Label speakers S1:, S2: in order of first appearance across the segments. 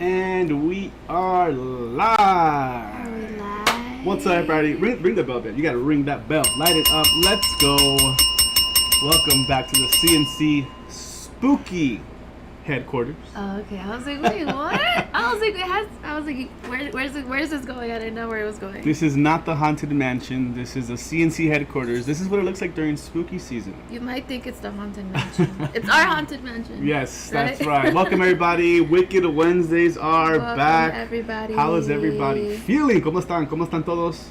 S1: And we are live.
S2: Are we live?
S1: What's up, everybody? Ring the bell, man. You gotta ring that bell. Light it up. Let's go. Welcome back to the CNC Spooky headquarters.
S2: Oh, okay. I was like, wait, what? Where's this going? I didn't know where it was going.
S1: This is not the Haunted Mansion. This is the CNC headquarters. This is what it looks like during spooky season.
S2: You might think it's the Haunted Mansion. It's our Haunted Mansion.
S1: Yes, that's right. Welcome, everybody. Wicked Wednesdays are back.
S2: Everybody.
S1: How is everybody feeling? ¿Cómo están? ¿Cómo están todos?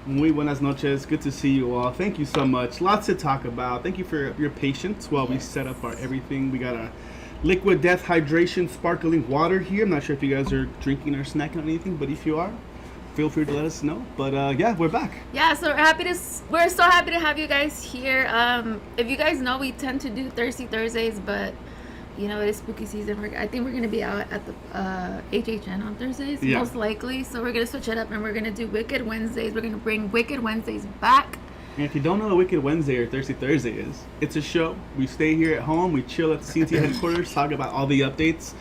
S1: Muy buenas noches. Good to see you all. Thank you so much. Lots to talk about. Thank you for your patience while we set up our everything. We got a Liquid Death Hydration Sparkling Water here. I'm not sure if you guys are drinking or snacking on anything, but if you are, feel free to let us know. But yeah, we're back.
S2: Yeah, so we're so happy to have you guys here. If you guys know, we tend to do Thirsty Thursdays, but you know, it is spooky season. I think we're going to be out at the HHN on Thursdays, most likely. So we're going to switch it up and we're going to do Wicked Wednesdays. We're going to bring Wicked Wednesdays back.
S1: And if you don't know what Wicked Wednesday or Thirsty Thursday is, it's a show. We stay here at home. We chill at the CNC headquarters, talk about all the updates,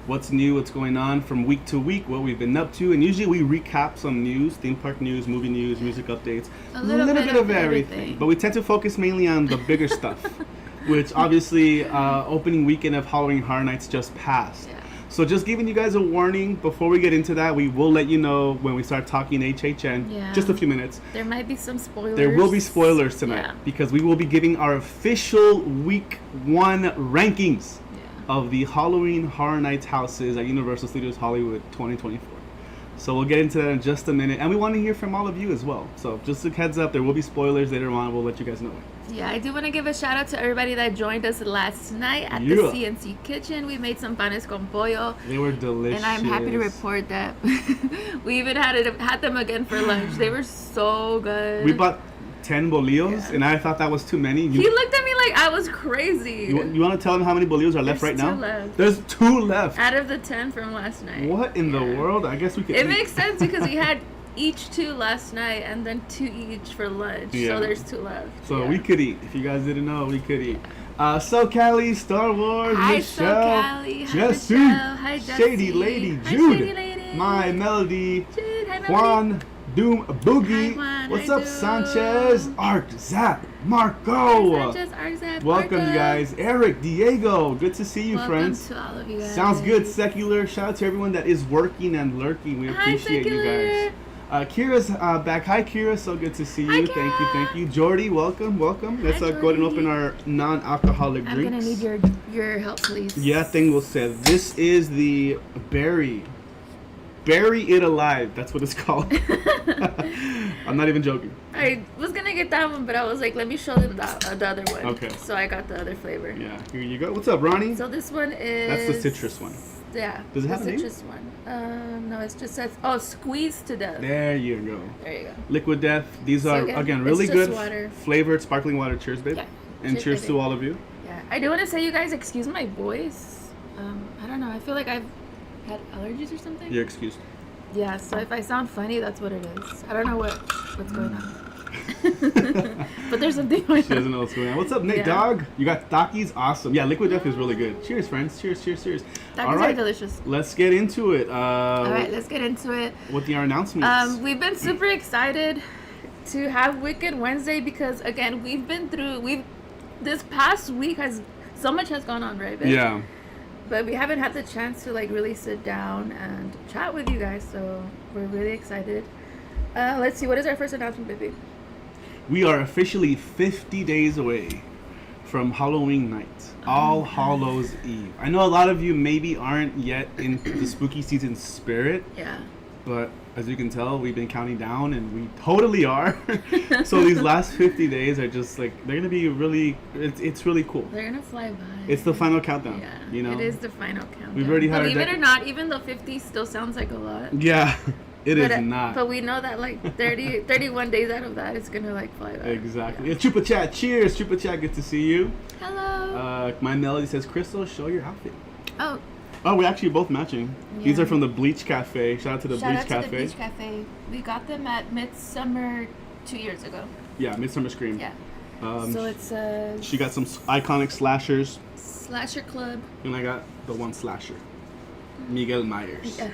S1: what's new, what's going on from week to week, what we've been up to. And usually we recap some news, theme park news, movie news, music updates,
S2: a little bit of everything.
S1: But we tend to focus mainly on the bigger stuff. Which obviously opening weekend of Halloween Horror Nights just passed. Yeah. So just giving you guys a warning before we get into that, we will let you know when we start talking HHN.
S2: Yeah.
S1: Just a few minutes.
S2: There might be some spoilers.
S1: There will be spoilers tonight because we will be giving our official week 1 rankings of the Halloween Horror Nights houses at Universal Studios Hollywood 2024. So we'll get into that in just a minute, and we want to hear from all of you as well. So just a heads up, there will be spoilers later on. We'll let you guys know.
S2: Yeah, I do want to give a shout out to everybody that joined us last night at the CNC kitchen. We made some panes con pollo.
S1: They were delicious.
S2: And I'm happy to report that we even had them again for lunch. They were so good.
S1: We bought 10 bolillos, and I thought that was too many.
S2: He looked at me like I was crazy.
S1: You want to tell him how many bolillos are left right now?
S2: 2 left.
S1: There's 2 left.
S2: Out of the 10 from last night.
S1: What in the world? I guess we could.
S2: It makes sense because we had each 2 last night and then 2 each for lunch. Yeah. So there's 2 left.
S1: So we could eat. If you guys didn't know, we could eat. So Callie, Star Wars,
S2: hi,
S1: Michelle,
S2: Callie. Hi,
S1: Jesse,
S2: Michelle. Hi, Jesse.
S1: Shady Lady,
S2: Hi,
S1: Jude,
S2: Shady Lady.
S1: My Melody,
S2: Jude. Hi, Melody.
S1: Juan, Doom, Boogie.
S2: Hi, Juan.
S1: What's
S2: Hi,
S1: up,
S2: Doom.
S1: Sanchez, Art, Zap, Marco.
S2: Hi, Sanchez, Art, Zap,
S1: welcome,
S2: Marco.
S1: you guys. Eric, Diego, good to see you,
S2: welcome
S1: friends.
S2: to all of you guys.
S1: Sounds good, Secular. Shout out to everyone that is working and lurking. We appreciate you guys. Kira's back. Hi, Kira. So good to see you.
S2: Hi,
S1: Thank you. Jordy, welcome. Let's go ahead and open our non-alcoholic drinks.
S2: I'm gonna need your help, please.
S1: Yeah, Tingle said this is the Bury It Alive. That's what it's called. I'm not even joking.
S2: I was gonna get that one, but I was like, let me show them the other one.
S1: Okay.
S2: So I got the other flavor.
S1: Yeah, here you go. What's up, Ronnie?
S2: So this one is.
S1: That's the citrus one.
S2: Yeah.
S1: Does it have a name?
S2: The citrus one. No, it just says, squeeze to death.
S1: There you go.
S2: There you go.
S1: Liquid Death. These are, again, really good
S2: water.
S1: Flavored sparkling water. Cheers, babe.
S2: Yeah.
S1: And cheers to all of you.
S2: Yeah. I do want to say, you guys, excuse my voice. I don't know. I feel like I've had allergies or something.
S1: You're excused.
S2: Yeah, so if I sound funny, that's what it is. I don't know what's going on. But there's something going on.
S1: She doesn't know what's going on. What's up, Nick Dog? You got Takis? Awesome. Yeah, Liquid Death is really good. Cheers, friends. Cheers.
S2: Takis are delicious.
S1: Let's get into it.
S2: All right, let's get into it.
S1: With our announcements.
S2: We've been super excited to have Wicked Wednesday because, again, this past week so much has gone on, right, babe?
S1: Yeah.
S2: But we haven't had the chance to really sit down and chat with you guys, so we're really excited. Let's see, what is our first announcement, baby?
S1: We are officially 50 days away from Halloween night, All Hallows Eve. I know a lot of you maybe aren't yet in the spooky season spirit.
S2: Yeah.
S1: But as you can tell, we've been counting down, and we totally are. So these last 50 days are just they're gonna be really. It's really cool.
S2: They're gonna fly by.
S1: It's the final countdown.
S2: Yeah.
S1: You know.
S2: It is the final countdown.
S1: We've already had.
S2: Believe it or not, even though 50 still sounds like a lot.
S1: Yeah, it is not.
S2: But we know that 31 days out of that, it's gonna fly by.
S1: Exactly. Yeah. Chupa Chat. Cheers, Chupa Chat. Good to see you.
S2: Hello.
S1: My Melody says, Crystal, show your outfit.
S2: Oh,
S1: we're actually both matching. Yeah. These are from the Bleach Cafe. Shout out to the Bleach Cafe.
S2: The Bleach Cafe. We got them at Midsummer 2 years ago.
S1: Yeah, Midsummer Scream.
S2: Yeah. So it's
S1: she got some iconic slashers.
S2: Slasher Club.
S1: And I got the one slasher. Miguel Myers.
S2: Yeah.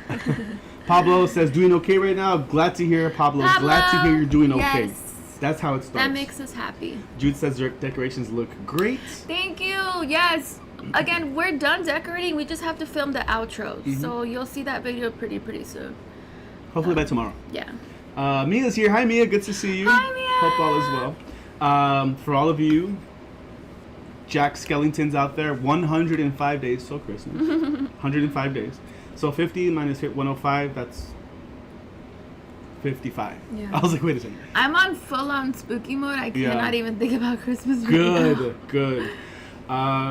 S1: Pablo says, doing okay right now. Glad to hear, Pablo. Glad to hear you're doing okay.
S2: Yes.
S1: That's how it starts.
S2: That makes us happy.
S1: Jude says their decorations look great.
S2: Thank you. Yes. Again, we're done decorating. We just have to film the outro. So you'll see that video pretty soon.
S1: Hopefully by tomorrow.
S2: Yeah.
S1: Mia's here. Hi, Mia. Good to see you.
S2: Hi, Mia.
S1: Hope all is well. For all of you Jack Skellingtons out there, 105 days till Christmas. 105 days. So 50 minus 105, that's 55.
S2: Yeah.
S1: I was like, wait a second.
S2: I'm on full-on spooky mode. I cannot even think about Christmas right now.
S1: Good.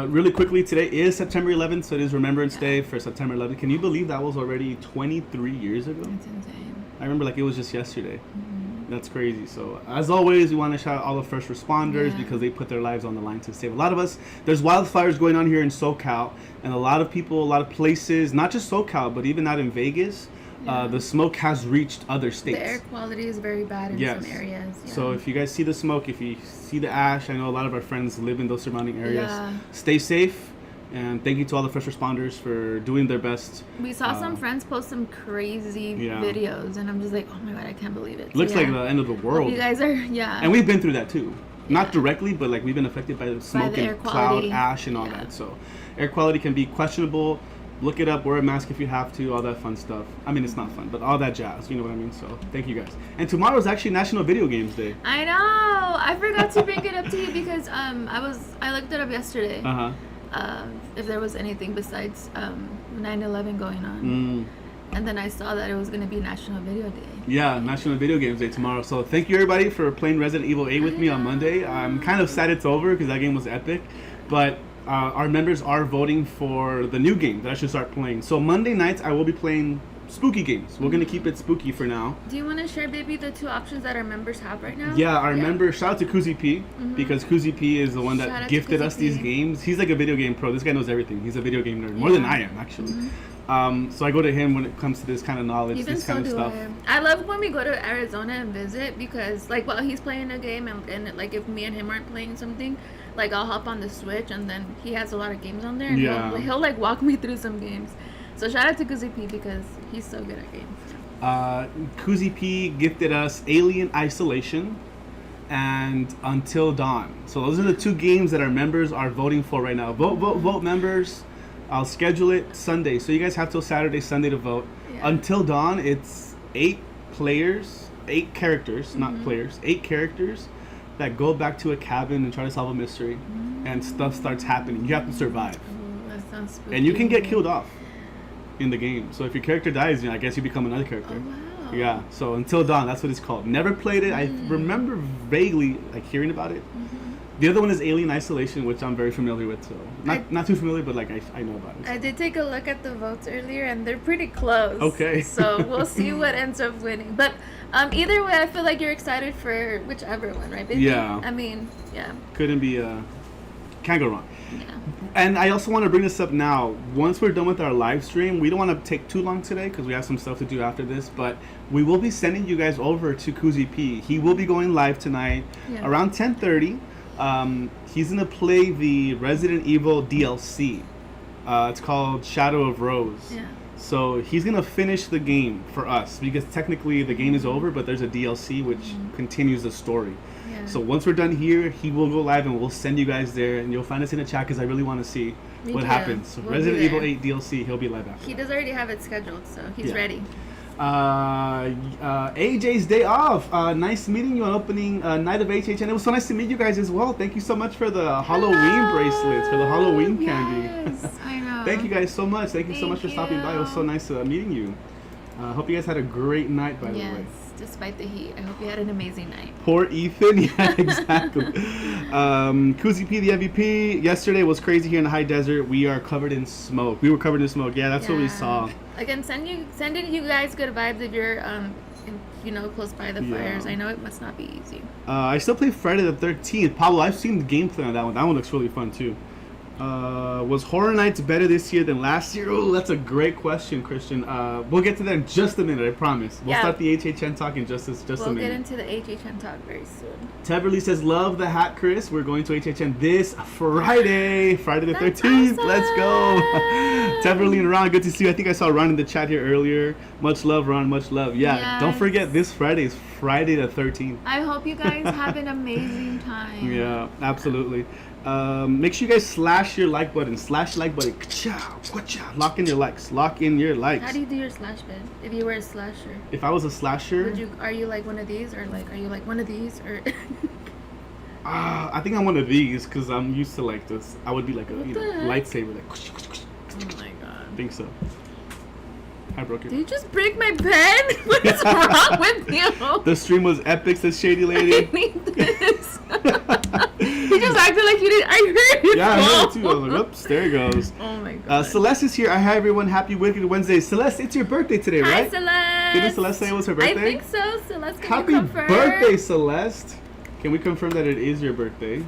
S1: Really quickly, today is September 11th, so it is Remembrance Day for September 11th. Can you believe that was already 23 years ago?
S2: That's insane.
S1: I remember like it was just yesterday. That's crazy. So as always, we want to shout out all the first responders because they put their lives on the line to save a lot of us. There's wildfires going on here in SoCal, and a lot of people, a lot of places, not just SoCal, but even out in Vegas, the smoke has reached other states.
S2: The air quality is very bad in some areas. Yeah.
S1: So if you guys see the smoke, if you see the ash, I know a lot of our friends live in those surrounding areas.
S2: Yeah.
S1: Stay safe. And thank you to all the first responders for doing their best.
S2: We saw some friends post some crazy videos, and I'm just like, oh my god, I can't believe it.
S1: Looks like the end of the world.
S2: You guys are,
S1: And we've been through that too. Not directly, but like we've been affected by the smoke and cloud, ash, and all that. So air quality can be questionable. Look it up, wear a mask if you have to, all that fun stuff. I mean, it's not fun, but all that jazz, you know what I mean? So thank you guys. And tomorrow is actually National Video Games Day.
S2: I know. I forgot to bring it up to you because I looked it up yesterday. If there was anything besides 9/11 going on. And then I saw that it was going to be National Video Day.
S1: Yeah, National Video Games Day tomorrow. So thank you everybody for playing Resident Evil 8 with me on Monday. I'm kind of sad it's over because that game was epic. But our members are voting for the new game that I should start playing. So Monday nights I will be playing spooky games. We're going to keep it spooky for now.
S2: Do you want to share, baby, the two options that our members have right now?
S1: Yeah, our members, shout out to Kuzi P, because Kuzi P is the one that gifted us these games. He's like a video game pro. This guy knows everything. He's a video game nerd, more than I am, actually. So I go to him when it comes to this kind of knowledge, this kind of stuff.
S2: I love when we go to Arizona and visit because, like, while he's playing a game and like, if me and him aren't playing something, like, I'll hop on the Switch and then he has a lot of games on there and he'll like walk me through some games. So shout out to Kuzi P because he's so good at games.
S1: Kuzi P gifted us Alien Isolation and Until Dawn. So those are the two games that our members are voting for right now. Vote, members. I'll schedule it Sunday. So you guys have till Saturday, Sunday to vote. Until Dawn, it's 8 characters, not players, 8 characters that go back to a cabin and try to solve a mystery, and stuff starts happening. You have to survive.
S2: That sounds spooky.
S1: And you can get killed off in the game. So if your character dies, I guess you become another character.
S2: Oh, wow.
S1: Yeah. So Until Dawn, that's what it's called. Never played it. I remember vaguely like hearing about it. The other one is Alien Isolation, which I'm very familiar with. So not too familiar, but like I know about it.
S2: I did take a look at the votes earlier, and they're pretty close.
S1: Okay.
S2: So we'll see what ends up winning. But either way, I feel like you're excited for whichever one, right, baby?
S1: Yeah.
S2: I mean, yeah.
S1: Couldn't be. Can't go wrong.
S2: Yeah.
S1: And I also want to bring this up now. Once we're done with our live stream, we don't want to take too long today because we have some stuff to do after this. But we will be sending you guys over to Kuzi P. He will be going live tonight around 10:30. He's gonna play the Resident Evil DLC. It's called Shadow of Rose.
S2: Yeah.
S1: So he's gonna finish the game for us because technically the game is over, but there's a DLC which continues the story. Yeah. So once we're done here, he will go live and we'll send you guys there, and you'll find us in the chat because I really want to see what happens. So Resident Evil 8 DLC, he'll be live after.
S2: He does already have it scheduled, so he's ready.
S1: AJ's day off. Nice meeting you on opening night of HH, and it was so nice to meet you guys as well. Thank you so much for the Halloween bracelets, for the Halloween candy.
S2: Yes, I know.
S1: Thank you guys so much. Thank you so much for stopping by. It was so nice meeting you. Hope you guys had a great night, by the way.
S2: Yes, despite the heat. I hope you had an amazing night.
S1: Poor Ethan. Yeah, exactly. Kuzi P, the MVP. Yesterday was crazy here in the high desert. We are covered in smoke. We were covered in smoke. Yeah, that's what we saw.
S2: Again, sending you guys good vibes if you're close by the fires. I know it must not be easy.
S1: I still play Friday the 13th. Pablo, I've seen the gameplay on that one. That one looks really fun too. Was Horror Nights better this year than last year? Oh, that's a great question, Christian. We'll get to that in just a minute, I promise. We'll start the HHN talk in just a minute.
S2: We'll get into the HHN talk very soon.
S1: Teverly says, love the hat, Chris. We're going to HHN this Friday the 13th.
S2: Awesome.
S1: Let's go. Teverly and Ron, good to see you. I think I saw Ron in the chat here earlier. Much love, Ron. Much love. Yeah,
S2: yes.
S1: Don't forget, this Friday is Friday the 13th.
S2: I hope you guys have an amazing time.
S1: Yeah, absolutely. Make sure you guys slash your like button. Slash like button. Lock in your likes. Lock in your likes.
S2: How do you do your slash button? If you were a slasher.
S1: If I was a slasher.
S2: Are you like one of these, or like are you like one of these, or?
S1: I think I'm one of these because I'm used to like this. I would be like a lightsaber. Like.
S2: Oh my god.
S1: I think so. I broke it.
S2: Did you just break my pen? What is wrong with you?
S1: The stream was epic, says Shady Lady.
S2: I need this. He just acted like you didn't. I heard it.
S1: Yeah, I heard it too. I was like, oops, there it goes.
S2: Oh my god.
S1: Celeste is here. Hi everyone. Happy Wicked Wednesday. Celeste, it's your birthday today, right?
S2: Hi, Celeste.
S1: Didn't Celeste say it was her birthday?
S2: I think so. Celeste, can
S1: Happy
S2: you confirm?
S1: birthday, Celeste. Can we confirm that it is your birthday?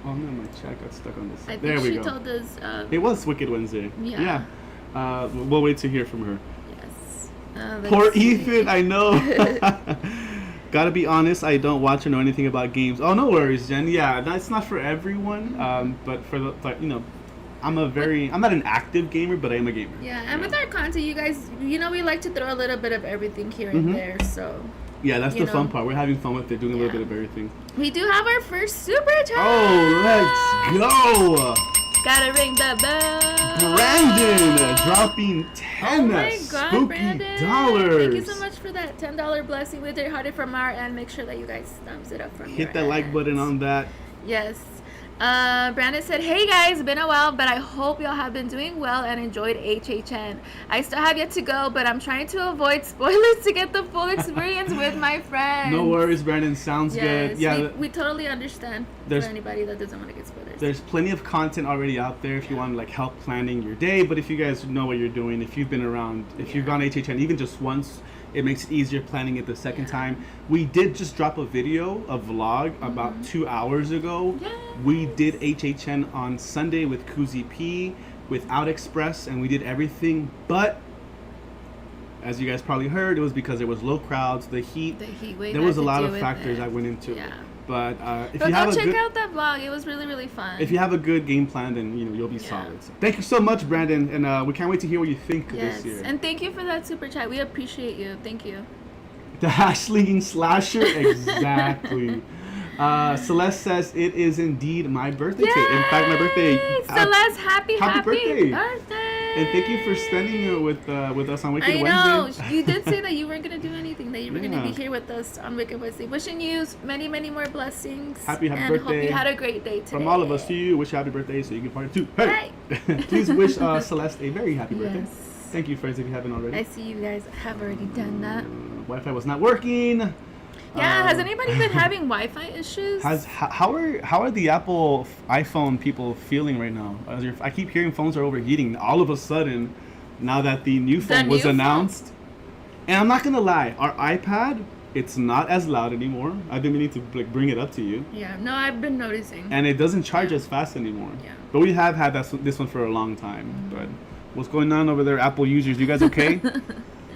S1: Oh no, my chat got stuck on this.
S2: I think
S1: there we
S2: she
S1: go.
S2: told us.
S1: It was Wicked Wednesday.
S2: Yeah.
S1: We'll wait to hear from her.
S2: Yes.
S1: Poor Ethan, I know. Gotta be honest, I don't watch or know anything about games. Oh, no worries, Jen. Yeah, that's not for everyone. But I'm not an active gamer, but I am a gamer.
S2: Yeah, and with our content, you guys, we like to throw a little bit of everything here and there. So.
S1: Yeah, that's the fun part. We're having fun with it, doing a little bit of everything.
S2: We do have our first super chat.
S1: Oh, let's go.
S2: Gotta ring the bell.
S1: Brandon dropping 10 spooky
S2: Brandon.
S1: dollars.
S2: Thank you so much for that $10 blessing. We did heart it from our end. Make sure that you guys thumbs it up from your
S1: Hit that like button on that.
S2: Yes. Brandon said, hey guys, been a while, but I hope y'all have been doing well and enjoyed HHN. I still have yet to go, but I'm trying to avoid spoilers to get the full experience with my friends.
S1: No worries, Brandon. Sounds good. Yeah,
S2: we totally understand for anybody that doesn't want to get spoilers.
S1: There's plenty of content already out there if you want to like help planning your day. But if you guys know what you're doing, if you've been around, if you've gone HHN even just once, it makes it easier planning it the second time. We did just drop a video, a vlog, about 2 hours ago.
S2: Yes.
S1: We did HHN on Sunday with Kuzi P, without Express, and we did everything. But, as you guys probably heard, it was because there was low crowds, the heat wave. There was a lot of factors that went into it. But if you have
S2: check out that vlog. It was really, really fun.
S1: If you have a good game plan, then you'll be solid. So thank you so much, Brandon, and we can't wait to hear what you think this year.
S2: And thank you for that super chat. We appreciate you. Thank you.
S1: The hash-slinging slasher, exactly. Celeste says it is indeed my birthday today. In fact, my birthday.
S2: Celeste, happy birthday!
S1: And thank you for spending it with us on Wicked Wednesday.
S2: I know. You did say that you weren't going to do anything, that you were going to be here with us on Wicked Wednesday. Wishing you many, many more blessings.
S1: Happy birthday.
S2: And hope you had a great day today.
S1: From all of us to you, wish you happy birthday so you can party too. Hey! Please wish Celeste a very happy birthday.
S2: Yes.
S1: Thank you, friends, if you haven't already.
S2: I see you guys have already done that.
S1: Wi-Fi was not working.
S2: Yeah, has anybody been having Wi-Fi issues?
S1: How are the Apple iPhone people feeling right now? I keep hearing phones are overheating. All of a sudden, now that the new phone was announced, and I'm not gonna lie, our iPad, it's not as loud anymore. I've been meaning to bring it up to you.
S2: Yeah, no, I've been noticing.
S1: And it doesn't charge as fast anymore.
S2: Yeah.
S1: But we have had this one for a long time. But what's going on over there, Apple users? You guys okay?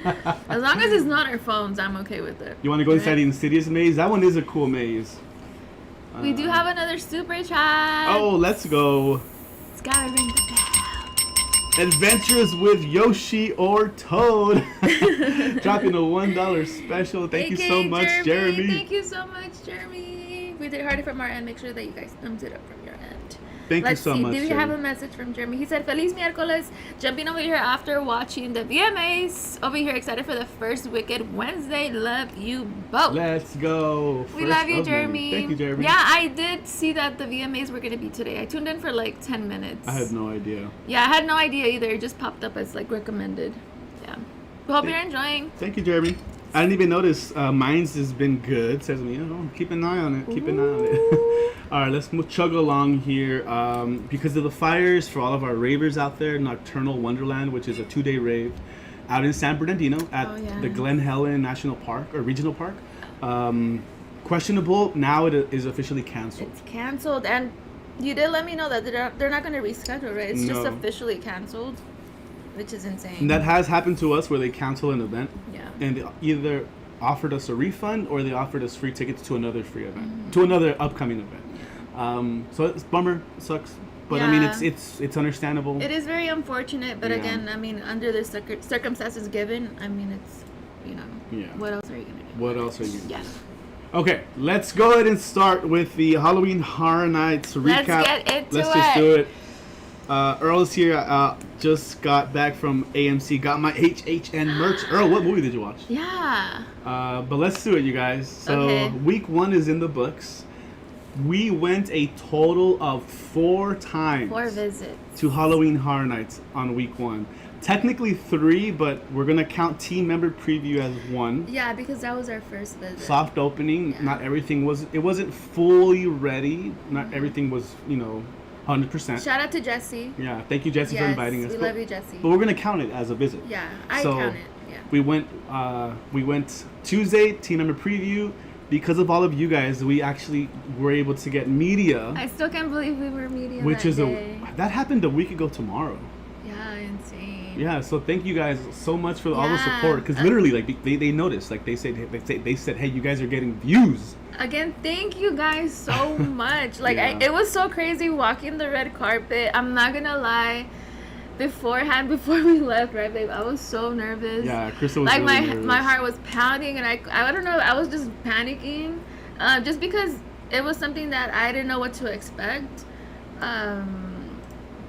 S2: As long as it's not our phones, I'm okay with it.
S1: You want to go inside the Insidious maze? That one is a cool maze.
S2: We do have another super chat.
S1: Oh, let's go.
S2: It's gotta ring the bell.
S1: Adventures with Yoshi or Toad. Dropping a $1 special. Thank you so much, Jeremy.
S2: Thank you so much, Jeremy. We did hard from our end. Make sure that you guys thumbs it up from your end.
S1: Thank you so much.
S2: Do we have a message from Jeremy? He said, Feliz miércoles. Jumping over here after watching the VMAs. Over here, excited for the first Wicked Wednesday. Love you both.
S1: Let's go.
S2: We love you, Jeremy.
S1: Thank you, Jeremy.
S2: Yeah, I did see that the VMAs were going to be today. I tuned in for like 10 minutes.
S1: I had no idea.
S2: Yeah, I had no idea either. It just popped up as like recommended. Yeah. We hope you're enjoying.
S1: Thank you, Jeremy. I didn't even notice. Mine's has been good. Says me, keep an eye on it. Keep an eye on it. All right, let's chug along here. Because of the fires, for all of our ravers out there, Nocturnal Wonderland, which is a 2-day rave out in San Bernardino at the Glen Helen National Park or Regional Park. Questionable. Now it is officially canceled.
S2: It's canceled, and You did let me know that they're not going to reschedule, right? It's just
S1: No.
S2: officially canceled, which is insane.
S1: And that has happened to us where they cancel an event.
S2: Yeah.
S1: And they either offered us a refund or they offered us free tickets to another free event, to another upcoming event. So it's bummer, sucks. But I mean,
S2: Yeah.
S1: it's understandable.
S2: It is very unfortunate, but
S1: Yeah.
S2: again, I mean, under the circumstances given, I mean, it's, you know,
S1: Yeah.
S2: what else are you going to do?
S1: What else are you?
S2: Yeah.
S1: Okay, let's go ahead and start with the Halloween Horror Nights recap.
S2: Let's get into
S1: Let's
S2: it.
S1: just do it. Earl's here. Just got back from AMC. Got my HHN merch. Earl, what movie did you watch?
S2: Yeah.
S1: But let's do it, you guys. So
S2: Okay.
S1: week 1 is in the books. We went a total of 4 times
S2: 4 visits.
S1: to Halloween Horror Nights on week 1. Technically 3, but we're gonna count team member preview as 1.
S2: Yeah, because that was our first visit.
S1: Soft opening.
S2: Yeah.
S1: Not everything was. It wasn't fully ready. Not everything was. 100%.
S2: Shout out to Jesse.
S1: Yeah. Thank you, Jesse, for
S2: Yes,
S1: inviting us.
S2: we love you, Jesse.
S1: But we're gonna count it as a visit.
S2: Yeah, I
S1: So,
S2: count it. Yeah.
S1: We went. We went Tuesday team member preview. Because of all of you guys, we actually were able to get media,
S2: I still can't believe we were meeting
S1: which
S2: that
S1: is
S2: day.
S1: that happened a week ago tomorrow.
S2: Yeah, insane.
S1: Yeah, so thank you guys so much for all the
S2: Yeah.
S1: support. Because literally, like they noticed, like they said, hey, you guys are getting views.
S2: Again, thank you guys so much. Like,
S1: Yeah.
S2: it was so crazy walking the red carpet. I'm not gonna lie. Before we left, right, babe? I was so nervous.
S1: Yeah, Crystal was
S2: Like
S1: really nervous.
S2: my heart was pounding, and I don't know. I was just panicking, just because it was something that I didn't know what to expect.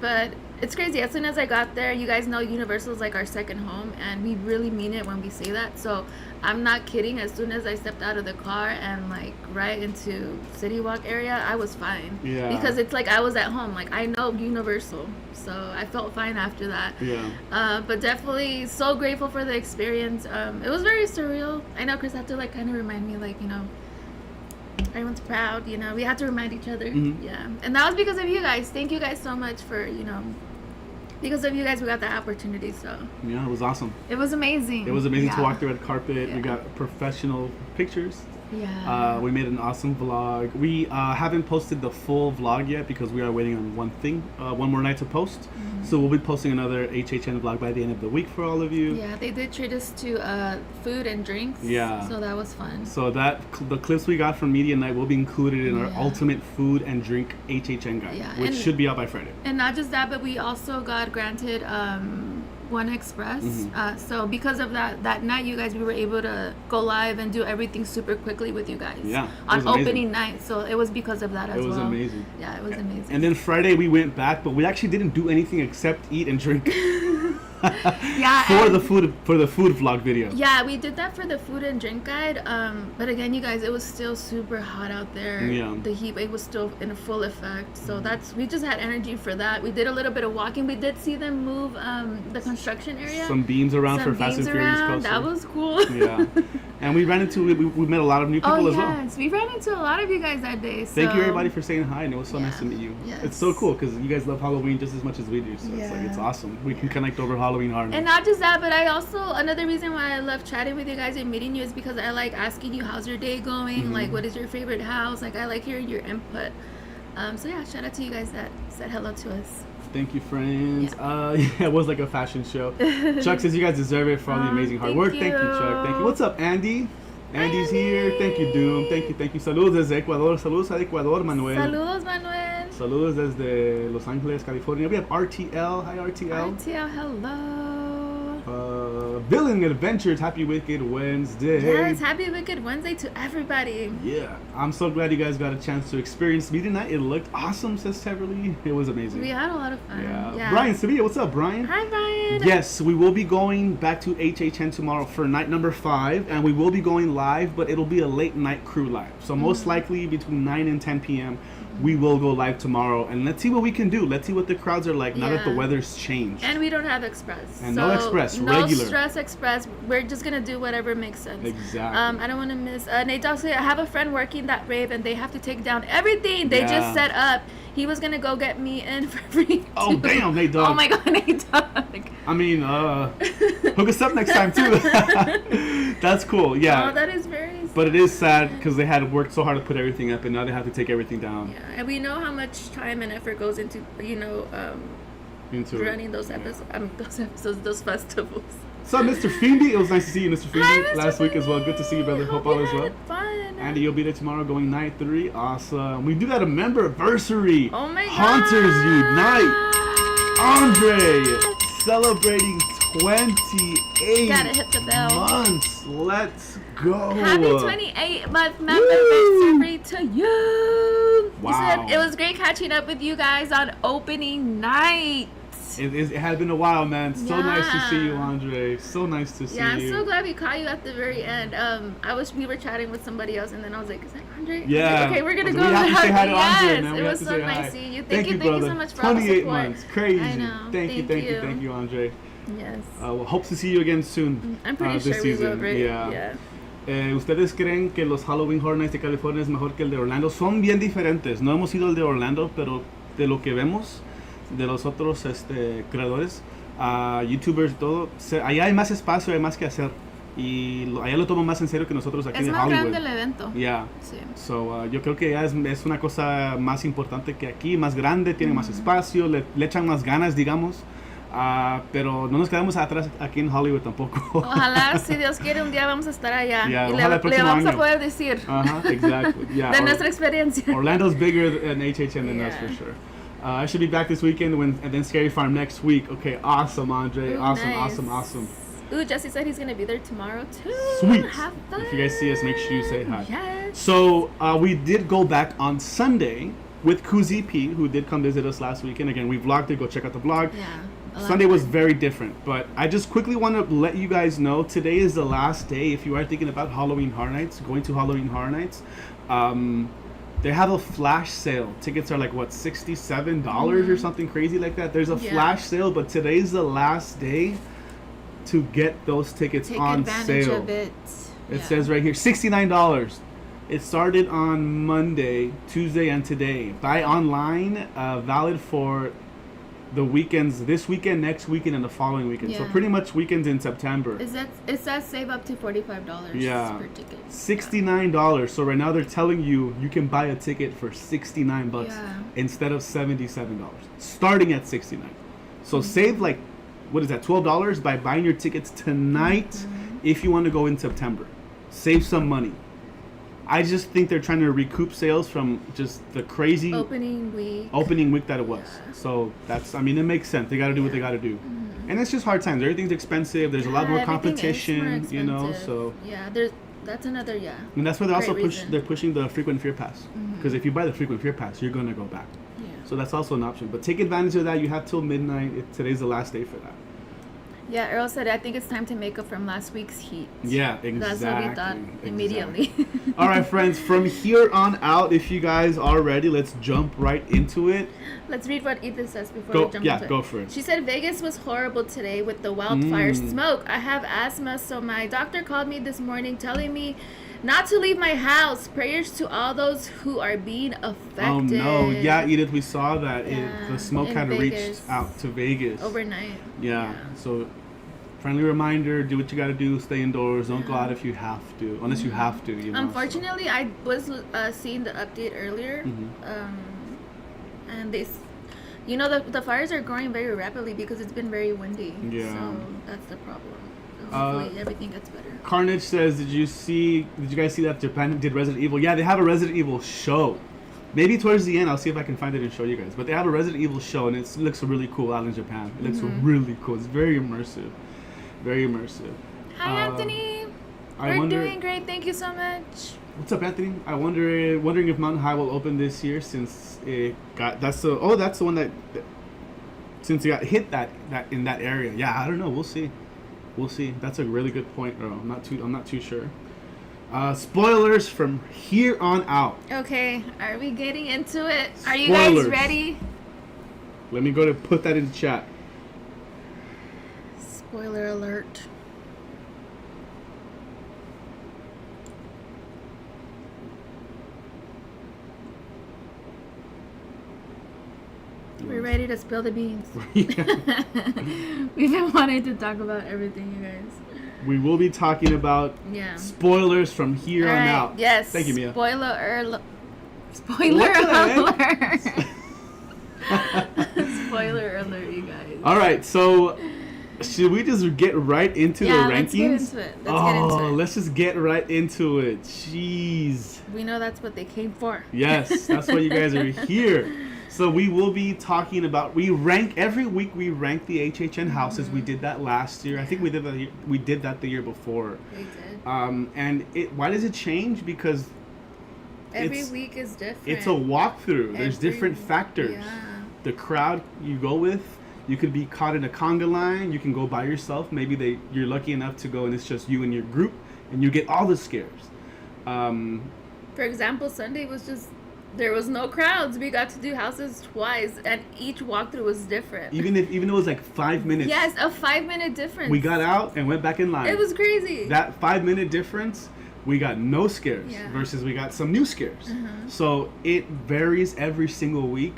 S2: But it's crazy. As soon as I got there, you guys know Universal is like our second home, and we really mean it when we say that. So I'm not kidding. As soon as I stepped out of the car and like right into City Walk area, I was fine.
S1: Yeah.
S2: Because it's like I was at home. Like, I know Universal, so I felt fine after that.
S1: Yeah.
S2: But definitely so grateful for the experience. It was very surreal. I know Chris had to like kind of remind me, like, everyone's proud, we had to remind each other.
S1: Mhm.
S2: Yeah. And that was because of you guys. Thank you guys so much for, because of you guys we got that opportunity. So
S1: Yeah, it was awesome.
S2: it was amazing.
S1: It was amazing to
S2: Yeah.
S1: walk the red carpet.
S2: Yeah.
S1: We got professional pictures.
S2: Yeah.
S1: We made an awesome vlog. We haven't posted the full vlog yet because we are waiting on one more night to post.
S2: Mm-hmm.
S1: So we'll be posting another HHN vlog by the end of the week for all of you.
S2: Yeah, they did treat us to food and drinks.
S1: Yeah.
S2: So that was fun.
S1: So the clips we got from Media Night will be included in our
S2: Yeah.
S1: ultimate food and drink HHN guide,
S2: Yeah,
S1: which
S2: and-
S1: should be out by Friday.
S2: And not just that, but we also got granted One Express.
S1: Mhm.
S2: So because of that night, you guys, we were able to go live and do everything super quickly with you guys.
S1: Yeah, it
S2: On
S1: was amazing.
S2: opening night. So it was because of that as well.
S1: It was amazing.
S2: Yeah, it was amazing.
S1: And then Friday we went back, but we actually didn't do anything except eat and drink.
S2: Yeah,
S1: for
S2: and-
S1: the food vlog video.
S2: Yeah, we did that for the food and drink guide. But again, you guys, it was still super hot out there.
S1: Yeah.
S2: The heat wave was still in full effect. So we just had energy for that. We did a little bit of walking. We did see them move the construction area.
S1: Some beams around
S2: Some
S1: for Fast and
S2: beams
S1: Furious
S2: around.
S1: coaster.
S2: That was cool.
S1: Yeah. And we ran into we met a lot of new people
S2: Oh
S1: as well.
S2: yes, we ran into a lot of you guys that day. So.
S1: Thank you everybody for saying hi, and it was so nice
S2: Yeah.
S1: to meet you.
S2: Yes.
S1: It's so cool because you guys love Halloween just as much as we do. So it's
S2: Yeah.
S1: awesome. We can connect over Halloween Horror
S2: And
S1: Nights.
S2: not just that, but I also, another reason why I love chatting with you guys and meeting you is because I like asking you how's your day going,
S1: Mhm.
S2: like what is your favorite house, like I like hearing your input. So yeah, shout out to you guys that said hello to us.
S1: Thank you, friends. Yeah, it was like a fashion show. Chuck says you guys deserve it for all the amazing hard
S2: Thank
S1: work. Thank you, Chuck. Thank you.
S2: you.
S1: What's up, Andy? Andy's
S2: Andy.
S1: here. Thank you, Doom. Thank you. Saludos desde Ecuador. Saludos a Ecuador, Manuel.
S2: Saludos, Manuel.
S1: Saludos desde Los Angeles, California. We have RTL. Hi, RTL.
S2: RTL, hello.
S1: Villain Adventures. Happy Wicked Wednesday.
S2: Yes, happy Wicked Wednesday to everybody.
S1: Yeah, I'm so glad you guys got a chance to experience me tonight. It looked awesome, says Teverly. It was amazing.
S2: We had a lot of fun.
S1: Yeah. Brian Sevilla, what's up, Brian?
S2: Hi, Brian.
S1: Yes, we will be going back to HHN tomorrow for night number 5, and we will be going live, but it'll be a late night crew live. So most likely between 9 and 10 p.m. we will go live tomorrow, and let's see what we can do. Let's see what the crowds are like now that the
S2: Yeah.
S1: weather's changed.
S2: And we don't have express.
S1: And no express,
S2: no
S1: regular.
S2: stress express. We're just gonna do whatever makes sense.
S1: Exactly.
S2: I don't want to miss. Nate Dogg said I have a friend working that rave and they have to take down everything they
S1: Yeah.
S2: just set up. He was gonna go get me in for free.
S1: Oh,
S2: too.
S1: damn, Nate Dogg.
S2: Oh my god, Nate Dogg.
S1: I mean, hook us up next time too. That's cool. Yeah.
S2: Oh, that is very
S1: But it is sad because they had worked so hard to put everything up, and now they have to take everything down.
S2: Yeah, and we know how much time and effort goes into running those episodes. Those festivals.
S1: So, Mr. Feeny, it was nice to see you, Mr. Feeny,
S2: Hi, Mr.
S1: last week as well. Good to see you, brother. Hope all is well.
S2: Fun.
S1: Andy, you'll be there tomorrow going night 3. Awesome. We do got a member anniversary.
S2: Oh my God.
S1: Hunters Unite. Andre celebrating 28
S2: Gotta hit the bell.
S1: months. Let's go.
S2: Happy 28th member anniversary to you.
S1: Wow.
S2: He said it was great catching up with you guys on opening night.
S1: It had been a while, man. So nice to see you,
S2: Yeah.
S1: Andre. So nice to see you.
S2: Yeah, I'm so glad we caught you at the very end. We were chatting with somebody else, and then I was like, "Is that Andre?"
S1: Yeah.
S2: I was like, okay, we're gonna go.
S1: We have to say hi to Andre,
S2: yes,
S1: man. We
S2: it
S1: have
S2: was
S1: to
S2: so
S1: say
S2: nice
S1: hi.
S2: seeing you.
S1: Thank you,
S2: Thank you
S1: brother.
S2: so much for all the
S1: 28
S2: support.
S1: months. Crazy.
S2: I know.
S1: Thank you, Andre.
S2: Yes.
S1: Well, hope to see you again soon.
S2: I'm pretty
S1: this
S2: sure we will,
S1: season.
S2: right?
S1: Yeah. ¿Ustedes creen que los Halloween Horror Nights de California es mejor que el de Orlando? Son bien diferentes. No hemos ido al de Orlando, pero de lo que vemos de los otros creadores, YouTubers y todo, allá hay más espacio, hay más que hacer. Y allá lo toman más en serio que nosotros aquí
S2: Es
S1: en
S2: más
S1: Hollywood.
S2: grande el evento.
S1: Yeah.
S2: Sí.
S1: So, yo creo que ya es una cosa más importante que aquí, más grande, tiene más espacio, le echan más ganas, digamos. Pero no nos quedamos atrás aquí en Hollywood tampoco.
S2: Ojalá, si Dios quiere, un día vamos a estar allá.
S1: Yeah,
S2: y
S1: ojalá el
S2: le
S1: próximo
S2: vamos a
S1: año.
S2: poder decir
S1: Exactly. Yeah,
S2: de nuestra experiencia.
S1: Orlando's bigger than HHN than us
S2: Yeah.
S1: for sure. I should be back this weekend and then Scary Farm next week. Okay, awesome, Andre.
S2: Ooh,
S1: awesome,
S2: nice.
S1: awesome.
S2: Ooh, Jesse said he's gonna be there tomorrow too.
S1: Sweet.
S2: Have fun.
S1: If you guys see us, make sure you say hi.
S2: Yes.
S1: So we did go back on Sunday with Kuzi P, who did come visit us last weekend. Again, we vlogged it. Go check out the vlog.
S2: Yeah.
S1: Sunday was very different, but I just quickly want to let you guys know today is the last day. If you are thinking about Halloween Horror Nights, going to Halloween Horror Nights, they have a flash sale. Tickets are like what, $67 or something crazy like that. There's a flash sale, but today's the last day to get those tickets
S2: Take
S1: on
S2: advantage
S1: sale.
S2: of it.
S1: It says right here $69. It started on Monday, Tuesday, and today. Buy online, valid for the weekends, this weekend, next weekend, and the following weekend. So
S2: Yeah.
S1: pretty much weekends in September.
S2: It says save up to $45
S1: Yeah.
S2: per ticket.
S1: $69. So right now they're telling you can buy a ticket for $69
S2: Yeah.
S1: instead of $77, starting at $69. So save like, what is that, $12 by buying your tickets tonight if you want to go in September. Save some money. I just think they're trying to recoup sales from just the crazy
S2: Opening week
S1: that it was.
S2: Yeah.
S1: So it makes sense. They got to do what they got to do. And it's just hard times. Everything's expensive. There's a lot more
S2: everything is
S1: competition,
S2: more expensive.
S1: so.
S2: Yeah, that's another
S1: And that's why they also
S2: great reason.
S1: they're pushing the frequent fear pass. Because if you buy the frequent fear pass, you're going to go back.
S2: Yeah.
S1: So that's also an option. But take advantage of that. You have till midnight. Today's the last day for that.
S2: Yeah, Earl said, I think it's time to make up from last week's heat.
S1: Yeah, exactly.
S2: That's what we thought immediately.
S1: All right, friends. From here on out, if you guys are ready, let's jump right into it.
S2: Let's read what Ethan says before
S1: Go,
S2: we jump
S1: yeah,
S2: into it.
S1: go for it.
S2: She said, Vegas was horrible today with the wildfire smoke. I have asthma, so my doctor called me this morning telling me not to leave my house. Prayers to all those who are being affected.
S1: Oh, no. Yeah, Edith, we saw that.
S2: Yeah,
S1: The smoke
S2: in
S1: had reached
S2: Vegas.
S1: out to Vegas.
S2: Overnight.
S1: Yeah. So, friendly reminder, do what you got to do. Stay indoors. Don't go out if you have to. Unless you have to, you know.
S2: Unfortunately, I was seeing the update earlier. And the fires are growing very rapidly because it's been very windy.
S1: Yeah.
S2: So that's the problem. So hopefully everything gets better.
S1: Carnage says, did you guys see that Japan did Resident Evil? Yeah, they have a Resident Evil show. Maybe towards the end, I'll see if I can find it and show you guys. But they have a Resident Evil show, and it looks really cool out in Japan. It looks really cool. It's very immersive. Very immersive.
S2: Hi, Anthony. We're doing great. Thank you so much.
S1: What's up, Anthony? Wondering if Mountain High will open this year since it got that's the one that since it got hit that in that area. Yeah, I don't know. We'll see. That's a really good point, Earl. I'm not too sure. Spoilers from here on out.
S2: Okay, are we getting into it? Are you
S1: Spoilers.
S2: guys ready?
S1: Let me go to put that in the chat.
S2: Spoiler alert. We're ready to spill the beans.
S1: Yeah.
S2: We've been wanting to talk about everything, you guys.
S1: We will be talking about spoilers from here on out.
S2: Yes.
S1: Thank you, Mia.
S2: Spoiler alert. Spoiler alert, you guys.
S1: All right, so should we just get right into the rankings? Let's just get right into it. Jeez.
S2: We know that's what they came for.
S1: Yes, that's why you guys are here. So we will be talking about, every week we rank the HHN houses. We did that last year. I think we did that the year before.
S2: We did.
S1: And why does it change? Because
S2: every week is different.
S1: It's a walkthrough. There's different factors.
S2: Yeah.
S1: The crowd you go with, you could be caught in a conga line. You can go by yourself. Maybe you're lucky enough to go and it's just you and your group, and you get all the scares.
S2: For example, Sunday was just, there was no crowds. We got to do houses twice, and each walkthrough was different.
S1: Even though it was like 5 minutes.
S2: Yes, a 5-minute difference.
S1: We got out and went back in line.
S2: It was crazy.
S1: That 5-minute difference, we got no scares versus we got some new scares. So it varies every single week.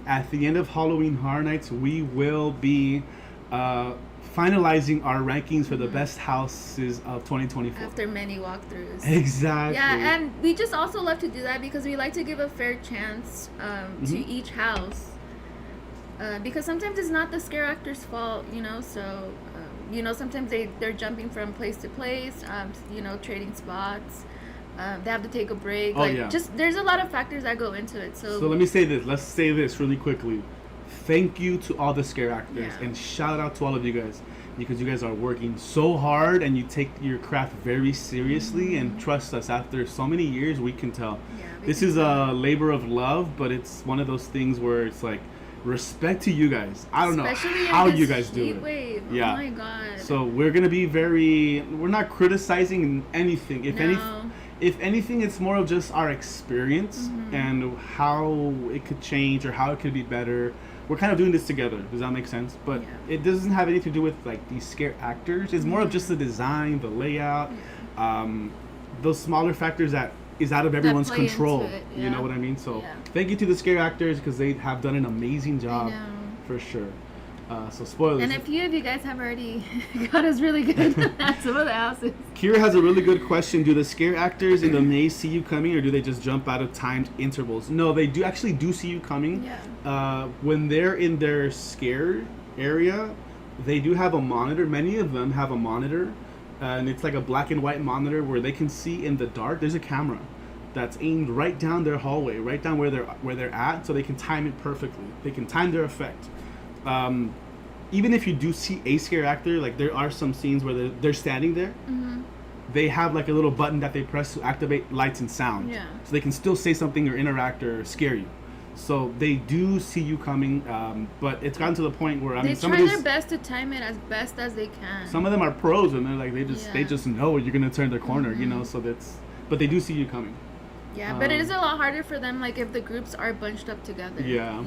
S1: At the end of Halloween Horror Nights, we will be finalizing our rankings for the best houses of 2024.
S2: After many walkthroughs.
S1: Exactly.
S2: Yeah, and we just also love to do that because we like to give a fair chance to each house. Because sometimes it's not the scare actor's fault, so, sometimes they're jumping from place to place, trading spots. They have to take a break. There's a lot of factors that go into it. So
S1: let me say this. Let's say this really quickly. Thank you to all the scare actors and shout out to all of you guys, because you guys are working so hard and you take your craft very seriously, and trust us, after so many years we can tell. This is a labor of love, but it's one of those things where it's like, respect to you guys. I don't know how you guys do it.
S2: Wave. Yeah. Oh my god.
S1: So we're gonna be we're not criticizing anything. If anything, it's more of just our experience and how it could change or how it could be better. We're kind of doing this together. Does that make sense? But it doesn't have anything to do with like these scare actors. It's more of just the design, the layout, those smaller factors that is out of everyone's control. You know what I mean? So thank you to the scare actors, because they have done an amazing job for sure. So spoilers.
S2: And a few of you guys have already got us really good at some of the houses.
S1: Kira has a really good question. Do the scare actors in the maze see you coming, or do they just jump out of timed intervals? No, they do see you coming. Yeah. When they're in their scare area, they do have a monitor. Many of them have a monitor, and it's like a black and white monitor where they can see in the dark. There's a camera that's aimed right down their hallway, right down where they're at, so they can time it perfectly. They can time their effect. Even if you do see a scare actor, like there are some scenes where they're standing there, they have like a little button that they press to activate lights and sound. So they can still say something or interact or scare you. So they do see you coming, but it's gotten to the point where
S2: they try their best to time it as best as they can.
S1: Some of them are pros, and they're like they just know you're gonna turn the corner, so but they do see you coming.
S2: Yeah, but it is a lot harder for them, like, if the groups are bunched up together.
S1: Yeah.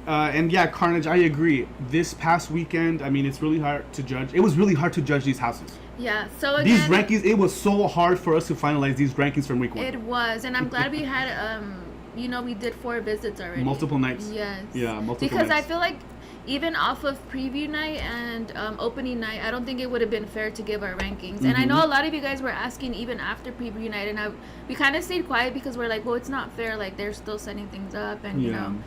S1: And Carnage, I agree. This past weekend, I mean, it's really hard to judge. It was really hard to judge these houses.
S2: Yeah, so again,
S1: these rankings, it was so hard for us to finalize these rankings from week 1.
S2: It was, and I'm glad we had, we did 4 visits already.
S1: Multiple nights.
S2: Yes.
S1: Yeah, multiple
S2: because
S1: nights.
S2: I feel like even off of preview night and opening night, I don't think it would have been fair to give our rankings. And I know a lot of you guys were asking even after preview night, and we kind of stayed quiet because we're like, well, it's not fair. Like, they're still setting things up, and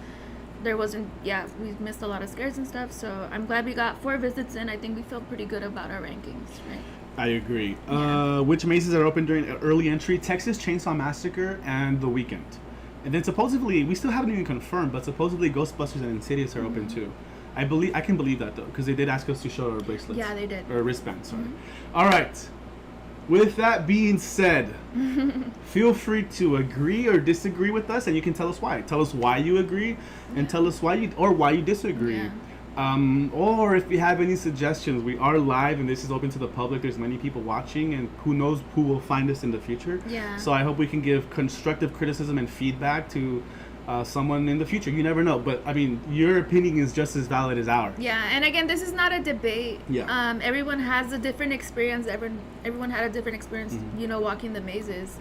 S2: there wasn't. We missed a lot of scares and stuff. So I'm glad we got 4 visits in. I think we feel pretty good about our rankings, right?
S1: I agree. Which mazes are open during early entry? Texas Chainsaw Massacre and The Weekend. And then supposedly, we still haven't even confirmed, but supposedly Ghostbusters and Insidious are open too. I can believe that though, because they did ask us to show our bracelets.
S2: Yeah, they did.
S1: Or wristbands, sorry. All right. With that being said, feel free to agree or disagree with us, and you can tell us why. Tell us why you agree, and tell us why you disagree. Yeah. Or if you have any suggestions, we are live, and this is open to the public. There's many people watching, and who knows who will find us in the future.
S2: Yeah.
S1: So I hope we can give constructive criticism and feedback to someone in the future. You never know, but I mean, your opinion is just as valid as ours.
S2: Yeah, and again, this is not a debate.
S1: Yeah.
S2: Everyone has a different experience. Everyone had a different experience, walking the mazes.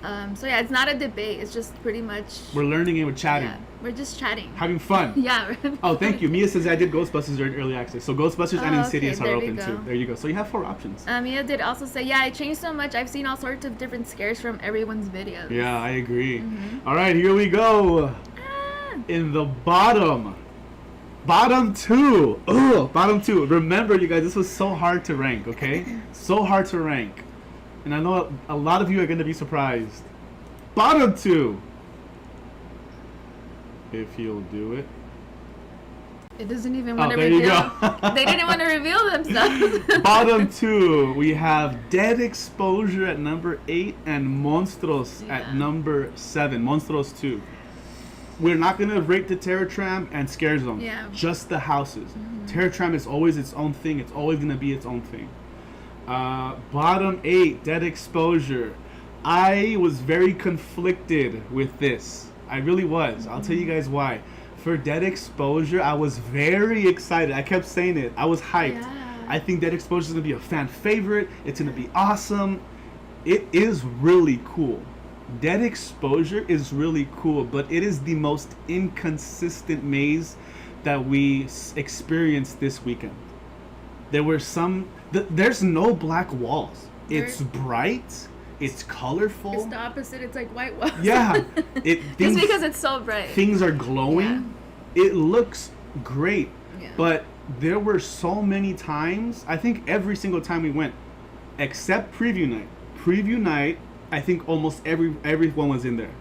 S2: So yeah, it's not a debate. It's just pretty much
S1: We're learning and we're chatting.
S2: Yeah, we're just chatting.
S1: Having fun.
S2: Yeah.
S1: Oh, thank you. Mia says I did Ghostbusters during early access. So Ghostbusters and Insidious are open too. There you go. So you have 4 options.
S2: Mia did also say, yeah, it changed so much. I've seen all sorts of different scares from everyone's videos.
S1: Yeah, I agree. All right, here we go. In the bottom 2. Oh, bottom 2. Remember, you guys, this was so hard to rank, okay? So hard to rank. And I know a lot of you are going to be surprised. Bottom 2. If you'll do it.
S2: It doesn't even want to
S1: there
S2: reveal.
S1: You go.
S2: They didn't want to reveal themselves.
S1: Bottom 2, we have Dead Exposure at number 8 and Monstros at number 7. Monstros 2. We're not going to rate the Terror Tram and Scare Zone.
S2: Yeah.
S1: Just the houses. Terror Tram is always its own thing. It's always going to be its own thing. Bottom 8, Dead Exposure. I was very conflicted with this. I really was. I'll tell you guys why. For Dead Exposure, I was very excited. I kept saying it. I was hyped.
S2: Yeah.
S1: I think Dead Exposure is going to be a fan favorite. It's going to be awesome. It is really cool. Dead Exposure is really cool, but it is the most inconsistent maze that we experienced this weekend. There were some... there's no black walls. It's bright. It's colorful.
S2: It's the opposite. It's like white walls.
S1: Yeah.
S2: Just because it's so bright.
S1: Things are glowing. Yeah. It looks great.
S2: Yeah.
S1: But there were so many times, I think every single time we went, except preview night. Preview night, I think almost everyone was in there.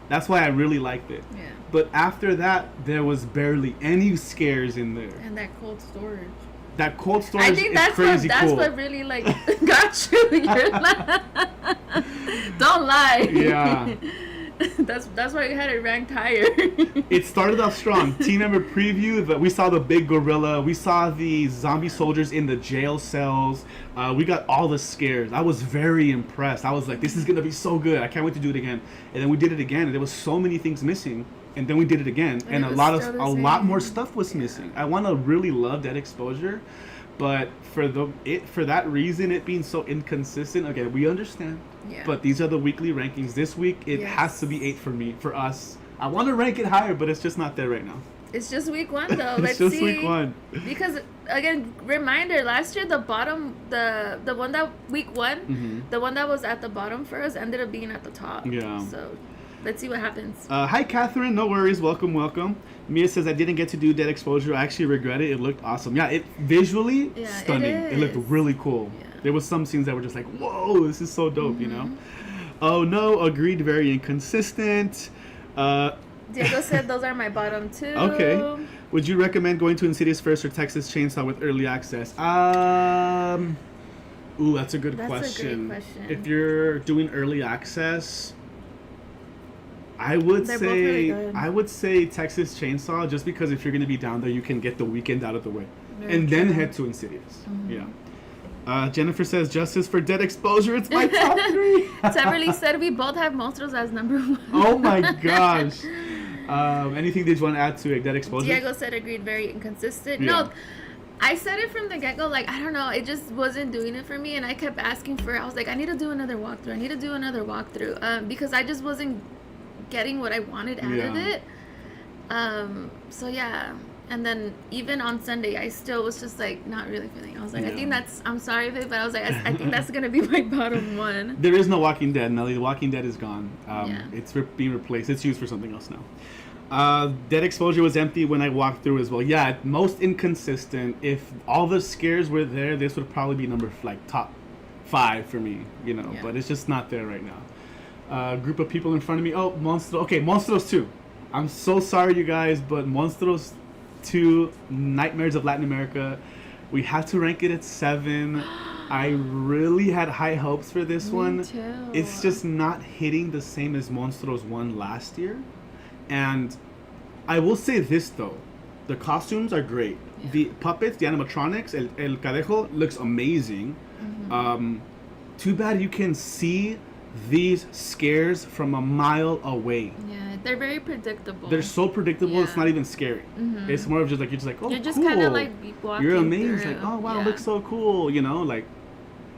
S1: That's why I really liked it.
S2: Yeah.
S1: But after that, there was barely any scares in there.
S2: And that cold storage.
S1: That cold storage
S2: I think that's
S1: crazy
S2: that's
S1: cool.
S2: what really like got you. You're like, don't lie.
S1: Yeah.
S2: that's why you had it ranked higher.
S1: It started off strong. Team member preview, that we saw the big gorilla. We saw the zombie soldiers in the jail cells. We got all the scares. I was very impressed. I was like, this is gonna be so good. I can't wait to do it again. And then we did it again, and there was so many things missing. And then we did it again, and a lot more stuff was missing. I want to really love Dead Exposure, but for that reason, it being so inconsistent. Again, we understand. Yeah. But these are the weekly rankings. This week, it has to be 8 for me, for us. I want to rank it higher, but it's just not there right now.
S2: It's just week 1 though. Let's
S1: just
S2: see.
S1: Week 1.
S2: Because again, reminder, last year the bottom, the one that week 1, the one that was at the bottom for us ended up being at the top.
S1: Yeah.
S2: So let's see what happens.
S1: Hi, Catherine. No worries. Welcome. Mia says, I didn't get to do Dead Exposure. I actually regret it. It looked awesome. Yeah, it visually stunning. It looked really cool. Yeah. There was some scenes that were just like, whoa, this is so dope, you know? Oh, no. Agreed. Very inconsistent.
S2: Diego said those are my bottom 2.
S1: Okay. Would you recommend going to Insidious first or Texas Chainsaw with early access? Ooh, that's a good question.
S2: That's a great question.
S1: If you're doing early access... I would say Texas Chainsaw, just because if you're going to be down there, you can get the weekend out of the way. Then head to Insidious. Yeah. Jennifer says, justice for Dead Exposure. It's my top 3.
S2: Severly said we both have Monstros as number 1.
S1: Oh my gosh. Anything that you want to add to Dead Exposure?
S2: Diego said agreed, very inconsistent. Yeah. No, I said it from the get-go, like, I don't know, it just wasn't doing it for me, and I kept asking for it. I was like, I need to do another walkthrough. Because I just wasn't getting what I wanted out of it. So yeah, and then even on Sunday I still was just like not really feeling. I was like, I think I'm sorry of it, but I was like, I think that's gonna be my bottom 1.
S1: There is no Walking Dead, Nelly. The Walking Dead is gone. It's being replaced. It's used for something else now. Dead Exposure was empty when I walked through as well. Yeah, most inconsistent. If all the scares were there, this would probably be top 5 for me, you know. But it's just not there right now. Group of people in front of me. Oh, Monstros 2. I'm so sorry, you guys, but Monstros 2, Nightmares of Latin America, we had to rank it at 7. I really had high hopes for this one.
S2: Me too.
S1: It's just not hitting the same as Monstros 1 last year. And I will say this, though. The costumes are great. Yeah. The puppets, the animatronics, El Cadejo looks amazing. Too bad you can see these scares from a mile away.
S2: Yeah, they're very predictable.
S1: They're so predictable, it's not even scary. It's more of just like, you're just like, oh,
S2: you're just
S1: cool.
S2: kind of like walking.
S1: You're amazed, like, oh wow, it looks so cool, you know, like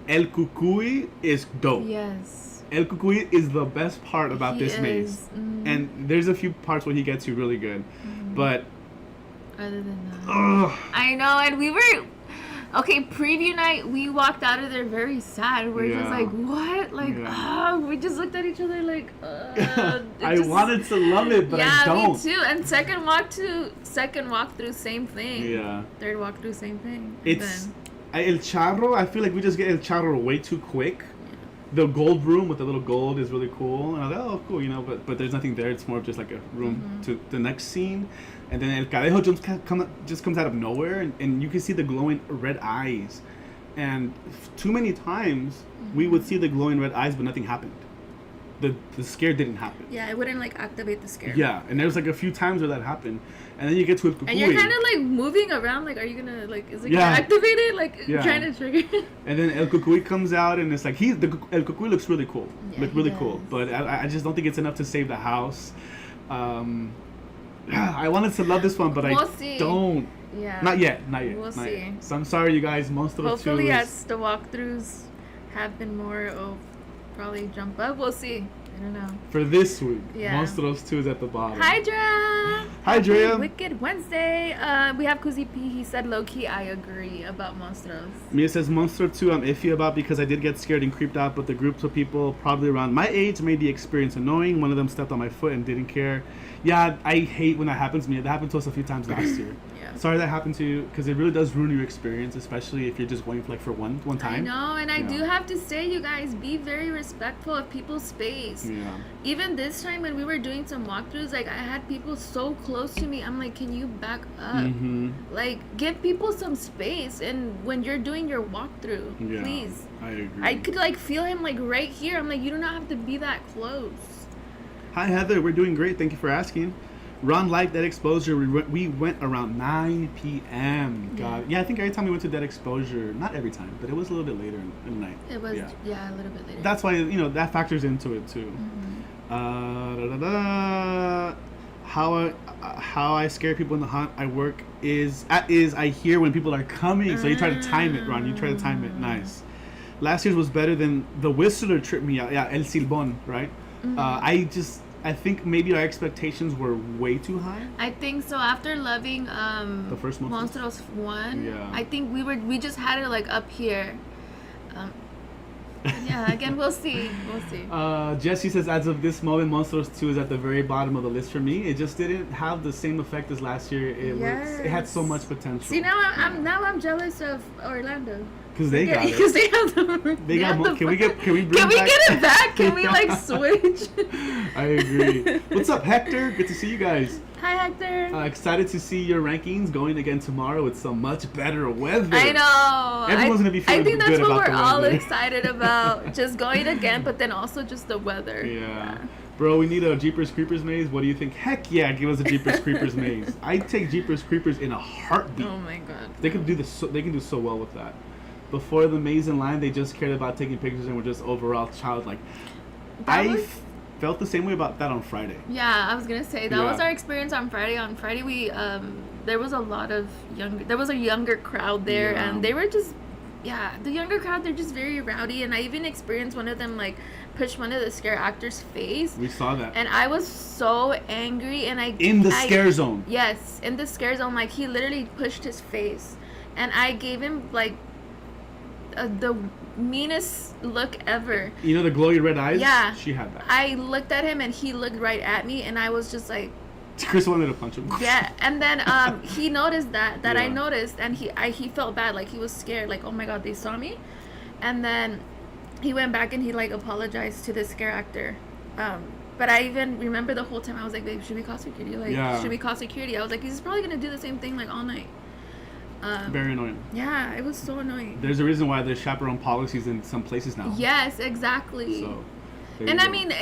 S1: El Cucuy is dope.
S2: Yes.
S1: El Cucuy is the best part about this maze. And there's a few parts where he gets you really good. But
S2: other than that, I know, and we were preview night, we walked out of there very sad. We're just like, what? Like, we just looked at each other like,
S1: I wanted to love it, but I don't.
S2: Yeah, me too. And second walkthrough, same thing.
S1: Yeah.
S2: Third walkthrough, same thing.
S1: It's El Charro. I feel like we just get El Charro way too quick. The gold room with the little gold is really cool, and I was like, oh, cool, you know. But there's nothing there. It's more of just like a room to the next scene, and then El Cadejo just comes out of nowhere, and you can see the glowing red eyes, and too many times we would see the glowing red eyes, but nothing happened. The scare didn't happen.
S2: Yeah, it wouldn't like activate the scare.
S1: Yeah, and there's like a few times where that happened, and then you get to El Cucuy.
S2: And you're kind of like moving around, like, are you gonna like, is it gonna activate it? Like trying to trigger it. And
S1: then El Cucuy comes out, and it's like El Cucuy looks really cool, cool, but I just don't think it's enough to save the house. I wanted to love this one, but
S2: we'll
S1: I don't.
S2: Yeah.
S1: Not yet.
S2: We'll see.
S1: Yet. So I'm sorry, you guys.
S2: Hopefully, as the walkthroughs have been more, probably jump up. We'll see. I don't know.
S1: For this week, Monstros 2 is at the bottom.
S2: Hi, Drea. Wicked Wednesday. We have Kuzi P. He said, low-key, I agree about Monstros.
S1: Mia says, Monster 2 I'm iffy about because I did get scared and creeped out, but the groups of people probably around my age made the experience annoying. One of them stepped on my foot and didn't care. Yeah, I hate when that happens to me. That happened to us a few times last year. Sorry that happened to you, because it really does ruin your experience, especially if you're just going for one time.
S2: I know, and I do have to say, you guys, be very respectful of people's space.
S1: Yeah.
S2: Even this time when we were doing some walkthroughs, like, I had people so close to me. I'm like, can you back up? Like, give people some space, and when you're doing your walkthrough, please.
S1: I agree.
S2: I could, like, feel him, like, right here. I'm like, you do not have to be that close.
S1: Hi, Heather. We're doing great. Thank you for asking. Ron liked Dead Exposure. We went around 9 p.m. God. Yeah, I think every time we went to Dead Exposure, not every time, but it was a little bit later in the night.
S2: It was, a little bit later.
S1: That's why, that factors into it, too. How I scare people in the haunt I work is I hear when people are coming. So you try to time it, Ron. You try to time it. Nice. Last year's was better than the Whistler tripped me out. Yeah, El Silbón, right? I think maybe our expectations were way too high.
S2: I think so. After loving
S1: the first
S2: Monstros 1, I think we just had it like up here. Again, we'll see.
S1: Jesse says, as of this moment, Monstros 2 is at the very bottom of the list for me. It just didn't have the same effect as last year. It had so much potential.
S2: See, now I'm jealous of Orlando.
S1: Because they got it.
S2: Because they have the.
S1: Can we get
S2: it back? Can we like switch?
S1: I agree. What's up, Hector? Good to see you guys.
S2: Hi, Hector.
S1: Excited to see your rankings going again tomorrow with some much better weather.
S2: I know.
S1: Everyone's gonna be feeling good about the weather.
S2: I think that's what we're all excited about. Just going again, but then also just the weather.
S1: Yeah. Bro, we need a Jeepers Creepers maze. What do you think? Heck yeah, give us a Jeepers Creepers maze. I'd take Jeepers Creepers in a heartbeat.
S2: Oh my god.
S1: They could do this. They can do so well with that. Before the maze in line, they just cared about taking pictures and were just overall childlike. I felt the same way about that on Friday.
S2: Yeah, I was gonna say that was our experience on Friday. On Friday, we there was a younger crowd there, and they were just the younger crowd. They're just very rowdy, and I even experienced one of them like push one of the scare actors' face.
S1: We saw that,
S2: and I was so angry, and
S1: in the scare zone.
S2: Yes, in the scare zone, like he literally pushed his face, and I gave him like the meanest look ever. You know the glowy red eyes? Yeah. She had that. I looked at him and he looked right at me, and I was just like, Chris wanted to punch him. Yeah, and then he noticed that I noticed, and he felt bad, like he was scared, like, oh my god, they saw me. And then he went back and he like apologized to the scare actor. But I even remember the whole time I was like, babe, should we call security? Like, should we call security? I was like, he's probably gonna do the same thing like all night. Very annoying. Yeah, it was so annoying. There's a reason why there's chaperone policies in some places now. Yes, exactly. So, and I mean,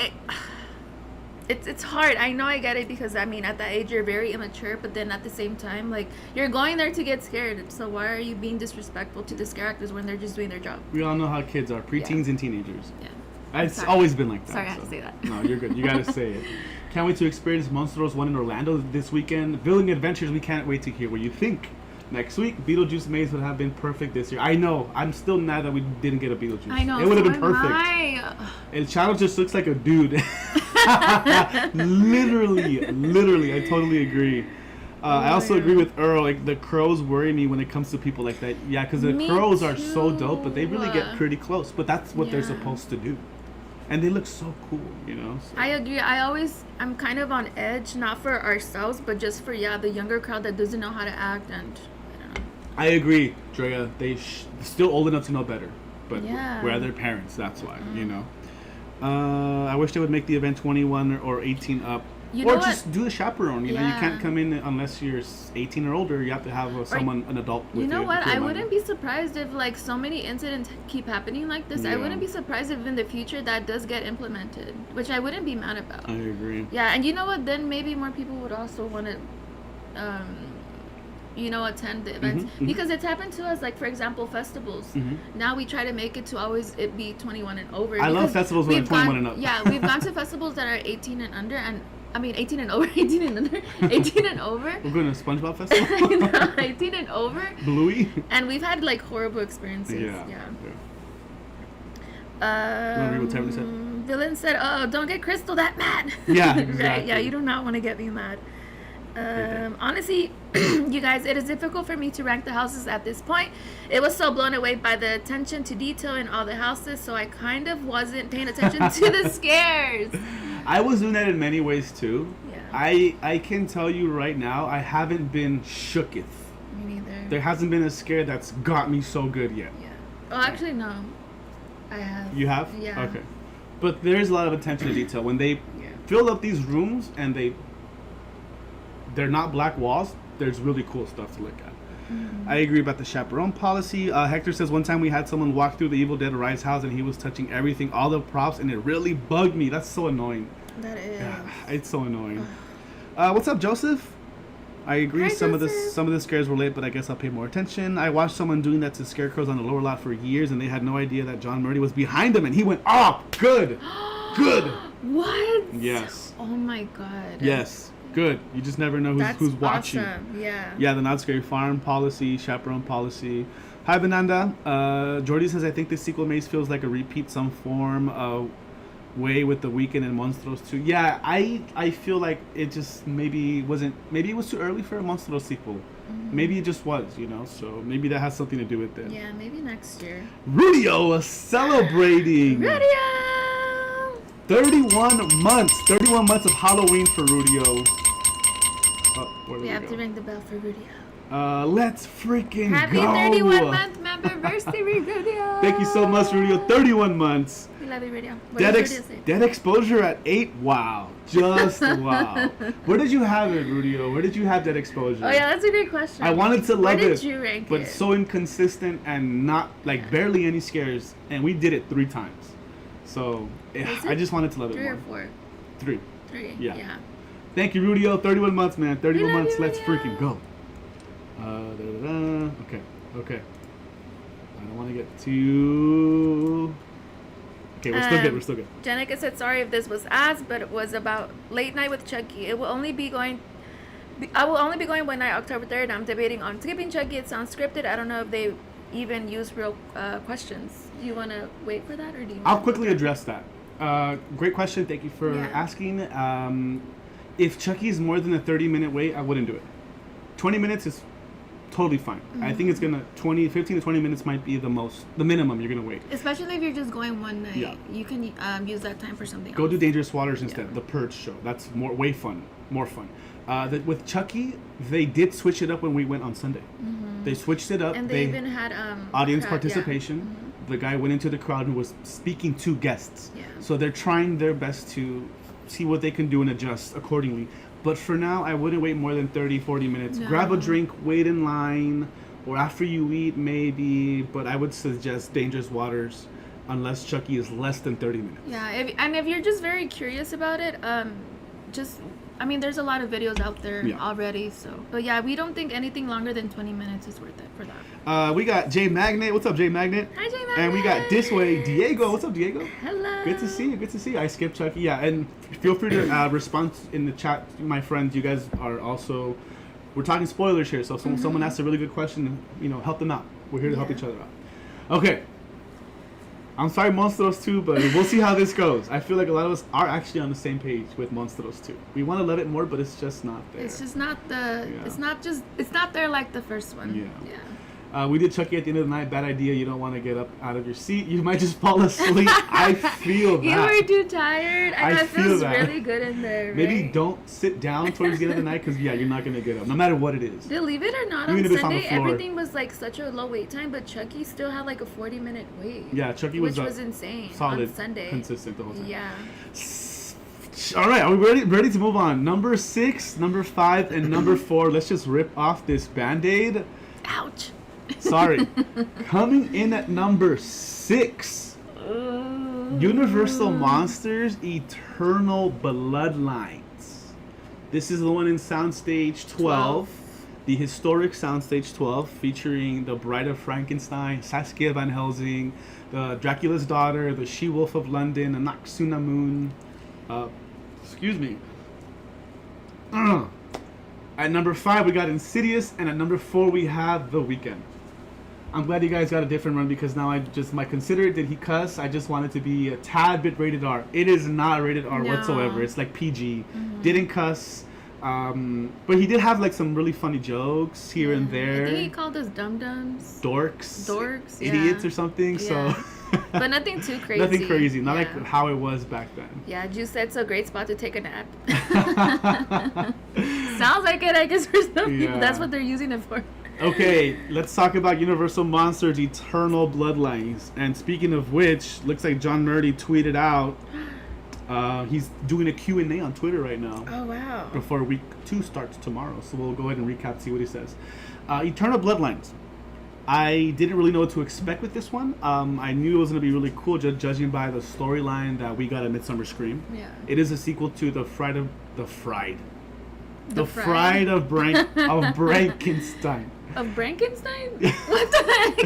S2: it's hard. I know, I get it, because I mean, at that age you're very immature, but then at the same time, like, you're going there to get scared. So why are you being disrespectful to the scare actors when they're just doing their job? We all know how kids are, preteens and teenagers. Yeah. It's always been like that. Sorry, I had to say that. No, you're good. You gotta say it. Can't wait to experience Monstros 1 in Orlando this weekend. Villain Adventures, we can't wait to hear what you think.
S1: next week. Beetlejuice maze would have been perfect this year. I know. I'm still mad that we didn't get a Beetlejuice.
S2: I know.
S1: It would have been
S2: am
S1: perfect.
S2: I.
S1: And Shadow just looks like a dude. literally, I totally agree. I also agree with Earl. Like, the crows worry me when it comes to people like that. Yeah, because the crows are so dope, but they really get pretty close. But that's what they're supposed to do, and they look so cool, you know. So.
S2: I agree. I'm kind of on edge, not for ourselves, but just for the younger crowd that doesn't know how to act, and I don't know.
S1: I agree, Drea. They still old enough to know better, but we're their parents. That's why, you know. I wish they would make the event 21 or 18 up. Or just do a chaperone. You know, you can't come in unless you're 18 or older. You have to have an adult with you.
S2: You know what? I wouldn't be surprised if like so many incidents keep happening like this. I wouldn't be surprised if in the future that does get implemented, which I wouldn't be mad about.
S1: I agree.
S2: Yeah, and you know what? Then maybe more people would also want to, attend the events because it's happened to us. Like for example, festivals. Now we try to make it to always it be 21 and over.
S1: I love festivals when they're 21 and up.
S2: Yeah, we've gone to festivals that are 18 and under and. 18 and over, 18 and under, 18 and over.
S1: We're going to SpongeBob Festival?
S2: No, 18 and over.
S1: Bluey?
S2: And we've had, like, horrible experiences. Yeah.
S1: You want to read what Tiffany said?
S2: Villain said, oh, don't get Crystal that mad.
S1: Yeah, exactly.
S2: Right, yeah, you do not want to get me mad. Honestly, you guys, it is difficult for me to rank the houses at this point. It was so blown away by the attention to detail in all the houses, so I kind of wasn't paying attention to the scares.
S1: I was doing that in many ways too.
S2: Yeah.
S1: I can tell you right now, I haven't been shooketh.
S2: Me neither.
S1: There hasn't been a scare that's got me so good yet.
S2: Yeah. Oh, actually, no. I have.
S1: You have?
S2: Yeah.
S1: Okay. But there's a lot of attention to detail. When they fill up these rooms and they're not black walls, there's really cool stuff to look at. I agree about the chaperone policy. Hector says one time we had someone walk through the Evil Dead Rise house and he was touching everything, all the props, and it really bugged me. That's so annoying.
S2: That is.
S1: Yeah, it's so annoying. What's up, Joseph? I agree.
S2: Hi,
S1: some of
S2: Joseph.
S1: the scares were late, but I guess I'll pay more attention. I watched someone doing that to scarecrows on the lower lot for years, and they had no idea that John Murray was behind them, and he went, "Oh, good, good."
S2: What?
S1: Yes.
S2: Oh my god.
S1: Yes. Good. You just never know who's watching.
S2: Awesome. Yeah.
S1: Yeah, the Not Scary Farm policy, chaperone policy. Hi, Vananda. Jordy says, I think the sequel maze feels like a repeat some form way with the Weekend and Monstros too. Yeah, I feel like it just maybe it was too early for a Monstros sequel. Maybe it just was, you know, so maybe that has something to do with it.
S2: Yeah, maybe next year.
S1: Rudio celebrating.
S2: Rudio!
S1: 31 months of Halloween for Rudio.
S2: We have to ring the bell for Rudio.
S1: Let's freaking
S2: Happy
S1: go.
S2: Happy 31 month anniversary, Rudio.
S1: Thank you so much, Rudio. 31 months.
S2: We love you, Rudio.
S1: Dead exposure at 8. Wow. Just wow. Where did you have it, Rudio? Where did you have Dead exposure?
S2: Oh yeah, that's a great question.
S1: I wanted to love it.
S2: Where did you rank
S1: but
S2: it?
S1: so inconsistent and not barely any scares, and we did it 3 times. So I just wanted to love it
S2: 3
S1: more.
S2: or 4?
S1: 3.
S2: 3.
S1: Yeah. Thank you, Rudio. 31 months, man. 31 months.
S2: You,
S1: Let's
S2: Rudio.
S1: freaking go. Okay. I don't want to get too... Okay, we're still good.
S2: Jenica said, sorry if this was asked, but it was about late night with Chucky. I will only be going one night, October 3rd. I'm debating on skipping Chucky. It sounds scripted. I don't know if they even use real questions. Do you want to wait for that, or do you?
S1: I'll quickly address that. Great question. Thank you for asking. If Chucky is more than a 30-minute wait, I wouldn't do it. 20 minutes is totally fine. I think it's gonna 15 to 20 minutes might be the minimum you're gonna wait.
S2: Especially if you're just going one night.
S1: Yeah.
S2: You can use that time for something
S1: Go
S2: else.
S1: do Dangerous Waters instead. The Purge show. That's more fun. With Chucky, they did switch it up when we went on Sunday. They switched it up.
S2: And they even had
S1: audience
S2: crowd,
S1: participation. The guy went into the crowd and was speaking to guests.
S2: Yeah.
S1: So they're trying their best to see what they can do and adjust accordingly. But for now, I wouldn't wait more than 30, 40 minutes.
S2: No.
S1: Grab a drink, wait in line, or after you eat, maybe. But I would suggest Dangerous Waters unless Chucky is less than 30 minutes.
S2: Yeah, if you're just very curious about it, there's a lot of videos out there already. So, but yeah, we don't think anything longer than 20 minutes is worth it for that.
S1: We got Jay Magnet. What's up, Jay Magnet?
S2: Hi, Jay Magnet.
S1: And we got This Way Diego. What's up, Diego?
S2: Hello.
S1: Good to see you. I skipped Chucky. Yeah, and feel free to respond in the chat, my friends. You guys are also we're talking spoilers here. So if someone asks a really good question, help them out. We're here to help each other out. Okay. I'm sorry, Monstros 2, but we'll see how this goes. I feel like a lot of us are actually on the same page with Monstros 2. We want to love it more, but it's just not there.
S2: It's just not it's not there like the first one. Yeah.
S1: We did Chucky at the end of the night. Bad idea. You don't want to get up out of your seat. You might just fall asleep. I feel that.
S2: You were too tired. I know it feels
S1: that.
S2: really good in there. Right?
S1: Maybe don't sit down towards the end of the night because, you're not going to get up, no matter what it is.
S2: Believe it or not,
S1: even
S2: on Sunday,
S1: on
S2: everything was like such a low wait time, but Chucky still had like a 40-minute wait.
S1: Yeah, Chucky was
S2: insane.
S1: Solid,
S2: on Sunday.
S1: Consistent the whole time.
S2: Yeah.
S1: All right, are we ready to move on? Number 6, number 5, and number 4. Let's just rip off this Band-Aid.
S2: Ouch.
S1: Sorry. Coming in at number 6. Universal Monsters Eternal Bloodlines. This is the one in Soundstage 12. The historic Soundstage 12, featuring the Bride of Frankenstein, Saskia Van Helsing, the Dracula's Daughter, the She-Wolf of London, the Noxuna Moon. Excuse me. At number 5, we got Insidious, and at number 4, we have The Weeknd. I'm glad you guys got a different run because now my consider it, did he cuss? I just want it to be a tad bit rated R. It is not rated R whatsoever. It's like PG. Didn't cuss. But he did have like some really funny jokes here and there.
S2: I think he called us dum-dums.
S1: Dorks, idiots or something.
S2: Yeah.
S1: So,
S2: but nothing too crazy.
S1: Nothing crazy. Not like how it was back then.
S2: Yeah, Juice said it's a great spot to take a nap. Sounds like it, I guess, for some people. That's what they're using it for.
S1: Okay, let's talk about Universal Monsters Eternal Bloodlines. And speaking of which, looks like John Murdy tweeted out he's doing a Q&A on Twitter right now.
S2: Oh, wow.
S1: Before week 2 starts tomorrow. So we'll go ahead and recap, see what he says. Eternal Bloodlines. I didn't really know what to expect with this one. I knew it was going to be really cool, judging by the storyline that we got at Midsummer Scream. Yeah. It is a sequel to The Fright of Frankenstein.
S2: Of Frankenstein? What the heck?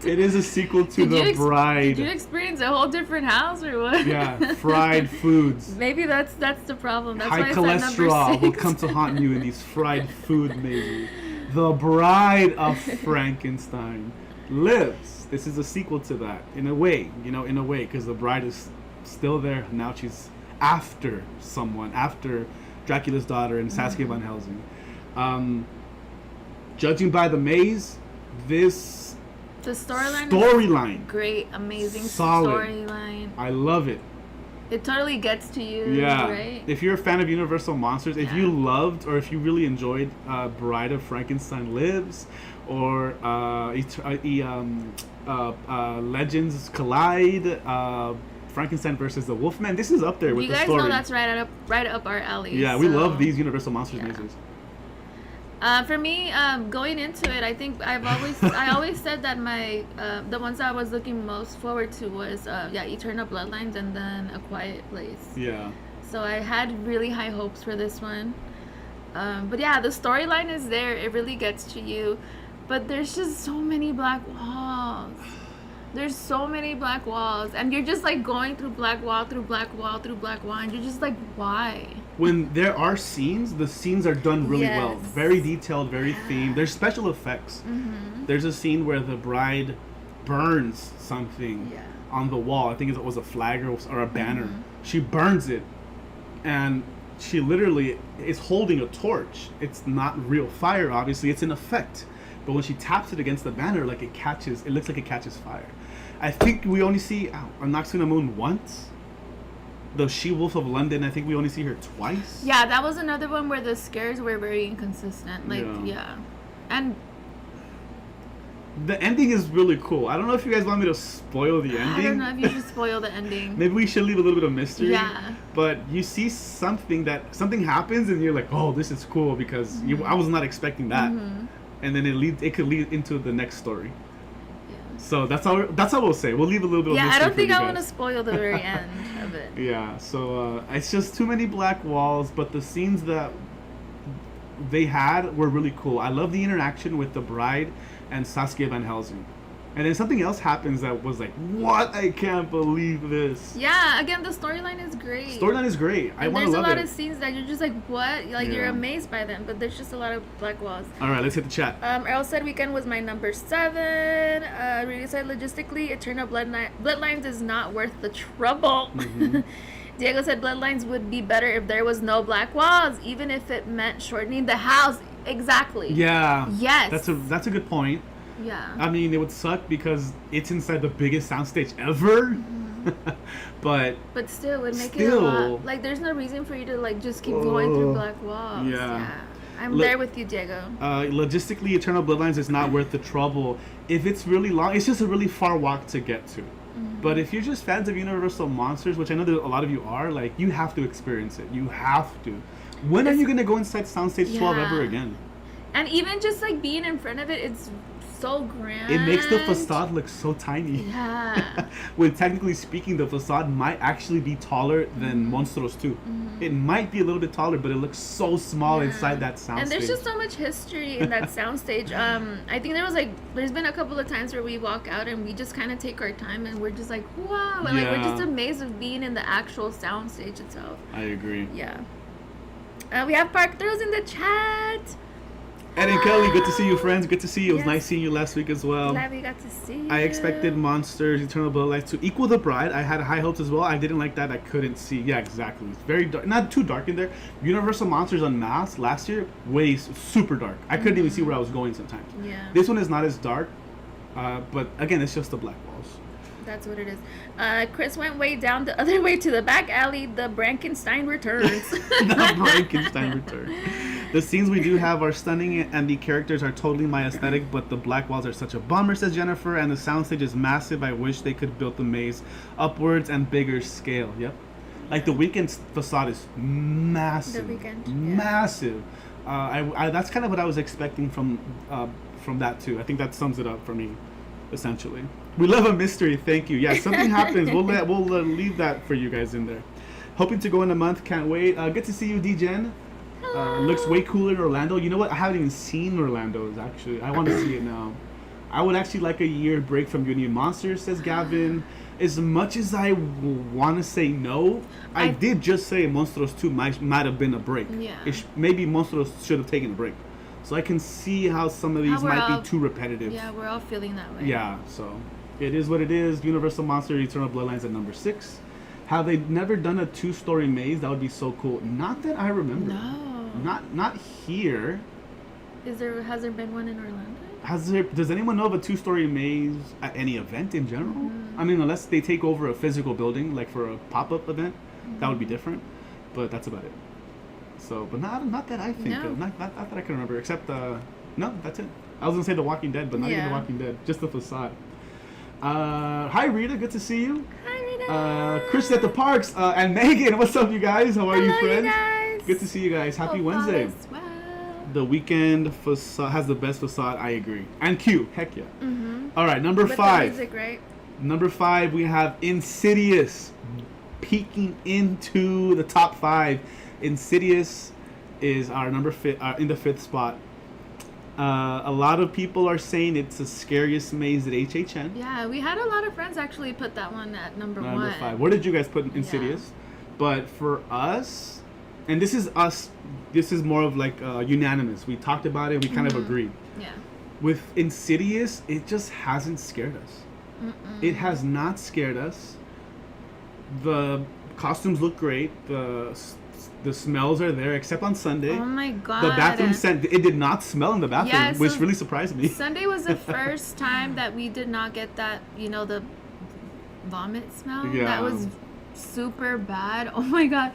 S1: It is a sequel to The Bride.
S2: Did you experience a whole different house or what?
S1: Yeah, fried foods.
S2: Maybe that's the problem. That's
S1: high
S2: why
S1: cholesterol will come to haunt you in these fried food, maybe. The Bride of Frankenstein lives. This is a sequel to that, in a way, because the bride is still there. Now she's after someone, after Dracula's Daughter and Saskia Van Helsing. Judging by the maze, the storyline,
S2: great, amazing storyline.
S1: I love it.
S2: It totally gets to you, right?
S1: If you're a fan of Universal Monsters, if you loved or if you really enjoyed Bride of Frankenstein Lives or Legends Collide, Frankenstein versus the Wolfman, this is up there with the story.
S2: You guys know that's right up our alley.
S1: Yeah, we love these Universal Monsters mazes.
S2: For me, going into it, I think I always said that my the ones I was looking most forward to was Eternal Bloodlines and then A Quiet Place. Yeah. So I had really high hopes for this one, but yeah, the storyline is there. It really gets to you, but there's just so many black walls. There's so many black walls, and you're just like going through black wall, through black wall, through black wall, and you're just like, why?
S1: When there are scenes, the scenes are done really well. Very detailed, very themed. There's special effects. There's a scene where the bride burns something on the wall. I think it was a flag or a banner. She burns it, and she literally is holding a torch. It's not real fire, obviously. It's an effect. But when she taps it against the banner, like it looks like it catches fire. I think we only see Noxuna Moon once. The She-Wolf of London, I think we only see her twice.
S2: Yeah, that was another one where the scares were very inconsistent. And
S1: the ending is really cool. I don't know if you guys want me to spoil the ending.
S2: I don't know if you should spoil the ending.
S1: Maybe we should leave a little bit of mystery. Yeah. But you see something happens and you're like, oh, this is cool because I was not expecting that. And then it could lead into the next story. Yeah. So that's all we'll say. We'll leave a little bit of mystery.
S2: Yeah, I don't think I want to spoil the very end of it.
S1: Yeah, so it's just too many black walls, but the scenes that they had were really cool. I love the interaction with the bride and Saskia Van Helsing. And then something else happens that was like, what? I can't believe this.
S2: Yeah, again, the storyline is great.
S1: Storyline is great. I want to love it.
S2: There's a lot of scenes that you're just like, what? Like, you're amazed by them, but there's just a lot of black walls.
S1: All right, let's hit the chat.
S2: Earl said Weekend was my number 7. Rudy said, logistically, Eternal Bloodlines is not worth the trouble.
S1: Mm-hmm.
S2: Diego said, Bloodlines would be better if there was no black walls, even if it meant shortening the house. Exactly.
S1: Yeah.
S2: Yes.
S1: That's a good point.
S2: Yeah.
S1: I mean, it would suck because it's inside the biggest soundstage ever. Mm-hmm. but
S2: still, it would make it a lot. Like, there's no reason for you to like just keep going through black walls. Yeah. I'm there with you, Diego.
S1: Logistically, Eternal Bloodlines is not worth the trouble. If it's really long, it's just a really far walk to get to. Mm-hmm. But if you're just fans of Universal Monsters, which I know that a lot of you are, like, you have to experience it. You have to. When are you going to go inside Soundstage 12 ever again?
S2: And even just, like, being in front of it, it's so grand.
S1: It makes the facade look so tiny.
S2: Yeah.
S1: When technically speaking, the facade might actually be taller than Monstros 2. Mm-hmm. It might be a little bit taller, but it looks so small inside that soundstage.
S2: And there's just so much history in that soundstage. I think there's been a couple of times where we walk out and we just kind of take our time and we're just like, wow. And like, we're just amazed of being in the actual soundstage itself.
S1: I agree.
S2: Yeah. We have Park Throws in the chat.
S1: Ed and Kelly, good to see you, friends. Good to see you. It was nice seeing you last week as well.
S2: Glad we got to see you.
S1: I expected Monsters, Eternal Bloodlines to equal The Bride. I had high hopes as well. I didn't like that. I couldn't see. Yeah, exactly. It's very dark. Not too dark in there. Universal Monsters Unmasked last year, super dark. I couldn't even see where I was going sometimes.
S2: Yeah.
S1: This one is not as dark, but again, it's just the black walls.
S2: That's what it is. Chris went way down the other way to the back alley. The Frankenstein returns.
S1: The Frankenstein returns. The scenes we do have are stunning and the characters are totally my aesthetic, but the black walls are such a bummer, says Jennifer, and the soundstage is massive. I wish they could build the maze upwards and bigger scale. Yep. Like the Weekend's facade is massive.
S2: The Weekend.
S1: Massive. I that's kind of what I was expecting from that too. I think that sums it up for me, essentially. We love a mystery. Thank you. Yeah, something happens. We'll leave that for you guys in there. Hoping to go in a month. Can't wait. Good to see you, D-Gen. Looks way cooler in Orlando. You know what? I haven't even seen Orlando's, actually. I want to see it now. I would actually like a year break from Union Monsters, says Gavin. As much as I want to say no, I did just say Monstros 2 might have been a break.
S2: Yeah.
S1: Maybe Monstros should have taken a break. So I can see how some of these might be too repetitive.
S2: Yeah, we're all feeling that way.
S1: Yeah, so it is what it is. Universal Monster Eternal Bloodlines at number 6. Have they never done a 2-story maze? That would be so cool. Not that I remember.
S2: No.
S1: Not here.
S2: Has there been one in Orlando?
S1: Does anyone know of a 2-story maze at any event in general? Mm-hmm. I mean, unless they take over a physical building, like for a pop-up event, that would be different. But that's about it. So, but not that I think of. Not that I can remember. Except, no, that's it. I was gonna say The Walking Dead, but not even The Walking Dead. Just the facade. Hi Rita, good to see you.
S2: Hi Rita.
S1: Chris at the parks and Megan. What's up, you guys? How are you, friends?
S2: You guys.
S1: Good to see you guys. Happy Wednesday.
S2: Well.
S1: The Weekend facade has the best facade. I agree. And Q. Heck yeah.
S2: Mm-hmm.
S1: All right, number 5.
S2: The music, right?
S1: Number 5, we have Insidious peeking into the top 5. Insidious is our number 5 in the 5th spot. A lot of people are saying it's the scariest maze at HHN.
S2: Yeah, we had a lot of friends actually put that one at number 1.
S1: Number 5. Where did you guys put Insidious? Yeah. But for us, and this is us, this is more of like unanimous. We talked about it. We kind of agreed.
S2: Yeah.
S1: With Insidious, it just hasn't scared us. Mm-mm. It has not scared us. The costumes look great. The smells are there, except on Sunday.
S2: Oh my god!
S1: The bathroom scent. It did not smell in the bathroom, which really surprised me.
S2: Sunday was the first time that we did not get that, the vomit smell.
S1: Yeah.
S2: That was super bad. Oh my god!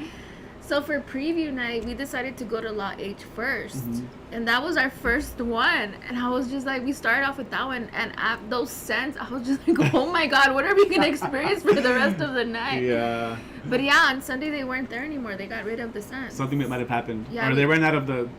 S2: So for preview night, we decided to go to Lot H first, and that was our first one. And I was just like, we started off with that one, and those scents, I was just like, oh my god, what are we gonna experience for the rest of the night?
S1: Yeah.
S2: But yeah, on Sunday they weren't there anymore. They got rid of the scent.
S1: Something that might have happened.
S2: Yeah,
S1: or they ran out of the.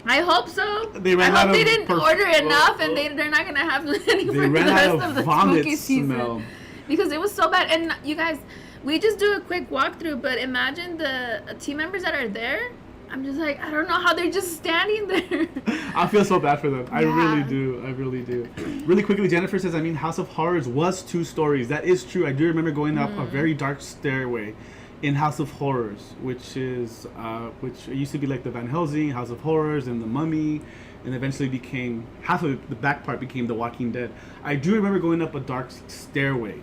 S2: I hope so.
S1: They ran
S2: I
S1: out
S2: hope they
S1: of
S2: didn't order enough, and they're not gonna have any for the rest of the spooky season.
S1: Smell.
S2: Because it was so bad. And you guys, we just do a quick walkthrough, but imagine the team members that are there. I'm just like, I don't know how they're just standing there.
S1: I feel so bad for them. I
S2: Yeah.
S1: really do. I really do. Really quickly, Jennifer says, I mean, House of Horrors was 2 stories. That is true. I do remember going up a very dark stairway in House of Horrors, which used to be like the Van Helsing, House of Horrors, and the Mummy, and eventually became, half of the back part became The Walking Dead. I do remember going up a dark stairway.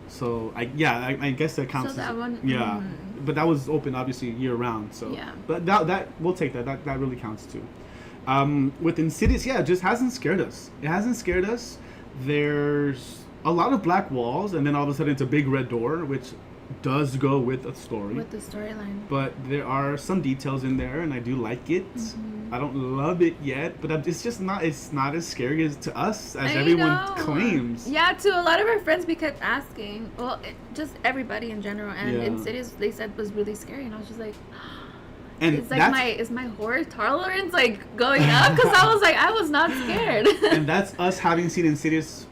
S1: So, I guess that counts.
S2: So that one...
S1: Yeah. But that was open, obviously, year round. So,
S2: Yeah.
S1: But that we'll take that. That really counts too. With Insidious, it just hasn't scared us. It hasn't scared us. There's a lot of black walls, and then all of a sudden it's a big red door, which does go with a story.
S2: With the storyline.
S1: But there are some details in there, and I do like it. I don't love it yet, but it's just not. It's not as scary as to us as everyone claims.
S2: Yeah, to a lot of our friends, we kept asking. Well, just everybody in general, and
S1: Yeah.
S2: Insidious, they said was really scary, and I was just like,
S1: And
S2: it's like is my horror tolerance like going up? Because I was like, I was not scared.
S1: and that's us having seen Insidious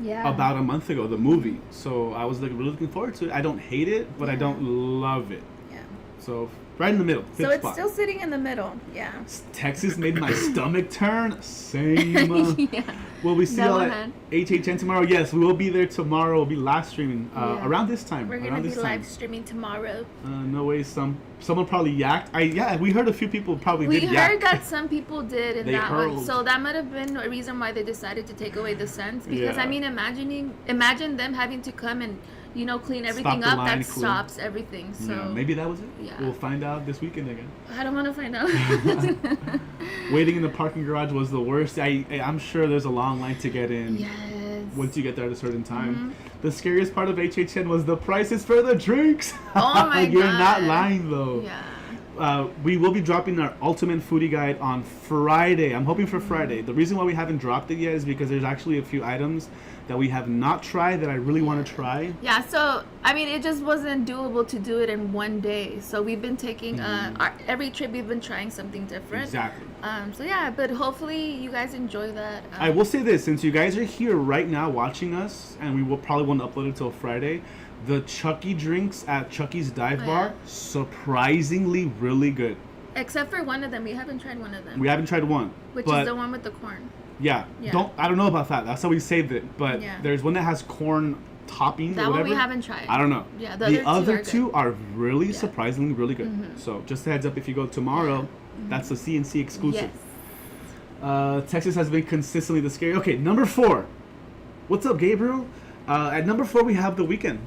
S2: Yeah.
S1: about a month ago, the movie. So I was like really looking forward to it. I don't hate it, but I don't love it.
S2: Yeah.
S1: So right in the middle.
S2: So it's
S1: spot.
S2: still sitting in the middle. Yeah.
S1: Texas made my stomach turn. Same.
S2: Yeah.
S1: Will we see
S2: That
S1: y'all
S2: one
S1: at
S2: had-
S1: HHN tomorrow? Yes, we will be there tomorrow. We'll be live streaming
S2: Yeah.
S1: around this time.
S2: We're
S1: around
S2: gonna be
S1: this time.
S2: live streaming tomorrow.
S1: No way. Someone probably yacked. We heard a few people probably
S2: We
S1: did
S2: heard
S1: yak.
S2: that some people did in
S1: They
S2: that one,
S1: hurled.
S2: so that might have been a reason why they decided to take away the scents. Because
S1: Yeah.
S2: I mean, imagine them having to come and clean everything
S1: the
S2: up.
S1: line,
S2: That
S1: clean.
S2: stops everything. So
S1: Yeah, maybe that was it.
S2: Yeah.
S1: We'll find out this weekend again.
S2: I don't want to find out.
S1: Waiting in the parking garage was the worst. I'm sure there's a long line to get in.
S2: Yes.
S1: Once you get there at a certain time. The scariest part of HHN was the prices for the drinks.
S2: Oh my
S1: You're
S2: God.
S1: not lying though.
S2: Yeah.
S1: We will be dropping our Ultimate Foodie Guide on Friday. I'm hoping for Friday. The reason why we haven't dropped it yet is because there's actually a few items that we have not tried that I really want to try.
S2: Yeah, so I mean, it just wasn't doable to do it in one day. So we've been taking every trip we've been trying something different.
S1: Exactly.
S2: So yeah, but hopefully you guys enjoy that.
S1: I will say this, since you guys are here right now watching us, and we will probably won't upload it till Friday, the Chucky drinks at Chucky's Dive Bar, surprisingly really good.
S2: Except for one of them, we haven't tried one of them.
S1: We haven't tried one.
S2: Which
S1: but
S2: is the one with the corn.
S1: Yeah. I don't know about that. That's how we saved it. But there's one that has corn topping
S2: That
S1: or whatever.
S2: one we haven't tried.
S1: I don't know.
S2: Yeah,
S1: the other
S2: are
S1: two
S2: good.
S1: are really surprisingly really good. So just a heads up, if you go tomorrow, that's the CNC exclusive.
S2: Yes.
S1: Texas has been consistently the scary. Okay, number 4. What's up, Gabriel? At number 4 we have The Weeknd.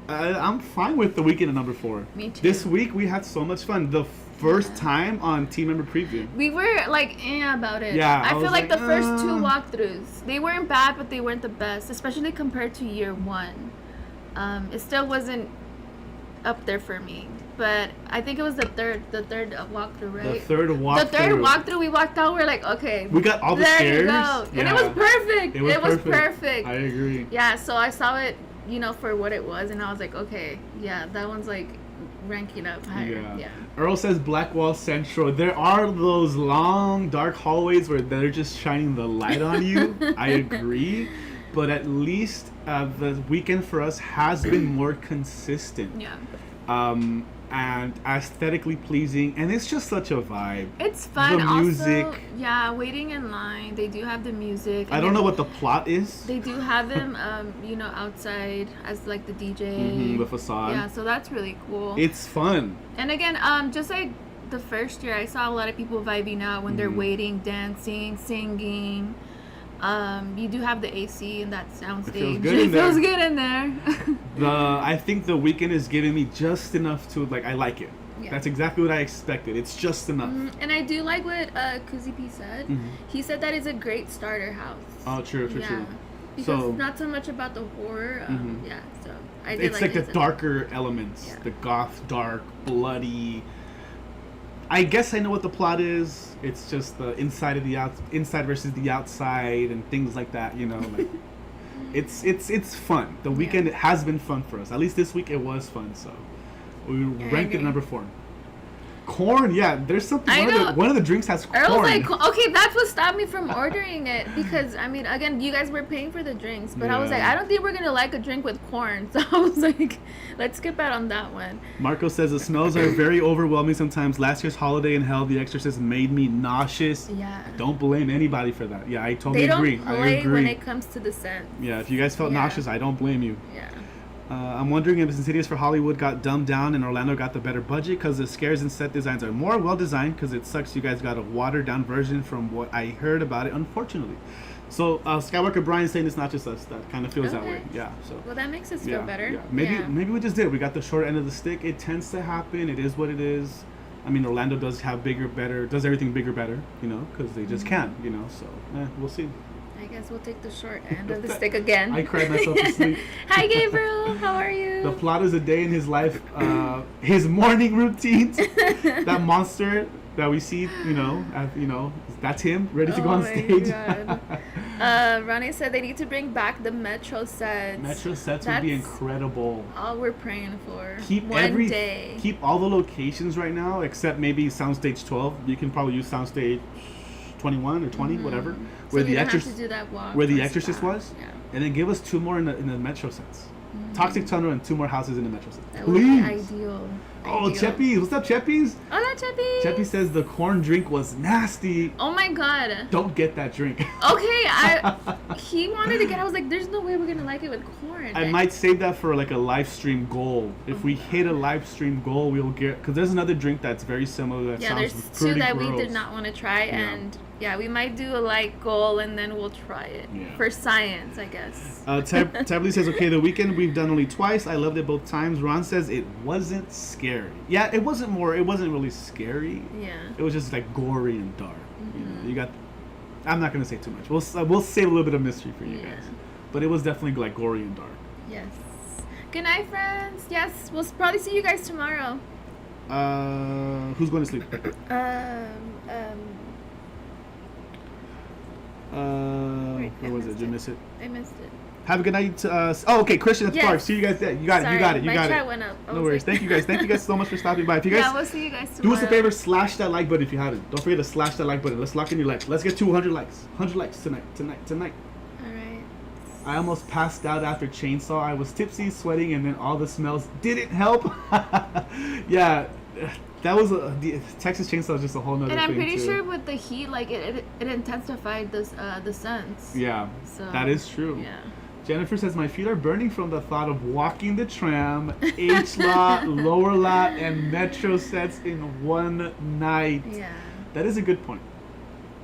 S1: I'm fine with The Weeknd at number 4.
S2: Me too.
S1: This week we had so much fun. The first time on Team Member Preview.
S2: We were like about it.
S1: Yeah,
S2: I
S1: I
S2: feel
S1: was
S2: like
S1: like,
S2: the first 2 walkthroughs, they weren't bad, but they weren't the best, especially compared to year 1. It still wasn't up there for me. But I think it was the third walkthrough, right?
S1: The third walkthrough.
S2: The third walkthrough, we walked out. We're like, okay,
S1: We got all the
S2: there
S1: scares.
S2: you go, and it was perfect.
S1: It was perfect. I agree.
S2: Yeah, so I saw it, for what it was, and I was like, okay, yeah, that one's like ranking up higher. Yeah.
S1: Earl says Blackwall Central. There are those long, dark hallways where they're just shining the light on you. I agree. But at least the weekend for us has been more consistent.
S2: Yeah.
S1: And aesthetically pleasing, and it's just such a vibe.
S2: It's fun.
S1: The music.
S2: Also, yeah, waiting in line. They do have the music.
S1: I don't know what the plot is.
S2: They do have them, outside as like the DJ.
S1: The facade.
S2: Yeah, so that's really cool.
S1: It's fun.
S2: And again, just like the first year, I saw a lot of people vibing out when they're waiting, dancing, singing. You do have the AC in that soundstage.
S1: It feels good in
S2: there.
S1: I think The Weeknd is giving me just enough to I like it.
S2: Yeah.
S1: That's exactly what I expected. It's just enough.
S2: And I do like what Kuzi P said. He said that is a great starter house.
S1: Oh, true.
S2: Because it's not so much about the horror. Yeah, so I did
S1: It's like the
S2: it.
S1: darker elements.
S2: Yeah.
S1: The goth, dark, bloody. I guess I know what the plot is. It's just the inside versus the outside and things like that. It's fun. The weekend has been fun for us. At least this week it was fun. So we ranked it
S2: agree.
S1: number 4. Corn, yeah. There's something. One of the drinks has corn.
S2: I was like, okay, that's what stopped me from ordering it because I mean, again, you guys were paying for the drinks, but I was like, I don't think we're gonna like a drink with corn, so I was like, let's skip out on that one.
S1: Marco says the smells are very overwhelming sometimes. Last year's holiday in hell, The Exorcist made me nauseous.
S2: Yeah.
S1: Don't blame anybody for that. Yeah, I totally agree.
S2: They don't play when it comes to the scent.
S1: Yeah, if you guys felt nauseous, I don't blame you.
S2: Yeah.
S1: I'm wondering if Insidious for Hollywood got dumbed down and Orlando got the better budget because the scares and set designs are more well designed because it sucks you guys got a watered down version from what I heard about it, unfortunately. So Skywalker Brian saying it's not just us that kind of feels that way. Yeah. So.
S2: Well, that makes us feel better.
S1: Yeah. Maybe we just did. We got the short end of the stick. It tends to happen. It is what it is. I mean, Orlando does have does everything bigger, better, you know, because they just can, you know. So we'll see.
S2: I guess we'll take the short end of the stick again.
S1: I cried myself to sleep.
S2: Hi, Gabriel. How are you?
S1: The plot is a day in his life. His morning routines. That monster that we see, you know, that's him ready to go on stage.
S2: Ronnie said they need to bring back the Metro sets.
S1: Metro sets would be incredible.
S2: All we're praying for.
S1: Keep all the locations right now, except maybe Soundstage 12. You can probably use Soundstage 21 or 20, whatever.
S2: So where the Exorcist
S1: was, and then give us 2 more in the Metro sets. Toxic Tunnel and 2 more houses in the Metro sets.
S2: That would be ideal.
S1: Oh, Cheppy. What's up, Cheppies?
S2: Hola, Cheppy.
S1: Cheppy says the corn drink was nasty.
S2: Oh my god.
S1: Don't get that drink.
S2: Okay, he wanted to get. I was like, there's no way we're gonna like it with corn.
S1: I might save that for like a live stream goal. If we hit a live stream goal, we'll get, because there's another drink that's very similar. There's 2 that
S2: we did not want to try, and we might do a light goal and then we'll try it for science, I guess.
S1: Tably says, okay, the weekend we've done only twice. I loved it both times. Ron says it wasn't scary. Yeah, it wasn't really scary.
S2: Yeah.
S1: It was just like gory and dark. You know, I'm not gonna say too much. We'll save a little bit of mystery for you guys. But it was definitely like gory and dark.
S2: Yes. Good night, friends. Yes, we'll probably see you guys tomorrow.
S1: Who's going to sleep? Where was it? Did you miss it?
S2: I missed it.
S1: Have a good night. Okay, Christian at the park. See you guys there. You got it.
S2: My chat went up.
S1: No worries. Thank you guys. Thank you guys so much for stopping by. If you guys,
S2: we'll see you guys tomorrow.
S1: Do us a favor, slash that like button if you haven't. Don't forget to slash that like button. Let's lock in your likes. Let's get 200 likes. 100 likes tonight.
S2: All right.
S1: I almost passed out after Chainsaw. I was tipsy, sweating, and then all the smells didn't help. Yeah. That was the Texas Chainsaw is just a whole nother thing.
S2: And I'm pretty sure with the heat, like it intensified the scents.
S1: Yeah, so that is true.
S2: Yeah.
S1: Jennifer says my feet are burning from the thought of walking the tram, H lot, lower lot, and Metro sets in one night.
S2: Yeah.
S1: That is a good point.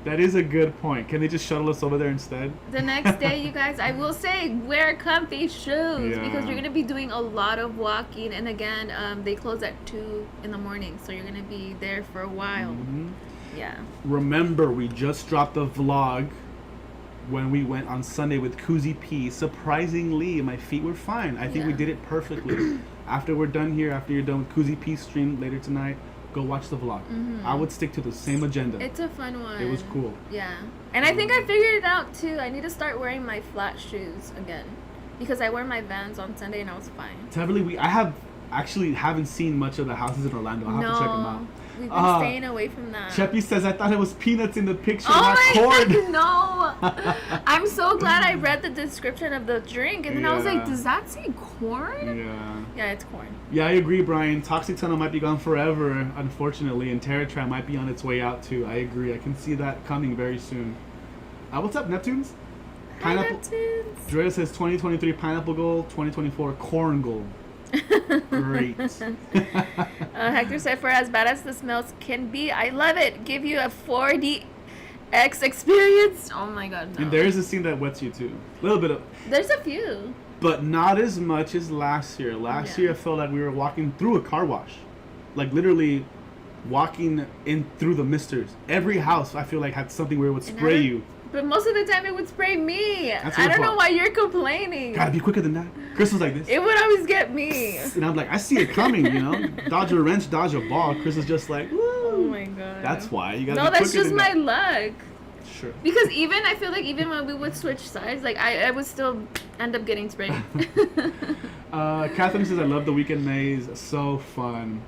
S1: Can they just shuttle us over there instead?
S2: The next day, you guys, I will say, wear comfy shoes because you're going to be doing a lot of walking. And again, they close at 2 in the morning, so you're going to be there for a while. Yeah. Remember,
S1: we just dropped a vlog when we went on Sunday with Koozie P. Surprisingly, my feet were fine. I think we did it perfectly. After we're done here, after you're done with Koozie P stream later tonight, go watch the vlog. I would stick to the same agenda.
S2: It's a fun one.
S1: It was cool.
S2: Yeah. And I think I figured it out too. I need to start wearing my flat shoes again. Because I wear my Vans on Sunday and I was fine.
S1: Totally, haven't seen much of the houses in Orlando. I'll have to check them out.
S2: We've been staying away from that.
S1: Cheppy says, I thought it was peanuts in the picture,
S2: not
S1: corn.
S2: God, no. I'm so glad I read the description of the drink. And then I was like, does that say corn?
S1: Yeah.
S2: Yeah, it's corn.
S1: Yeah, I agree, Brian. Toxic Tunnel might be gone forever, unfortunately. And Terra Tram might be on its way out, too. I agree. I can see that coming very soon. What's up, Neptunes?
S2: Pineapple. Hi, Neptunes.
S1: Drea says 2023 Pineapple Goal, 2024 Corn Goal. Great.
S2: Hector said, for as bad as the smells can be, I love it. Give you a 4DX experience. Oh my god, no.
S1: And there is a scene that wets you too. A little bit of.
S2: There's a few.
S1: But not as much as last year. Last year I felt like we were walking through a car wash. Like literally walking in through the misters. Every house I feel like had something where it would spray you.
S2: But most of the time it would spray me. I don't know why you're complaining.
S1: Gotta be quicker than that. Chris was like this.
S2: It would always get me.
S1: And I'm like, I see it coming, you know? Dodge a wrench, dodge a ball. Chris is just like, woo.
S2: Oh my god.
S1: That's why. You gotta
S2: be
S1: quicker
S2: that's just
S1: than
S2: my
S1: that.
S2: luck.
S1: Sure.
S2: Because I feel like even when we would switch sides, like I would still end up getting sprayed.
S1: Catherine says, I love the weekend maze. So fun.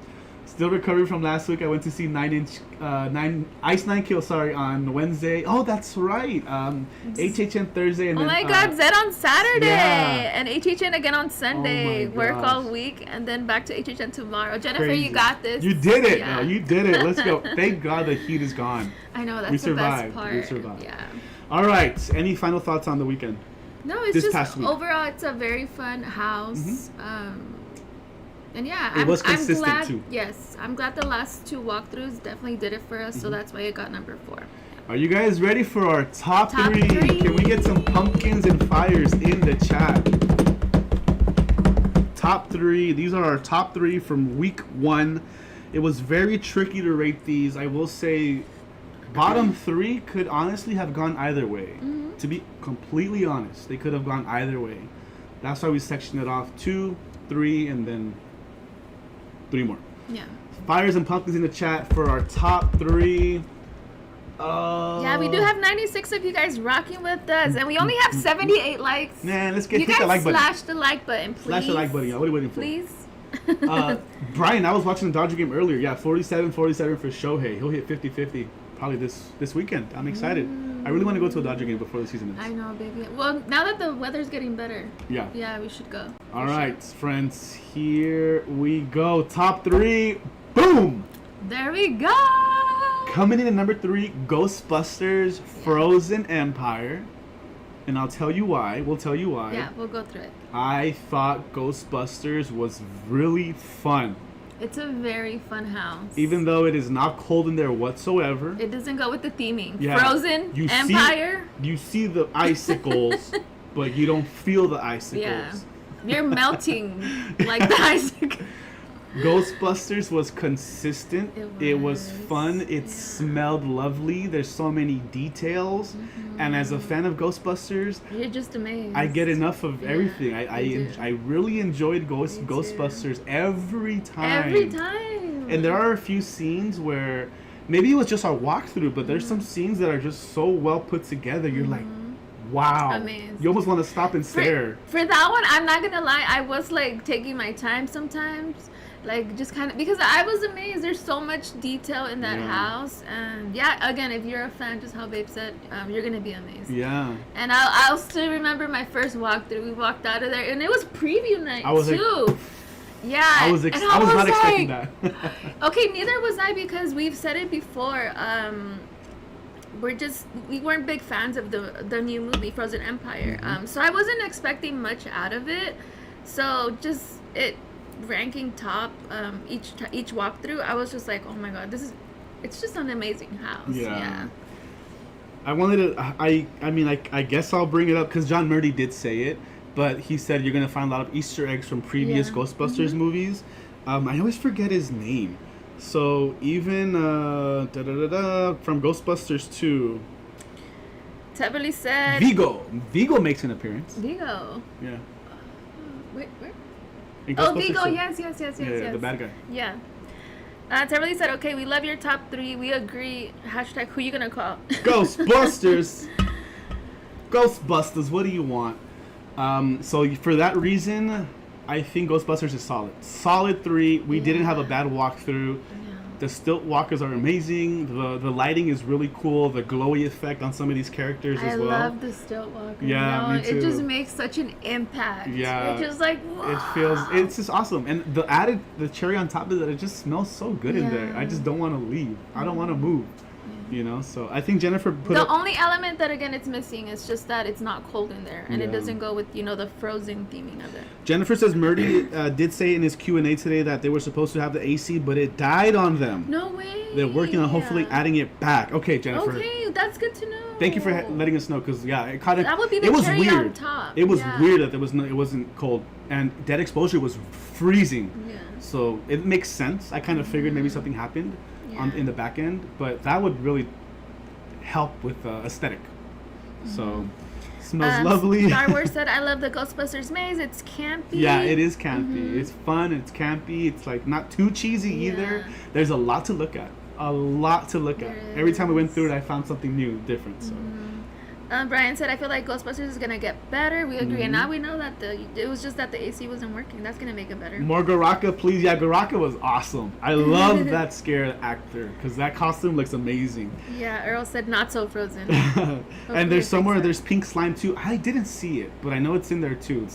S1: Still recovering from last week. I went to see Ice 9 Kill, on Wednesday. Oh, that's right. HHN Thursday. And
S2: oh
S1: then,
S2: my God, Zed on Saturday.
S1: Yeah.
S2: And HHN again on Sunday.
S1: Oh my
S2: Work all
S1: gosh.
S2: week. And then back to HHN tomorrow. Jennifer,
S1: Crazy.
S2: you got this.
S1: You did it.
S2: Yeah.
S1: No, you did it. Let's go. Thank God the heat is gone.
S2: I know, that's
S1: We
S2: the best
S1: survived.
S2: part.
S1: We survived.
S2: Yeah.
S1: All right. Any final thoughts on the weekend?
S2: No, it's
S1: This
S2: just
S1: past week.
S2: overall, it's a very fun house. And yeah,
S1: It was consistent,
S2: I'm glad,
S1: too.
S2: Yes, I'm glad the last 2 walkthroughs definitely did it for us. So that's why it got number 4.
S1: Are you guys ready for our top
S2: Top
S1: 3?
S2: three.
S1: Can we get some pumpkins and fires in the chat? Top 3. These are our top 3 from week 1. It was very tricky to rate these. I will say bottom 3 could honestly have gone either way. To be completely honest, they could have gone either way. That's why we sectioned it off 2, 3, and then 3 more.
S2: Yeah.
S1: Fires and pumpkins in the chat for our top 3.
S2: Yeah, we do have 96 of you guys rocking with us, and we only have 78 likes.
S1: Man, let's hit
S2: you
S1: the
S2: guys
S1: like button.
S2: slash the like button, please.
S1: Slash the like button. Yeah, what are you waiting for?
S2: Please.
S1: Brian, I was watching the Dodger game earlier. Yeah, 47-47 for Shohei. He'll hit 50-50 probably this weekend. I'm excited. I really want to go to a Dodger game before the season
S2: I
S1: ends.
S2: know, baby. Well, now that the weather's getting better,
S1: Yeah.
S2: yeah, we should go.
S1: All
S2: For sure.
S1: right, friends. Here we go. Top 3. Boom!
S2: There we go.
S1: Coming in at number 3, Ghostbusters Frozen Empire. And I'll tell you why. We'll tell you why.
S2: Yeah, we'll go through it.
S1: I thought Ghostbusters was really fun.
S2: It's a very fun house.
S1: Even though it is not cold in there whatsoever.
S2: It doesn't go with the theming.
S1: Yeah.
S2: Frozen,
S1: You
S2: Empire.
S1: You see the icicles, but you don't feel the icicles.
S2: Yeah. You're melting like the icicle.
S1: Ghostbusters was consistent. It was fun. It smelled lovely. There's so many details. And as a fan of Ghostbusters,
S2: You're just amazed.
S1: I get enough of everything.
S2: you do.
S1: I really enjoyed Ghostbusters every time.
S2: Every time.
S1: And there are a few scenes where maybe it was just our walkthrough, but there's some scenes that are just so well put together. You're like, wow.
S2: Amazing.
S1: You almost want to stop and stare.
S2: For that one, I'm not gonna lie, I was like taking my time sometimes. Like just kind of, because I was amazed. There's so much detail in that house. And yeah, again, if you're a fan, just how Babe said, you're going to be amazed.
S1: Yeah.
S2: And I'll still remember my first walkthrough. We walked out of there and it was preview night too. Yeah.
S1: I was not expecting that.
S2: Okay, neither was I, because we've said it before. We weren't big fans of the new movie Frozen Empire. So I wasn't expecting much out of it. So just it ranking top each walkthrough, I was just like, oh my God, it's just an amazing house. Yeah.
S1: I wanted to. I guess I'll bring it up because John Murdy did say it, but he said you're gonna find a lot of Easter eggs from previous Ghostbusters movies. I always forget his name. So even from Ghostbusters 2,
S2: Tebberly said
S1: Vigo makes an appearance.
S2: Vigo.
S1: Yeah.
S2: Where?
S1: In
S2: Oh,
S1: Ghostbusters
S2: Vigo.
S1: 2.
S2: Yes.
S1: Yeah, the bad guy.
S2: Yeah. Tebberly said, okay, we love your top 3. We agree. # who you gonna call?
S1: Ghostbusters. Ghostbusters. What do you want? So for that reason, I think Ghostbusters is solid. Solid 3. We didn't have a bad walkthrough. The stilt walkers are amazing. The lighting is really cool. The glowy effect on some of these characters as well.
S2: I love the stilt walker.
S1: Yeah, me too.
S2: It just makes such an impact.
S1: Yeah.
S2: It's just like, wow.
S1: It's just awesome. And the cherry on top of it just smells so good in there. I just don't want to leave. I don't want to move. You know, so I think Jennifer put
S2: the only element that again it's missing is just that it's not cold in there, and it doesn't go with the frozen theming of it.
S1: Jennifer says Murdy did say in his Q&A today that they were supposed to have the AC, but it died on them.
S2: No way.
S1: They're working on hopefully adding it back. Okay, Jennifer.
S2: Okay, that's good to know.
S1: Thank you for letting us know, because it kind of
S2: that would be the
S1: it was
S2: cherry
S1: weird.
S2: on top.
S1: It was weird that it wasn't cold, and dead exposure was freezing.
S2: Yeah.
S1: So it makes sense. I kind of figured maybe something happened in the back end, but that would really help with aesthetic. So smells lovely.
S2: Star Wars said, I love the Ghostbusters maze. It's campy.
S1: Yeah, it is campy. It's fun. It's campy. It's like not too cheesy either. There's a lot to look at. Every time we went through it, I found something new, different. So
S2: Brian said, I feel like Ghostbusters is going to get better. We agree. And now we know that it was just that the AC wasn't working. That's going to make it better.
S1: More Garaka, please. Yeah, Garaka was awesome. I love that scare actor because that costume looks amazing.
S2: Yeah, Earl said not so Frozen.
S1: And there's pink slime too. I didn't see it, but I know it's in there too.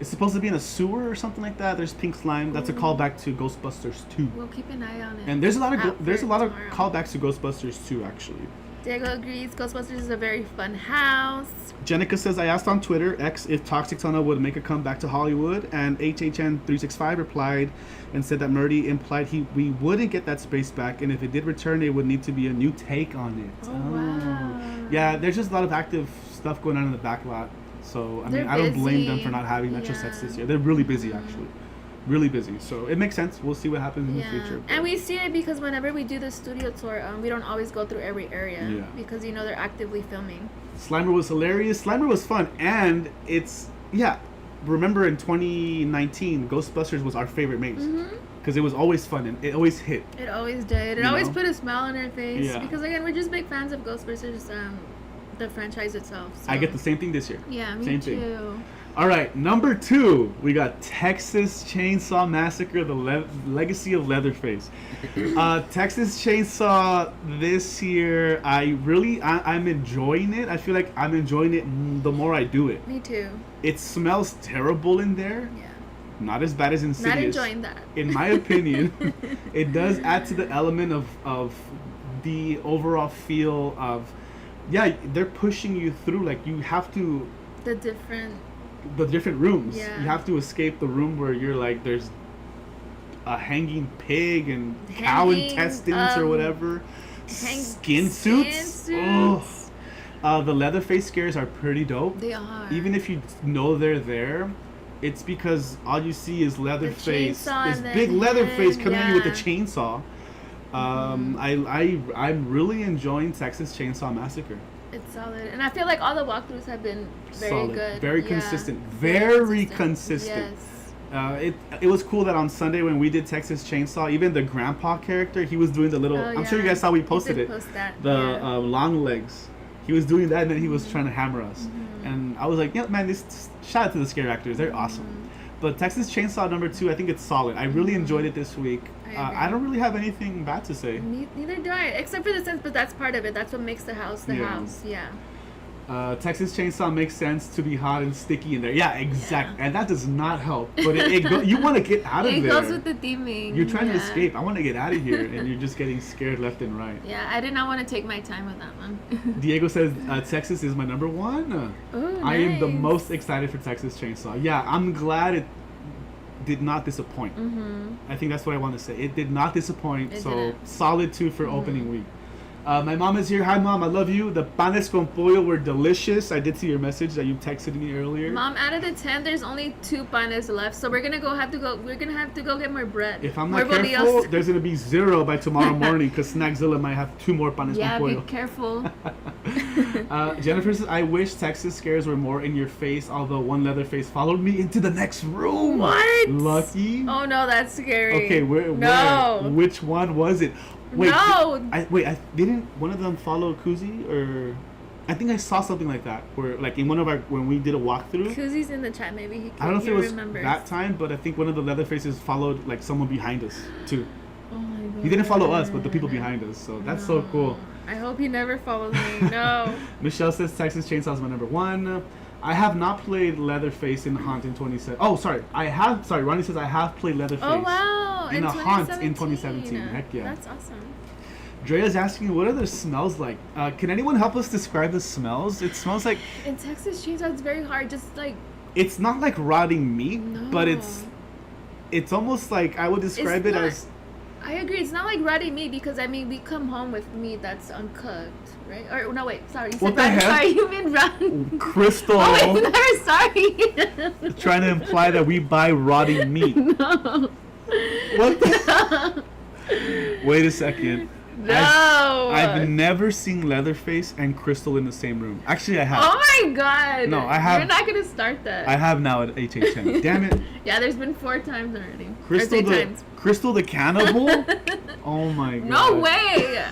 S1: It's supposed to be in a sewer or something like that. There's pink slime. That's a callback to Ghostbusters 2.
S2: We'll keep an eye on it.
S1: And there's a lot of callbacks to Ghostbusters 2 actually.
S2: Diego agrees. Ghostbusters is a very fun house.
S1: Jenica says, I asked on Twitter X if Toxic Tunnel would make a comeback to Hollywood, and HHN365 replied and said that Murdy implied we wouldn't get that space back, and if it did return, it would need to be a new take on it.
S2: Oh, wow.
S1: Yeah, there's just a lot of active stuff going on in the back lot. So, I mean, I don't blame them for not having Metro sets this year. They're really busy, actually. Really busy. So, it makes sense. We'll see what happens in the future.
S2: And we see it because whenever we do the studio tour, we don't always go through every area. Because, they're actively filming.
S1: Slimer was hilarious. Slimer was fun. And remember in 2019, Ghostbusters was our favorite maze. Because it was always fun and it always hit.
S2: It always did. It always put a smile on our face. Yeah. Because, again, we're just big fans of Ghostbusters, the franchise itself. So.
S1: I get the same thing this year.
S2: Yeah, me
S1: same
S2: too.
S1: Thing. All right, number 2, we got Texas Chainsaw Massacre: The Legacy of Leatherface. Texas Chainsaw this year, I'm enjoying it. I feel like I'm enjoying it the more I do it.
S2: Me too.
S1: It smells terrible in there.
S2: Yeah.
S1: Not as bad as Insidious.
S2: Not enjoying that.
S1: In my opinion, it does add to the element of the overall feel of, they're pushing you through. Like you have to. The different rooms.
S2: Yeah.
S1: You have to escape the room where you're like, there's a hanging pig and cow intestines or whatever. Skin suits. Oh. The Leatherface scares are pretty dope.
S2: They are.
S1: Even if you know they're there, it's because all you see is Leatherface. This big Leatherface coming at you with a chainsaw. I'm really enjoying Texas Chainsaw Massacre.
S2: It's solid, and I feel like all the walkthroughs have been very good,
S1: very consistent, very consistent.
S2: Yes.
S1: It was cool that on Sunday when we did Texas Chainsaw, even the grandpa character, he was doing the little. I'm sure you guys saw we posted it.
S2: Post that.
S1: The long legs. He was doing that, and then he was trying to hammer us, and I was like, yeah, man, shout out to the scare actors, they're awesome. But Texas Chainsaw number 2, I think it's solid. I really enjoyed it this week. I don't really have anything bad to say.
S2: Neither do I, except for the sense, but that's part of it. That's what makes the house house. Yeah.
S1: Texas Chainsaw makes sense to be hot and sticky in there. Yeah, exactly. Yeah. And that does not help. But you want to get out of there.
S2: It goes with the theming.
S1: You're trying to escape. I want to get out of here. And you're just getting scared left and right.
S2: Yeah, I did not want to take my time with that one.
S1: Diego says Texas is my number 1.
S2: Ooh,
S1: I am the most excited for Texas Chainsaw. Yeah, I'm glad it did not disappoint. I think that's what I want to say. It did not disappoint. Solid 2 for opening week. My mom is here. Hi, Mom. I love you. The panes con pollo were delicious. I did see your message that you texted me earlier.
S2: Mom, out of the 10, there's only 2 panes left, so we're gonna have to go get more bread.
S1: If I'm not careful, there's gonna be 0 by tomorrow morning because Snackzilla might have 2 more panes con pollo.
S2: Yeah, be careful.
S1: Jennifer says, I wish Texas scares were more in your face, although one Leatherface followed me into the next room.
S2: What?
S1: Lucky.
S2: Oh no, that's scary.
S1: Okay, where? Which one was it? Wait, I didn't one of them follow Kuzi, or I think I saw something like that where like in when we did a walkthrough.
S2: Kuzi's in the chat, maybe he
S1: I don't know if it was that time, but I think one of the Leatherfaces followed like someone behind us too.
S2: Oh my god.
S1: He didn't follow us, but the people behind us. So that's so cool.
S2: I hope he never follows me. No.
S1: Michelle says Texas Chainsaw is my number 1. I have not played Leatherface in Haunt in 2017. Oh, sorry. Ronnie says I have played Leatherface.
S2: Oh, wow.
S1: In a Haunt in 2017. Heck yeah.
S2: That's awesome.
S1: Drea's asking, what are the smells like? Can anyone help us describe the smells? It smells like...
S2: In Texas Chainsaw, it's very hard. Just like...
S1: It's not like rotting meat, but it's almost like I would describe it as...
S2: I agree. It's not like rotting meat because, I mean, we come home with meat that's uncooked, right? Or, no, wait. Sorry. You said rotting. Sorry, you mean rotten.
S1: Crystal.
S2: Oh, wait, no, sorry.
S1: Trying to imply that we buy rotting meat.
S2: No.
S1: What the... Wait a second.
S2: No.
S1: I've never seen Leatherface and Cristal in the same room. Actually, I have.
S2: Oh my god.
S1: No, I have.
S2: You're not going to start that.
S1: I have now at HHN. Damn it.
S2: Yeah, there's been 4 times already.
S1: Cristal the cannibal? Oh my god.
S2: No way.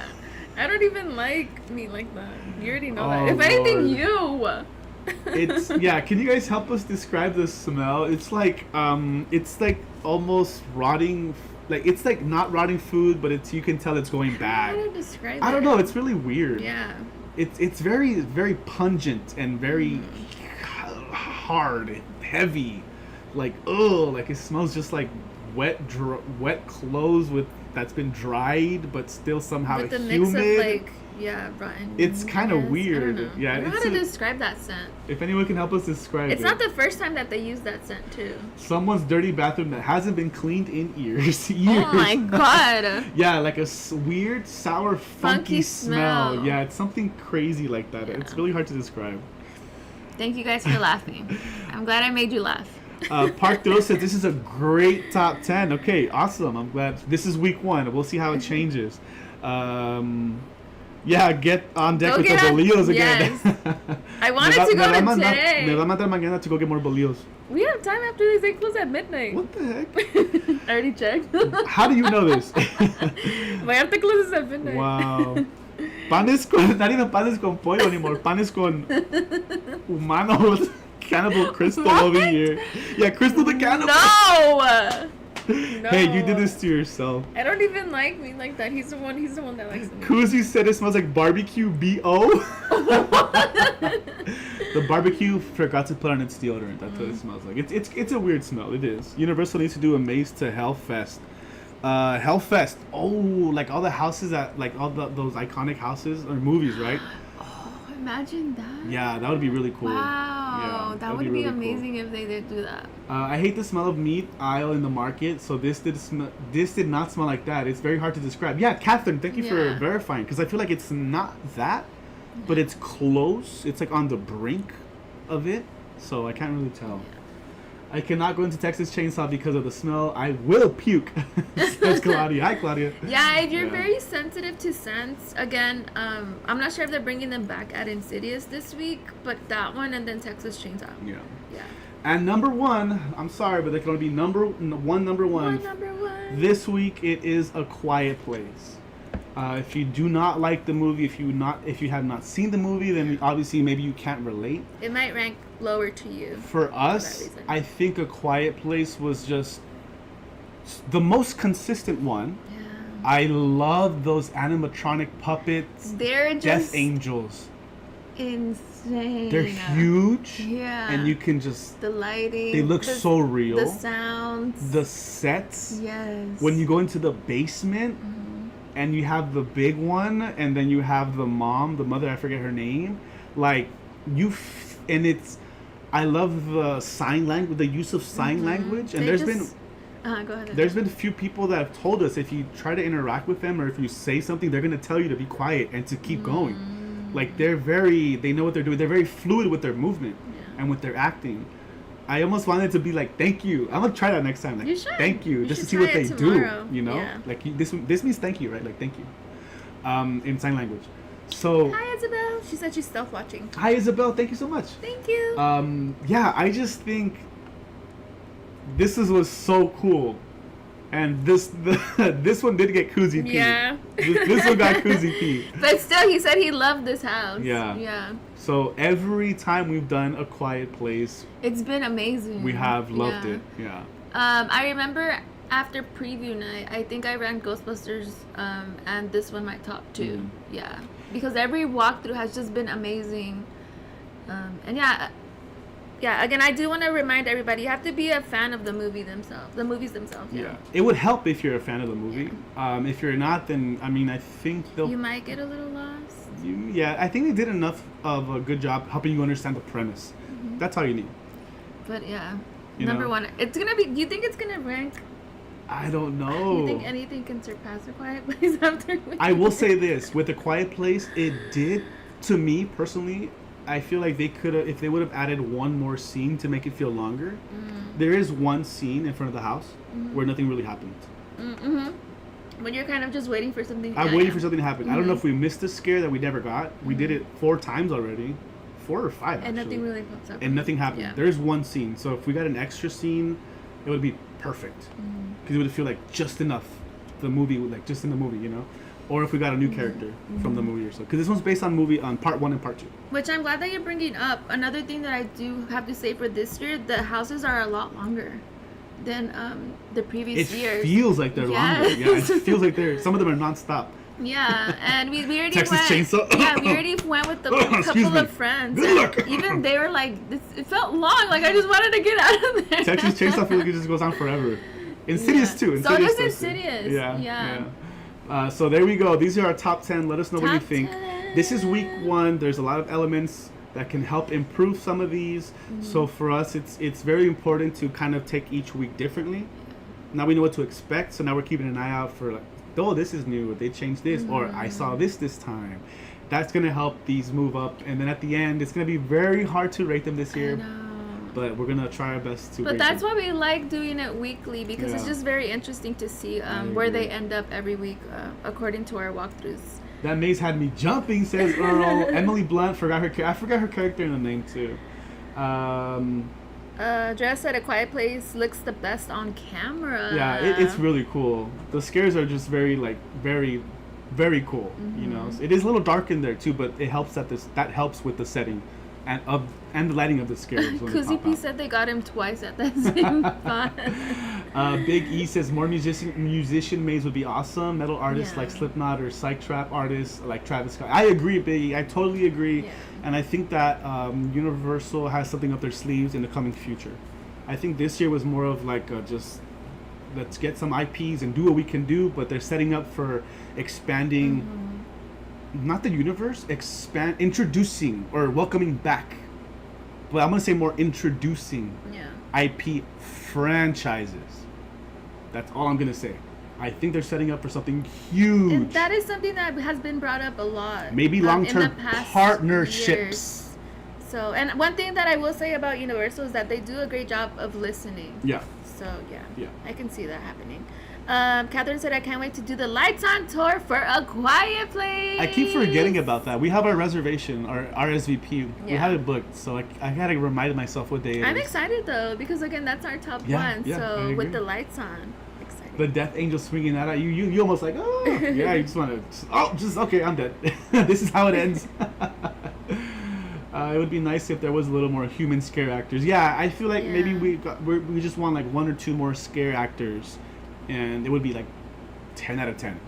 S2: I don't even like meat like that. You already know that.
S1: Oh,
S2: If anything,
S1: Lord.
S2: you.
S1: It's yeah. Can you guys help us describe the smell? It's like almost rotting. Like it's like not rotting food, but it's you can tell it's going
S2: How do
S1: bad.
S2: you describe
S1: I don't
S2: it?
S1: know. It's really weird.
S2: Yeah.
S1: It's very very pungent and very hard, and heavy. Like like it smells just like wet clothes that's been dried, but still somehow
S2: With the
S1: humid.
S2: mix of like, yeah, rotten.
S1: It's kind of
S2: yes.
S1: weird.
S2: I don't know.
S1: Yeah,
S2: I don't know
S1: it's
S2: how to
S1: a-
S2: describe that scent.
S1: If anyone can help us describe
S2: It's
S1: it.
S2: not the first time that they use that scent too.
S1: Someone's dirty bathroom that hasn't been cleaned in years. years.
S2: Oh my god.
S1: Yeah, like a weird, sour, funky
S2: Funky
S1: smell.
S2: smell.
S1: Yeah, it's something crazy like that.
S2: Yeah.
S1: It's really hard to describe.
S2: Thank you guys for laughing. I'm glad I made you laugh.
S1: Park Dose says this is a great top 10. Okay, awesome. I'm glad. This is week 1. We'll see how it changes. Yeah, get on deck
S2: Go
S1: with the
S2: get on-
S1: bolillos again.
S2: yes. I wanted to go to today.
S1: Me va a mandar mañana to go get more bolillos.
S2: We have time after they close at midnight.
S1: What the heck?
S2: I already checked.
S1: How do you know this?
S2: Vallarta closes at midnight.
S1: Wow. Panes con, not even panes con pollo anymore. Panes con humanos. Cannibal Crystal
S2: What?
S1: over here. Yeah, Crystal the cannibal.
S2: No!
S1: Hey, you did this to yourself.
S2: I don't even like me like that. He's the one that likes me.
S1: Kuzi said it smells like barbecue BO. The barbecue forgot to put on its deodorant. That's what it smells like. It's a weird smell. It is. Universal needs to do a Maze to Hellfest. Hellfest. Oh, like all the houses that like all those iconic houses or movies, right?
S2: Oh, imagine that.
S1: Yeah, that would be really cool.
S2: Wow,
S1: Yeah,
S2: that would be
S1: really cool.
S2: amazing if they did do that.
S1: I hate the smell of meat aisle in the market, so this did not smell like that. It's very hard to describe. Yeah, Catherine, thank you for
S2: Yeah.
S1: verifying, because I feel like it's not that, but it's close. It's like on the brink of it, so I can't really tell. I cannot go into Texas Chainsaw because of the smell. I will puke. Says Claudia. Hi, Claudia.
S2: Yeah, if you're
S1: Yeah.
S2: very sensitive to scents, again, I'm not sure if they're bringing them back at Insidious this week, but that one and then Texas Chainsaw.
S1: Yeah.
S2: Yeah.
S1: And number 1, I'm sorry, but there can only be number one.
S2: Number one.
S1: This week it is A Quiet Place. If you do not like the movie, if you have not seen the movie, then obviously maybe you can't relate.
S2: It might rank lower to you.
S1: For us,
S2: reason.
S1: I think A Quiet Place was just the most consistent one.
S2: Yeah.
S1: I love those animatronic puppets,
S2: They're
S1: Death
S2: just
S1: Angels.
S2: insane.
S1: They're huge,
S2: Yeah.
S1: and you can just.
S2: The lighting.
S1: They look
S2: the,
S1: so real.
S2: The sounds.
S1: The sets.
S2: Yes.
S1: When you go into the basement. And you have the big one, and then you have the mother, I forget her name. Like, and it's, I love the sign language, the use of sign language. And
S2: Go ahead.
S1: there's been a few people that have told us if you try to interact with them or if you say something, they're going to tell you to be quiet and to keep going. Like, they know what they're doing. They're very fluid with their movement and with their acting. I almost wanted to be like, thank you. I'm gonna try that next time. Like,
S2: You should.
S1: thank you,
S2: You
S1: just to
S2: should
S1: see what
S2: try
S1: they
S2: it tomorrow.
S1: do. You know,
S2: Yeah.
S1: like this means thank you, right? Like thank you, in sign language. So,
S2: Hi, Isabel. She said she's stealth watching.
S1: hi Isabel, thank you so much.
S2: Thank you.
S1: Yeah, I just think was so cool, and this one did get koozie pee.
S2: Yeah.
S1: This one got koozie pee.
S2: But still, he said he loved this house.
S1: Yeah.
S2: Yeah.
S1: So every time we've done A Quiet Place,
S2: It's been amazing.
S1: we have loved
S2: Yeah.
S1: it. Yeah.
S2: I remember after preview night, I think I ran Ghostbusters, and this one my top 2. Yeah, because every walkthrough has just been amazing. And yeah. Again, I do want to remind everybody, you have to be a fan of the movies themselves.
S1: Yeah, it would help if you're a fan of the movie. If you're not, then I mean, I think they'll.
S2: You might get a little lost.
S1: I think they did enough of a good job helping you understand the premise. That's all you need.
S2: But yeah,
S1: You
S2: number
S1: know?
S2: 1. It's gonna be. You think it's gonna rank?
S1: I don't know.
S2: You think anything can surpass A Quiet Place after?
S1: I will say this: with A Quiet Place, it did, to me personally, I feel like they could have, if they would have added one more scene to make it feel longer. There is one scene in front of the house where nothing really happened.
S2: When you're kind of just waiting for something.
S1: I'm waiting for something to happen. I don't know if we missed a scare that we never got. We did it 4 times already. 4 or 5,
S2: And
S1: actually.
S2: nothing really pops up.
S1: And nothing happened.
S2: Yeah.
S1: There's one scene. So if we got an extra scene, it would be perfect. Because it would feel like just enough. The movie, like just in the movie, you know? or if we got a new character from the movie or so. Because this one's based on part 1 and part 2.
S2: Which I'm glad that you're bringing up. Another thing that I do have to say for this year, the houses are a lot longer than the previous years.
S1: It feels like they're longer. Yeah, it feels like some of them are nonstop.
S2: Yeah, and we already
S1: Texas Chainsaw.
S2: Yeah, we already went with the couple of friends.
S1: Good luck.
S2: Even they were like, it felt long. Like I just wanted to get out of there.
S1: Texas Chainsaw feels like it just goes on forever. Insidious too.
S2: So does Insidious.
S1: Yeah. So there we go. These are our top 10. Let us know what you think.
S2: 10.
S1: This is week 1. There's a lot of elements that can help improve some of these. So for us, it's very important to kind of take each week differently. Now we know what to expect. So now we're keeping an eye out for like, oh, this is new. They changed this, or I saw this time. That's gonna help these move up. And then at the end, it's gonna be very hard to rate them this year.
S2: I know.
S1: But we're gonna try our best to.
S2: But that's why we like doing it weekly, because it's just very interesting to see where they end up every week, according to our walkthroughs.
S1: That maze had me jumping, says Earl. Emily Blunt I forgot her character in the name too.
S2: Drea said A Quiet Place looks the best on camera.
S1: Yeah, it's really cool. The scares are just very very cool. You know, it is a little dark in there too, but it helps that helps with the setting and the lighting of the scares.
S2: Kuzi P said they got him twice at that same spot.
S1: Big E says more musician maze would be awesome. Metal artists like Slipknot or psych trap artists like Travis Scott. I agree, Big E. I totally agree. Yeah. And I think that Universal has something up their sleeves in the coming future. I think this year was more of like just let's get some IPs and do what we can do, but they're setting up for expanding. Not the universe, introducing or welcoming back. But I'm gonna say more introducing IP franchises. That's all I'm gonna say. I think they're setting up for something huge.
S2: And that is something that has been brought up a lot.
S1: Maybe long-term partnerships.
S2: Years. So, and one thing that I will say about Universal is that they do a great job of listening.
S1: Yeah.
S2: So yeah. I can see that happening. Catherine said, I can't wait to do the Lights On tour for A Quiet Place.
S1: I keep forgetting about that. We have our reservation, our RSVP. We have it booked, so I gotta remind myself what day it is.
S2: I'm excited though, because again, that's our top one. So with the lights on, excited.
S1: The Death Angel swinging that at you, you almost like, oh, yeah, you just want to, okay, I'm dead. This is how it ends. It would be nice if there was a little more human scare actors. Yeah, I feel like maybe we just want like 1 or 2 more scare actors. And it would be like 10 out of 10.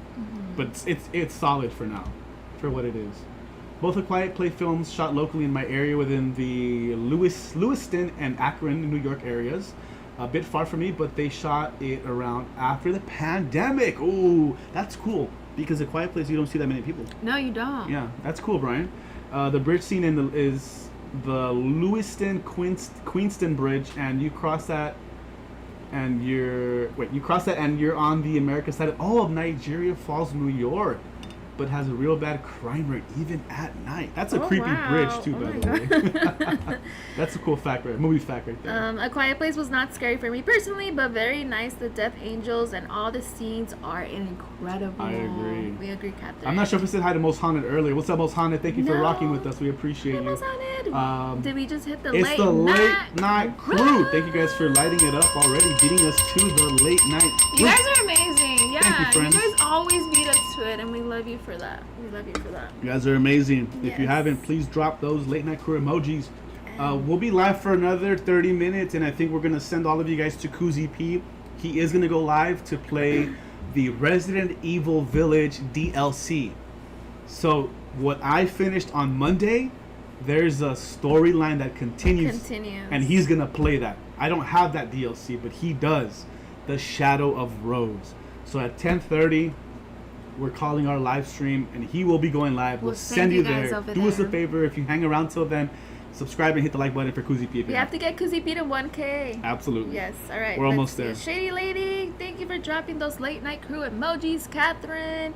S1: But it's solid for now, for what it is. Both A Quiet Place films shot locally in my area within the Lewiston and Akron, New York areas. A bit far from me, but they shot it around after the pandemic. Ooh, that's cool. Because A Quiet Place, you don't see that many people.
S2: No, you don't.
S1: Yeah, that's cool, Brian. The bridge scene is the Lewiston Queenston Bridge, and you cross that. And you're on the American side of Nigeria Falls, New York, but has a real bad crime rate even at night. That's a creepy bridge too, by the way. That's a cool fact, movie fact right there.
S2: A Quiet Place was not scary for me personally, but very nice. The Death Angels and all the scenes are incredible.
S1: I agree.
S2: We agree, Catherine.
S1: I'm not sure if we said hi to Most Haunted earlier. What's up, Most Haunted? Thank you for rocking with us. We appreciate you.
S2: Most Haunted. Did we just hit the
S1: It's the late night crew. Thank you guys for lighting it up already, beating us to the late night.
S2: You guys are amazing. Yeah,
S1: thank you, friends.
S2: You guys always beat us to it, and we love you for that. We love you for that.
S1: You guys are amazing. If you haven't, please drop those late night crew emojis. We'll be live for another 30 minutes, and I think we're going to send all of you guys to Kuzi P. He is going to go live to play the Resident Evil Village DLC. So what I finished on Monday, there's a storyline that continues. And he's going to play that. I don't have that DLC, but he does. The Shadow of Rose. So at 10:30, we're calling our live stream, and he will be going live. We'll send you there. Do us a favor, if you hang around till then, subscribe and hit the like button for Kuzi P.
S2: We have to get Kuzi P to 1K.
S1: Absolutely.
S2: Yes. All right.
S1: We're almost there.
S2: Shady Lady, thank you for dropping those late night crew emojis. Catherine,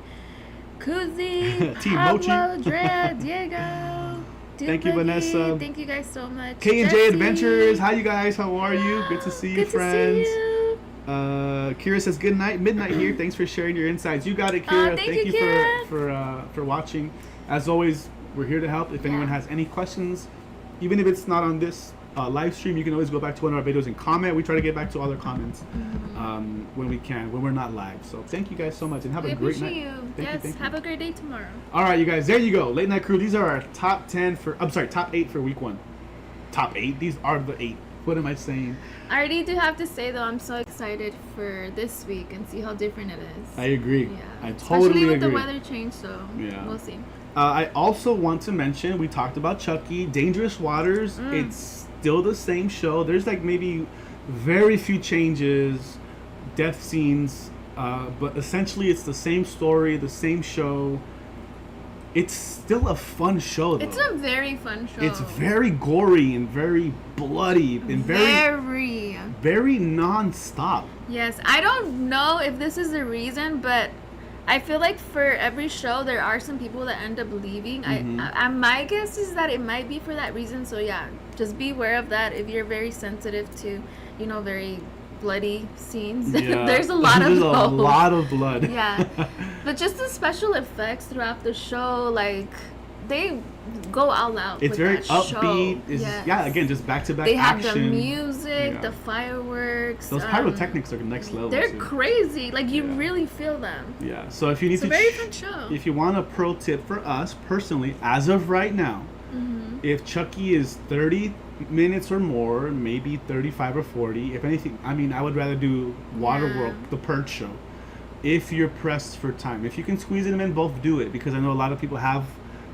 S2: Kuzi, Pablo, Drea, Diego.
S1: Thank you, Vanessa.
S2: Thank you guys so much.
S1: K&J Adventures. Hi, you guys. How are you? Good to see you, friends. Kira says good night, midnight here. Thanks for sharing your insights. You got it, Kira.
S2: Thank you
S1: for watching. As always, we're here to help. If anyone has any questions, even if it's not on this live stream, you can always go back to one of our videos and comment. We try to get back to all their comments when we can, when we're not live. So thank you guys so much, and have a great night.
S2: Thank you. Have a great day tomorrow.
S1: All right, you guys, there you go. Late Night Crew. These are our top 8 for week 1. Top 8? These are the 8. What am I saying?
S2: I already do have to say, though, I'm so excited for this week and see how different it is.
S1: I agree.
S2: Yeah.
S1: I totally
S2: Especially with
S1: agree.
S2: the weather change, so we'll see.
S1: I also want to mention, we talked about Chucky, Dangerous Waters. It's still the same show. There's like maybe very few changes, death scenes, but essentially it's the same story, the same show. It's still a fun show, though.
S2: It's a very fun show.
S1: It's very gory and very bloody and very non-stop.
S2: Yes, I don't know if this is the reason, but I feel like for every show there are some people that end up leaving. I my guess is that it might be for that reason. So yeah, just be aware of that if you're very sensitive to, very bloody scenes.
S1: Yeah.
S2: There's a lot of
S1: There's a lot of blood.
S2: Yeah, but just the special effects throughout the show, like they go all out.
S1: It's very upbeat. Again, just back-to-back
S2: they have
S1: action.
S2: the music, the fireworks.
S1: Those pyrotechnics are next level.
S2: They're
S1: too.
S2: crazy. Like you really feel them.
S1: Yeah. So if you need
S2: it's a very fun show.
S1: If you want a pro tip for us personally, as of right now, if Chucky is 30 minutes or more, maybe 35 or 40, if anything, I would rather do Waterworld, the Purge show. If you're pressed for time, if you can squeeze them in, both do it, because I know a lot of people have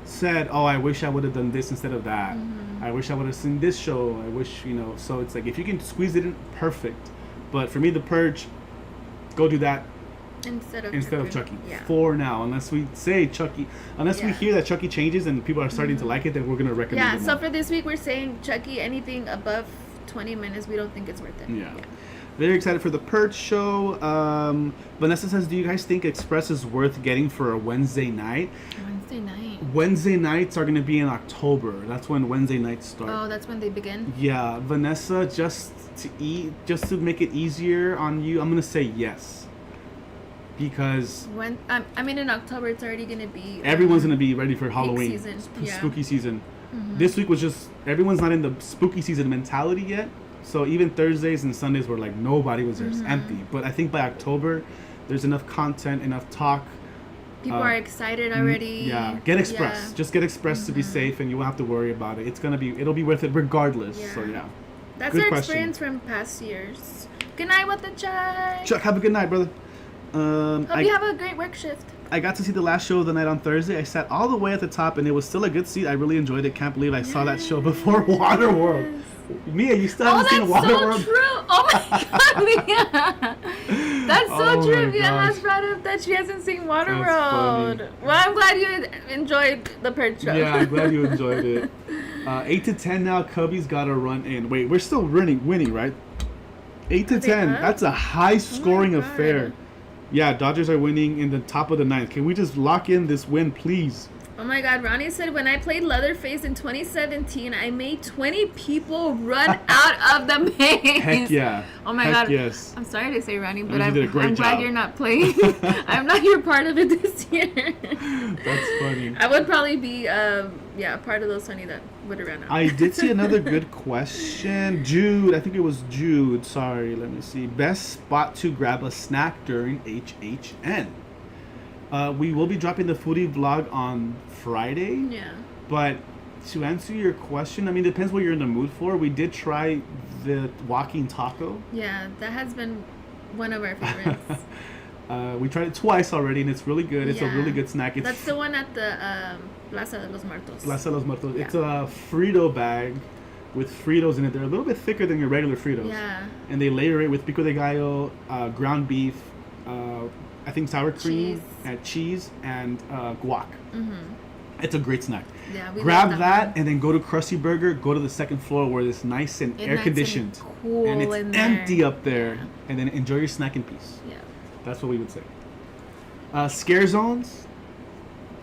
S1: said, oh, I wish I would have done this instead of that. I wish I would have seen this show. I wish, so it's like, if you can squeeze it in, perfect. But for me, the Purge, go do that instead of Chucky. For now, unless we say Chucky, we hear that Chucky changes and people are starting to like it, then we're going to recommend it more.
S2: So for this week, we're saying Chucky, anything above 20 minutes, we don't think it's worth it.
S1: Yeah. Very excited for the Purge show. Vanessa says, do you guys think Express is worth getting for a Wednesday night? Wednesday nights are going to be in October. That's when Wednesday nights start.
S2: Oh, that's when they begin?
S1: Yeah. Vanessa, just to make it easier on you, I'm going to say yes. Because...
S2: in October, it's already going to be...
S1: everyone's going to be ready for Halloween. Spooky season. This week was just... everyone's not in the spooky season mentality yet. So even Thursdays and Sundays were like nobody was there. It's empty. But I think by October, there's enough content, enough talk.
S2: People are excited already.
S1: Yeah, get Express. Yeah. Just get Express to be safe, and you won't have to worry about it. It'll be worth it regardless. Yeah. So yeah.
S2: That's our experience from past years. Good night with the Chuck.
S1: Chuck, have a good night, brother.
S2: Hope you have a great work shift.
S1: I got to see the last show of the night on Thursday. I sat all the way at the top, and it was still a good seat. I really enjoyed it. Can't believe I saw that show before Waterworld. Mia, you still haven't seen Waterworld?
S2: That's so true. Oh my God, Mia. That's so true. Mia has brought up that she hasn't seen Waterworld. Well, I'm glad you enjoyed the Purge show.
S1: Yeah, I'm glad you enjoyed it. 8 to 10 now. Cubbies got to run in. Wait, we're still winning, right? 8 to 10. That's a high-scoring affair. Yeah, Dodgers are winning in the top of the ninth. Can we just lock in this win, please?
S2: Oh my God, Ronnie said, when I played Leatherface in 2017, I made 20 people run out of the maze.
S1: Heck yeah.
S2: Oh my God.
S1: Yes.
S2: I'm sorry to say, Ronnie, but I'm glad you're not playing. I'm not your part of it this year.
S1: That's funny.
S2: I would probably be, part of those 20 that would have ran out.
S1: I did see another good question. Jude, I think it was Jude. Sorry, let me see. Best spot to grab a snack during HHN. We will be dropping the foodie vlog on Friday.
S2: Yeah.
S1: But to answer your question, it depends what you're in the mood for. We did try the walking taco.
S2: Yeah, that has been one of our favorites.
S1: We tried it twice already, and it's really good. It's a really good snack.
S2: That's the one at the Plaza de los Muertos.
S1: Plaza de los Muertos.
S2: Yeah.
S1: It's a Frito bag with Fritos in it. They're a little bit thicker than your regular Fritos.
S2: Yeah.
S1: And they layer it with pico de gallo, ground beef, I think sour cream, cheese, and guac. It's a great snack.
S2: Yeah,
S1: grab that and then go to Krusty Burger. Go to the second floor where it's nice and air conditioned,
S2: cool,
S1: and it's
S2: in
S1: empty
S2: there.
S1: up there. Yeah. And then enjoy your snack in peace.
S2: Yeah,
S1: that's what we would say. Scare zones.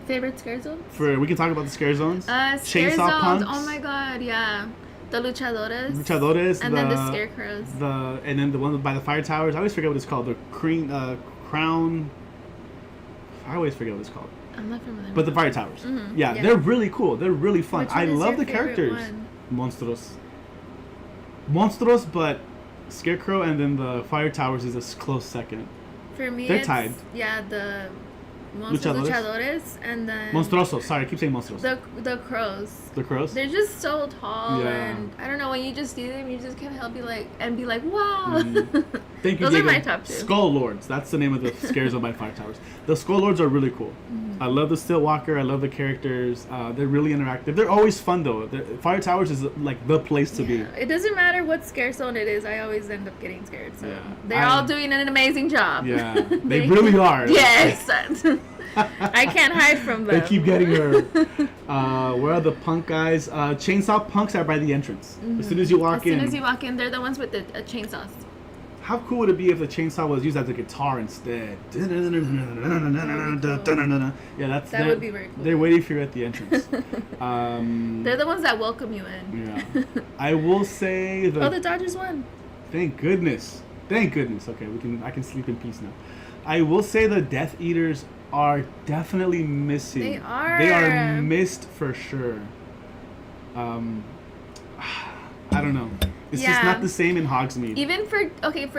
S2: Favorite scare zones?
S1: We can talk about the scare zones.
S2: Scare zones. Punks. Oh my God, yeah. The luchadores. And then the scarecrows.
S1: And then the one by the fire towers. I always forget what it's called. The crown. I always forget what it's called.
S2: I'm not familiar.
S1: But the fire towers. Yeah, they're really cool. They're really fun. I love the characters.
S2: One?
S1: Monstros. Monstruos, but Scarecrow and then the Fire Towers is a close second.
S2: For me,
S1: they're tied.
S2: Yeah, the Luchadores and then
S1: Monstruosos. Sorry, I keep saying monstruos.
S2: The crows.
S1: The crows.
S2: They're just so tall,
S1: Yeah.
S2: and I don't know, when you just see them, you just can't help be like wow.
S1: Thank you.
S2: Those are my top two.
S1: Skull Lords. That's the name of the Scare Zone by Fire Towers. The Skull Lords are really cool. I love the Stilt Walker. I love the characters. They're really interactive. They're always fun though. Fire Towers is like the place to be.
S2: It doesn't matter what scare zone it is. I always end up getting scared. So
S1: Yeah.
S2: they're all doing an amazing job.
S1: Yeah, they really are.
S2: Yes. I can't hide from them.
S1: They keep getting her. Where are the punk guys? Chainsaw punks are by the entrance. As soon as you walk in.
S2: As soon as you walk in, they're the ones with the chainsaws.
S1: How cool would it be if the chainsaw was used as a guitar instead? Yeah,
S2: that would be very cool.
S1: They're waiting for you at the entrance.
S2: They're the ones that welcome you in.
S1: Yeah. I will say
S2: the Dodgers won.
S1: Thank goodness. Thank goodness. Okay, I can sleep in peace now. I will say the Death Eaters are definitely missing.
S2: They are.
S1: They are missed for sure. I don't know. It's just not the same in Hogsmeade.
S2: Even for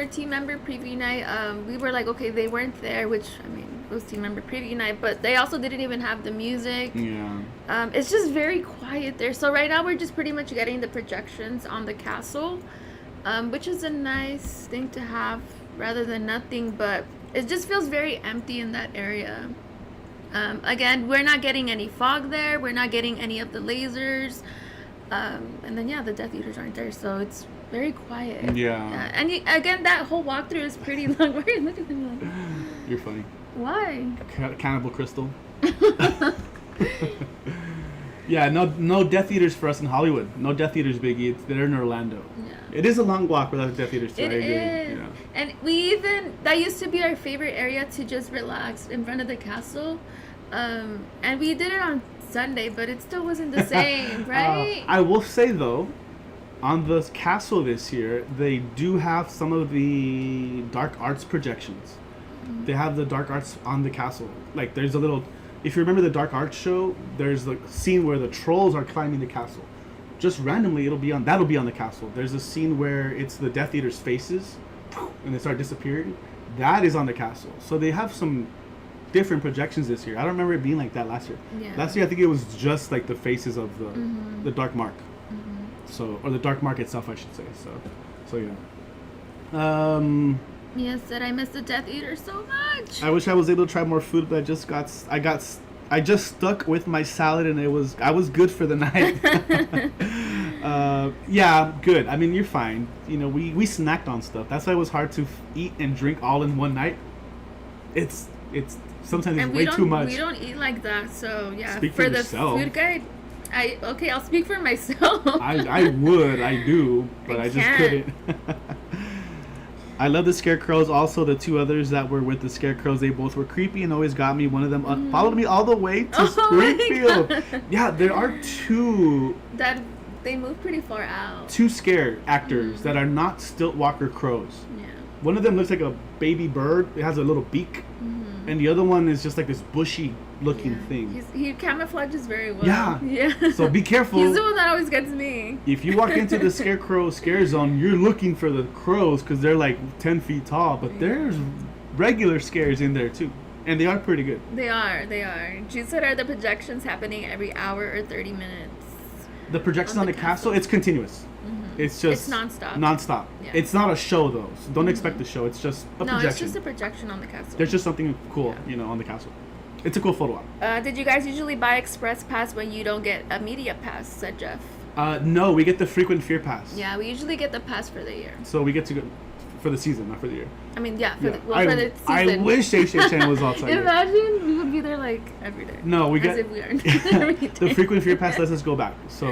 S2: team member preview night, we were like, okay, they weren't there, which, I mean, it was team member preview night, but they also didn't even have the music.
S1: Yeah.
S2: It's just very quiet there. So right now we're just pretty much getting the projections on the castle, which is a nice thing to have rather than nothing, but it just feels very empty in that area. Again, we're not getting any fog there. We're not getting any of the lasers. And then, the Death Eaters aren't there, so it's very quiet.
S1: Yeah.
S2: And again, that whole walkthrough is pretty long. Why are you looking at me?
S1: You're funny.
S2: Why?
S1: Cannibal Crystal. Yeah, no Death Eaters for us in Hollywood. No Death Eaters, Biggie. They're in Orlando. Yeah. It is a long walk without Death Eaters, too.
S2: It is. Yeah. And that used to be our favorite area to just relax in front of the castle. And we did it on Sunday, but it still wasn't the same, right?
S1: I will say, though, on the castle this year, they do have some of the dark arts projections. They have the dark arts on the castle. Like, there's a little... If you remember the dark arts show, there's the scene where the trolls are climbing the castle. Just randomly, that'll be on the castle. There's a scene where it's the Death Eaters' faces, and they start disappearing. That is on the castle. So they have some different projections this year. I don't remember it being like that last year. Yeah. Last year, I think it was just like the faces of the Dark Mark. So, or the Dark Mark itself, I should say. So yeah.
S2: Mia said, I miss the Death Eater so much.
S1: I wish I was able to try more food, but I just stuck with my salad, and I was good for the night. Yeah, good. I mean, you're fine. You know, we snacked on stuff. That's why it was hard to eat and drink all in one night. It's sometimes it's way too much.
S2: We don't eat like that, so yeah.
S1: Speak for yourself.
S2: The food guide, I'll speak for myself.
S1: I do, but I just couldn't. I love the Scarecrows. Also, the two others that were with the Scarecrows, they both were creepy and always got me. One of them followed me all the way to Springfield. Yeah, there are two...
S2: That they move pretty far out.
S1: Two scare actors that are not stilt walker crows. Yeah. One of them looks like a baby bird. It has a little beak. And the other one is just like this bushy looking thing.
S2: He camouflages very well. Yeah.
S1: So be careful.
S2: He's the one that always gets me.
S1: If you walk into the Scarecrow scare zone, you're looking for the crows because they're like 10 feet tall. But there's regular scares in there too. And they are pretty good.
S2: They are. She said, are the projections happening every hour or 30 minutes?
S1: The projections on the castle, it's continuous. It's just...
S2: It's nonstop.
S1: Nonstop. Yeah. It's not a show, though. So don't expect the show. It's just a projection.
S2: No, it's just a projection on the castle.
S1: There's just something cool, on the castle. It's a cool photo op.
S2: Did you guys usually buy Express Pass when you don't get a Media Pass, said Jeff?
S1: No, we get the Frequent Fear Pass.
S2: Yeah, we usually get the pass for the year.
S1: So we get to go for the season, not for the year.
S2: I mean, for the season.
S1: I wish HHN was outside.
S2: Imagine we would be there like every day.
S1: No, we get...
S2: As if we aren't every day.
S1: The Frequent Fear Pass lets us go back. So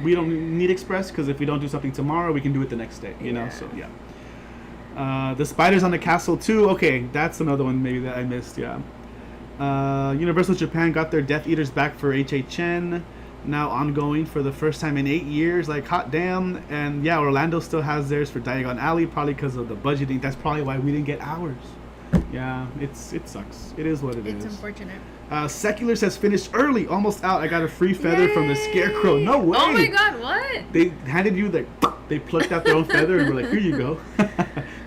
S1: we don't need Express because if we don't do something tomorrow, we can do it the next day, you know? So, yeah. The spiders on the castle, too. Okay, that's another one maybe that I missed, yeah. Universal Japan got their Death Eaters back for HHN. Now ongoing for the first time in 8 years, like hot damn. And yeah, Orlando still has theirs for Diagon Alley, probably because of the budgeting. That's probably why we didn't get ours. Yeah, it sucks. It is what it is.
S2: It's unfortunate.
S1: Secular says finished early, almost out. I got a free feather from the Scarecrow. No way.
S2: Oh my god, what?
S1: They handed you the They plucked out their own feather and were like, here you go.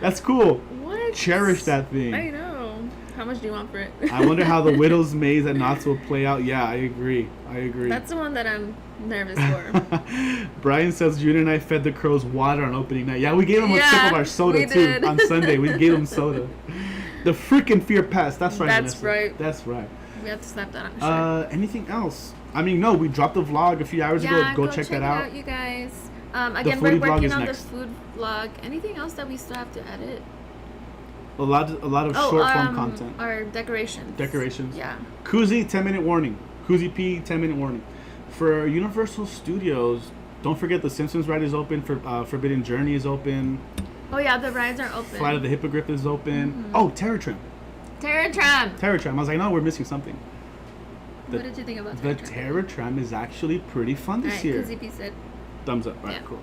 S1: That's cool.
S2: What?
S1: Cherish that thing.
S2: I know. How much do you want for it?
S1: I wonder how the widow's maze at Knott's will play out. Yeah, I agree.
S2: That's the one that I'm nervous for.
S1: Brian says June and I fed the crows water on opening night. Yeah, we gave them a sip of our soda too on Sunday. We gave them soda. The freaking fear passed. That's right.
S2: That's
S1: Vanessa.
S2: right.
S1: That's right.
S2: We have to snap that on. Sure.
S1: Anything else? I mean, no, we dropped the vlog a few hours ago. Go check that out.
S2: You guys. Again, we're
S1: vlog
S2: working
S1: is
S2: on
S1: next.
S2: the food vlog. Anything else that we still have to edit?
S1: A lot of short form content.
S2: Our decorations. Yeah.
S1: Koozie, 10-minute warning. Koozie P, 10-minute warning. For Universal Studios, don't forget the Simpsons ride is open. For Forbidden Journey is open.
S2: Oh yeah, the rides are open.
S1: Flight of the Hippogriff is open.
S2: Mm-hmm.
S1: Oh, Terror Tram.
S2: Terror Tram.
S1: I was like, no, we're missing something.
S2: What did you think about
S1: the Terror Tram is actually pretty fun this year.
S2: Koozie P said.
S1: Thumbs up. All right, cool.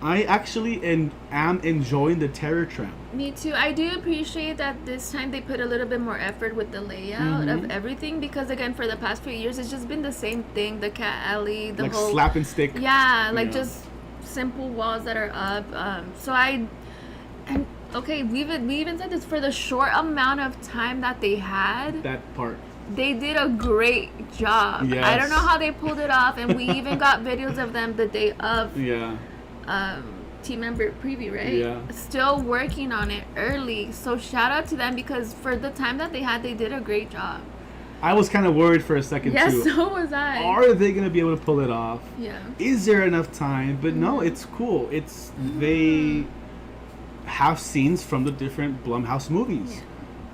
S1: I actually am enjoying the Terror Tram.
S2: Me too. I do appreciate that this time they put a little bit more effort with the layout of everything, because again, for the past few years, it's just been the same thing. The cat alley, the
S1: like
S2: whole
S1: slap and stick.
S2: Yeah, just simple walls that are up. Okay, we even said this, for the short amount of time that they had.
S1: That part.
S2: They did a great job.
S1: Yes.
S2: I don't know how they pulled it off, and we even got videos of them the day of.
S1: Yeah.
S2: Team member preview, right?
S1: Yeah.
S2: Still working on it early. So shout out to them, because for the time that they had, they did a great job.
S1: I was kind of worried for a second too.
S2: Yes, so was I.
S1: Are they going to be able to pull it off?
S2: Yeah.
S1: Is there enough time? But no, it's cool. They have scenes from the different Blumhouse movies.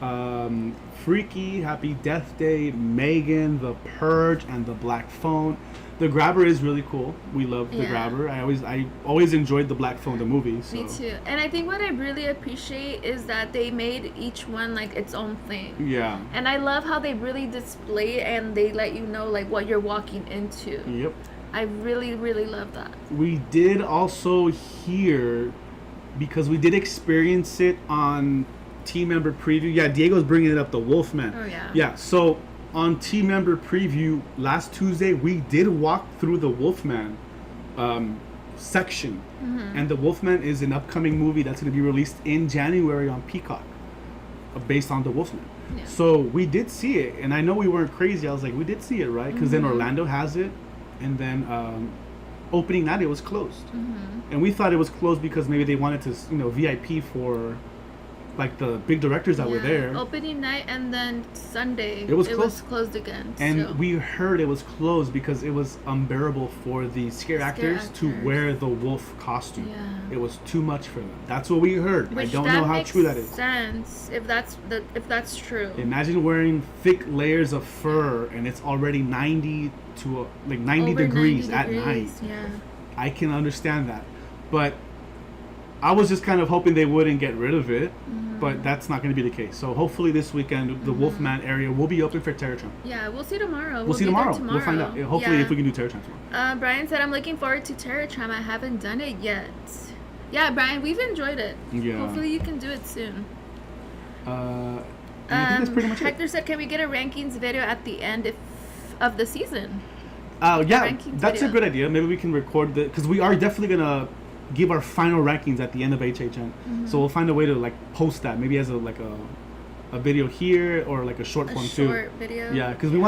S1: Yeah. Freaky, Happy Death Day, Megan, The Purge, and The Black Phone. The Grabber is really cool. We love The Grabber. I always enjoyed The Black Phone, the movie. So.
S2: Me too. And I think what I really appreciate is that they made each one like its own thing.
S1: Yeah.
S2: And I love how they really display and they let you know like what you're walking into.
S1: Yep.
S2: I really, really love that.
S1: We did also hear, because we did experience it on team member preview. Yeah, Diego's bringing it up, the Wolfman.
S2: Oh yeah.
S1: Yeah, so on team member preview last Tuesday, we did walk through the Wolfman section. And the Wolfman is an upcoming movie that's going to be released in January on Peacock, based on the Wolfman.
S2: Yeah.
S1: So we did see it, and I know we weren't crazy. I was like, we did see it, right? Because then Orlando has it, and then opening night it was closed. And we thought it was closed because maybe they wanted to, VIP for like the big directors that were there.
S2: Opening night, and then Sunday
S1: it was
S2: closed again.
S1: And we heard it was closed because it was unbearable for the scare actors to wear the wolf costume.
S2: Yeah.
S1: It was too much for them. That's what we heard.
S2: Which
S1: I don't know how true that is.
S2: Sense if that's true.
S1: Imagine wearing thick layers of fur and it's already 90 degrees at night.
S2: Yeah.
S1: I can understand that, but I was just kind of hoping they wouldn't get rid of it, but that's not going to be the case. So hopefully this weekend, the Wolfman area will be open for Terror Tram.
S2: Yeah, we'll see tomorrow.
S1: We'll see tomorrow. We'll find out. Hopefully if we can do Terror Tram tomorrow.
S2: Brian said, I'm looking forward to Terror Tram. I haven't done it yet. Yeah, Brian, we've enjoyed it.
S1: Yeah.
S2: Hopefully you can do it soon.
S1: And I think that's pretty much
S2: Hector said, can we get a rankings video at the end of the season?
S1: Yeah, that's a good idea. Maybe we can record because we are definitely going to give our final rankings at the end of HHN. So we'll find a way to like post that, maybe as a video here or like a short form too.
S2: Short video.
S1: Yeah, because we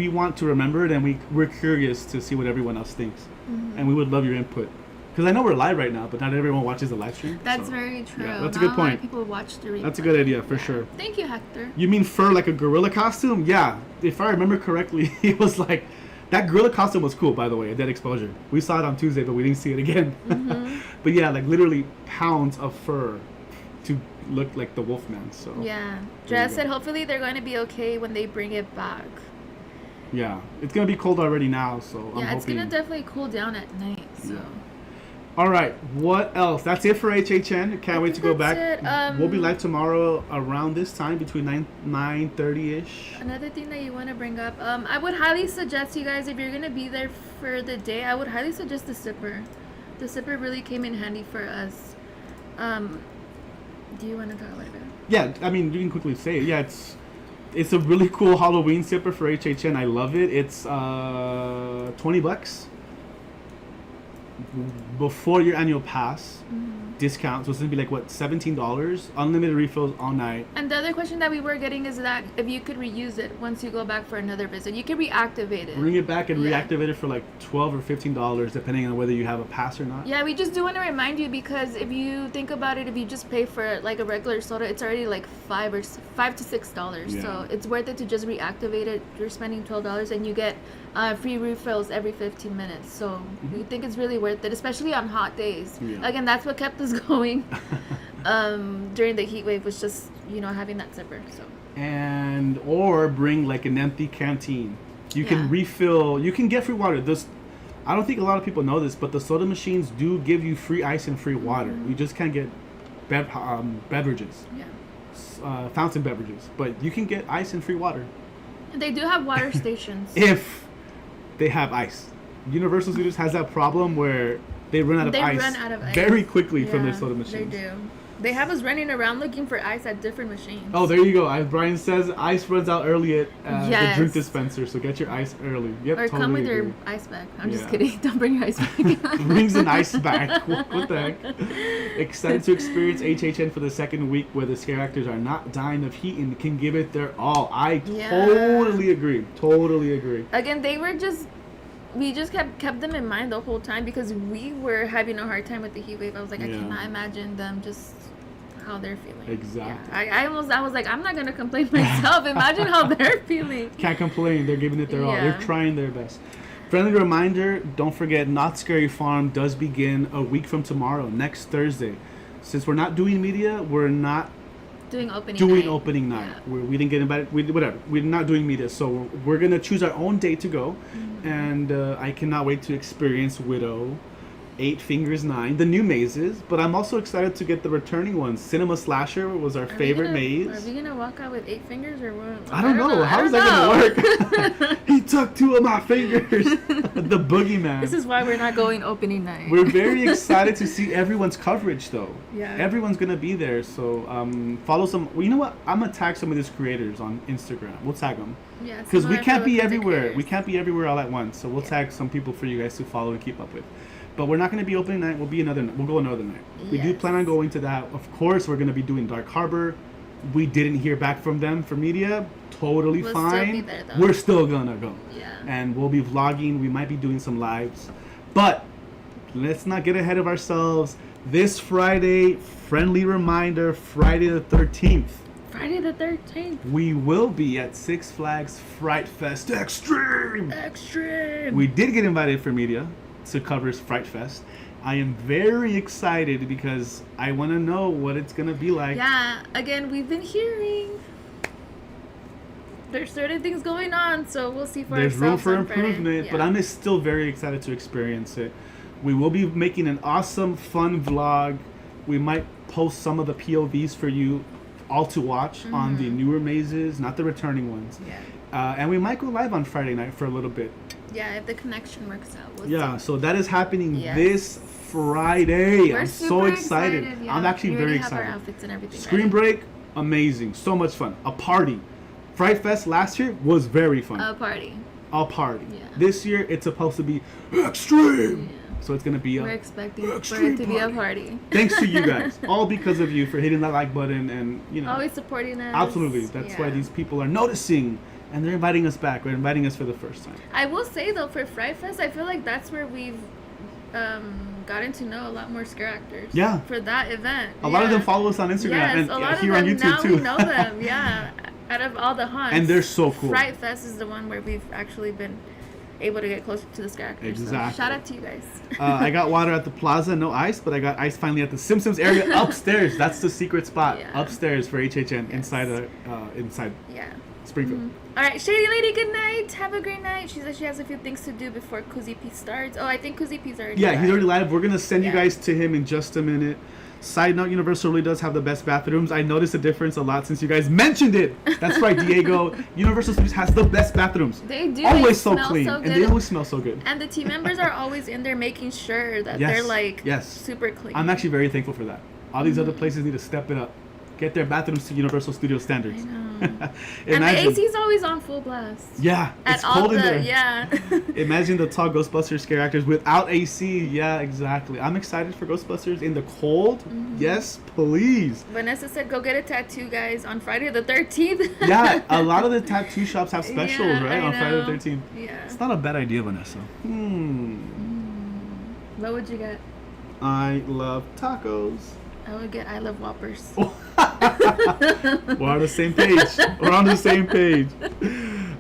S1: want to remember it, and we're curious to see what everyone else thinks, and we would love your input. Because I know we're live right now, but not everyone watches the live stream.
S2: That's very true.
S1: Yeah, that's a good point.
S2: Not a lot of people watch the replay.
S1: That's a good idea for sure.
S2: Thank you, Hector.
S1: You mean fur like a gorilla costume? Yeah, if I remember correctly, it was like. That gorilla costume was cool, by the way, at Dead Exposure. We saw it on Tuesday, but we didn't see it again. But yeah, like literally pounds of fur to look like the Wolfman. So
S2: yeah, Jess said hopefully they're going to be okay when they bring it back.
S1: Yeah, it's gonna be cold already now, so I'm hoping.
S2: It's gonna definitely cool down at night. So. Yeah.
S1: All right, what else? That's it for HHN. Can't wait to go back. We'll be live tomorrow around this time, between 9:30ish.
S2: Another thing that you want to bring up, I would highly suggest you guys, if you're gonna be there for the day, I would highly suggest the zipper. The zipper really came in handy for us. Do you want to talk about it?
S1: Yeah, I mean you can quickly say it. Yeah, it's a really cool Halloween zipper for HHN. I love it. It's $20. before your annual pass discount. So it's going to be like, what, $17? Unlimited refills all night.
S2: And the other question that we were getting is that if you could reuse it once you go back for another visit, you could reactivate it.
S1: Bring it back and reactivate it for like $12 or $15, depending on whether you have a pass or not.
S2: Yeah, we just do want to remind you, because if you think about it, if you just pay for like a regular soda, it's already like $5 to $6.
S1: Yeah.
S2: So it's worth it to just reactivate it. You're spending $12 and you get free refills every 15 minutes. So we think it's really worth it, especially on hot days.
S1: Yeah.
S2: Again, that's what kept us going during the heat wave, was just, you know, having that zipper. So.
S1: And or bring like an empty canteen. You can refill. You can get free water. I don't think a lot of people know this, but the soda machines do give you free ice and free water. You just can't get beverages.
S2: Yeah.
S1: Fountain beverages, but you can get ice and free water.
S2: And they do have water stations.
S1: If they have ice. Universal Studios has that problem where they run out of ice very quickly from their soda machines.
S2: They do. They have us running around looking for ice at different machines.
S1: Oh, there you go. As Brian says, ice runs out early at the drink dispenser, so get your ice early. Yep,
S2: or
S1: totally
S2: come with
S1: agree.
S2: your ice bag. I'm just kidding. Don't bring your ice bag.
S1: Brings an ice bag. What the heck? Excited to experience HHN for the second week, where the scare actors are not dying of heat and can give it their all. I totally agree. Totally agree.
S2: Again, we just kept them in mind the whole time, because we were having a hard time with the heat wave. I was like, I cannot imagine them just how they're feeling.
S1: Exactly.
S2: Yeah. I was like, I'm not gonna complain myself. Imagine how they're feeling.
S1: Can't complain. They're giving it their all. They're trying their best. Friendly reminder, don't forget, Not Scary Farm does begin a week from tomorrow, next Thursday. Since we're not doing media, we're not
S2: doing opening night.
S1: Yeah. We didn't get invited. Whatever. We're not doing media, so we're gonna choose our own day to go, and I cannot wait to experience Widow, 8 Fingers 9, the new mazes. But I'm also excited to get the returning ones. Cinema Slasher was our favorite maze.
S2: Are we gonna walk out with 8 fingers or what?
S1: I don't know. How is that gonna work? He took 2 of my fingers. The boogeyman.
S2: This is why we're not going opening night.
S1: We're very excited to see everyone's coverage, though.
S2: Yeah.
S1: Everyone's gonna be there, so follow some. Well, you know what? I'm gonna tag some of these creators on Instagram. We'll tag them.
S2: Yeah.
S1: Because we can't be everywhere. We can't be everywhere all at once. So we'll tag some people for you guys to follow and keep up with. But we're not going to be opening night. We'll go another night. We do plan on going to that. Of course, we're going to be doing Dark Harbor. We didn't hear back from them for media. Totally
S2: we'll
S1: fine.
S2: Still be there, though.
S1: We're still gonna go.
S2: Yeah.
S1: And we'll be vlogging. We might be doing some lives. But let's not get ahead of ourselves. This Friday, friendly reminder, Friday the 13th.
S2: Friday the 13th.
S1: We will be at Six Flags Fright Fest Extreme. We did get invited for media to cover Fright Fest. I am very excited because I want to know what it's going to be like.
S2: Yeah, again, we've been hearing there's certain things going on, so we'll see for ourselves.
S1: There's room for improvement, but I'm still very excited to experience it. We will be making an awesome, fun vlog. We might post some of the POVs for you all to watch on the newer mazes, not the returning ones.
S2: Yeah.
S1: And we might go live on Friday night for a little bit.
S2: Yeah, if the connection works out. We'll see.
S1: So that is happening this Friday.
S2: We're
S1: I'm so excited.
S2: Yeah.
S1: I'm actually very excited.
S2: We have our outfits and everything.
S1: Screen break, amazing. So much fun. A party. Fright Fest last year was very fun.
S2: A party.
S1: Yeah. This year it's supposed to be extreme. Yeah. So it's gonna be
S2: We're expecting for it to be a party.
S1: Thanks to you guys. All because of you for hitting that like button and
S2: always supporting us.
S1: Absolutely. That's why these people are noticing. And they're inviting us back. They're inviting us for the first time.
S2: I will say, though, for Fright Fest, I feel like that's where we've gotten to know a lot more scare actors.
S1: Yeah.
S2: For that event.
S1: A lot of them follow us on Instagram and
S2: a lot
S1: here
S2: of
S1: on
S2: them,
S1: YouTube,
S2: now
S1: too.
S2: we know them, yeah. Out of all the hunts.
S1: And they're so cool.
S2: Fright Fest is the one where we've actually been able to get closer to the scare actors.
S1: Exactly.
S2: So shout out to you guys.
S1: I got water at the plaza, no ice, but I got ice finally at the Simpsons area upstairs. That's the secret spot. Yeah. Upstairs for HHN inside Springfield.
S2: All right, Shady Lady, good night. Have a great night. She says she has a few things to do before Cozy P starts. Oh, I think Cozy P's already live.
S1: He's already live. We're going to send you guys to him in just a minute. Side note, Universal really does have the best bathrooms. I noticed a difference a lot since you guys mentioned it. That's right, Diego. Universal Studios has the best bathrooms.
S2: They do.
S1: Always so clean. And they always smell so good.
S2: And the team members are always in there making sure that they're like super clean.
S1: I'm actually very thankful for that. All these other places need to step it up. Get their bathrooms to Universal Studios standards.
S2: I know. And the AC's always on full blast.
S1: Yeah, it's cold in there.
S2: Yeah.
S1: Imagine the tall Ghostbusters scare actors without AC. Yeah, exactly. I'm excited for Ghostbusters in the cold. Yes, please.
S2: Vanessa said, "Go get a tattoo, guys, on Friday the 13th."
S1: Yeah, a lot of the tattoo shops have specials,
S2: Yeah,
S1: right,
S2: I
S1: on Friday the
S2: know.
S1: 13th.
S2: Yeah.
S1: It's not a bad idea, Vanessa.
S2: What would you get?
S1: I love tacos.
S2: I would get I Love Whoppers.
S1: We're on the same page. We're on the same page.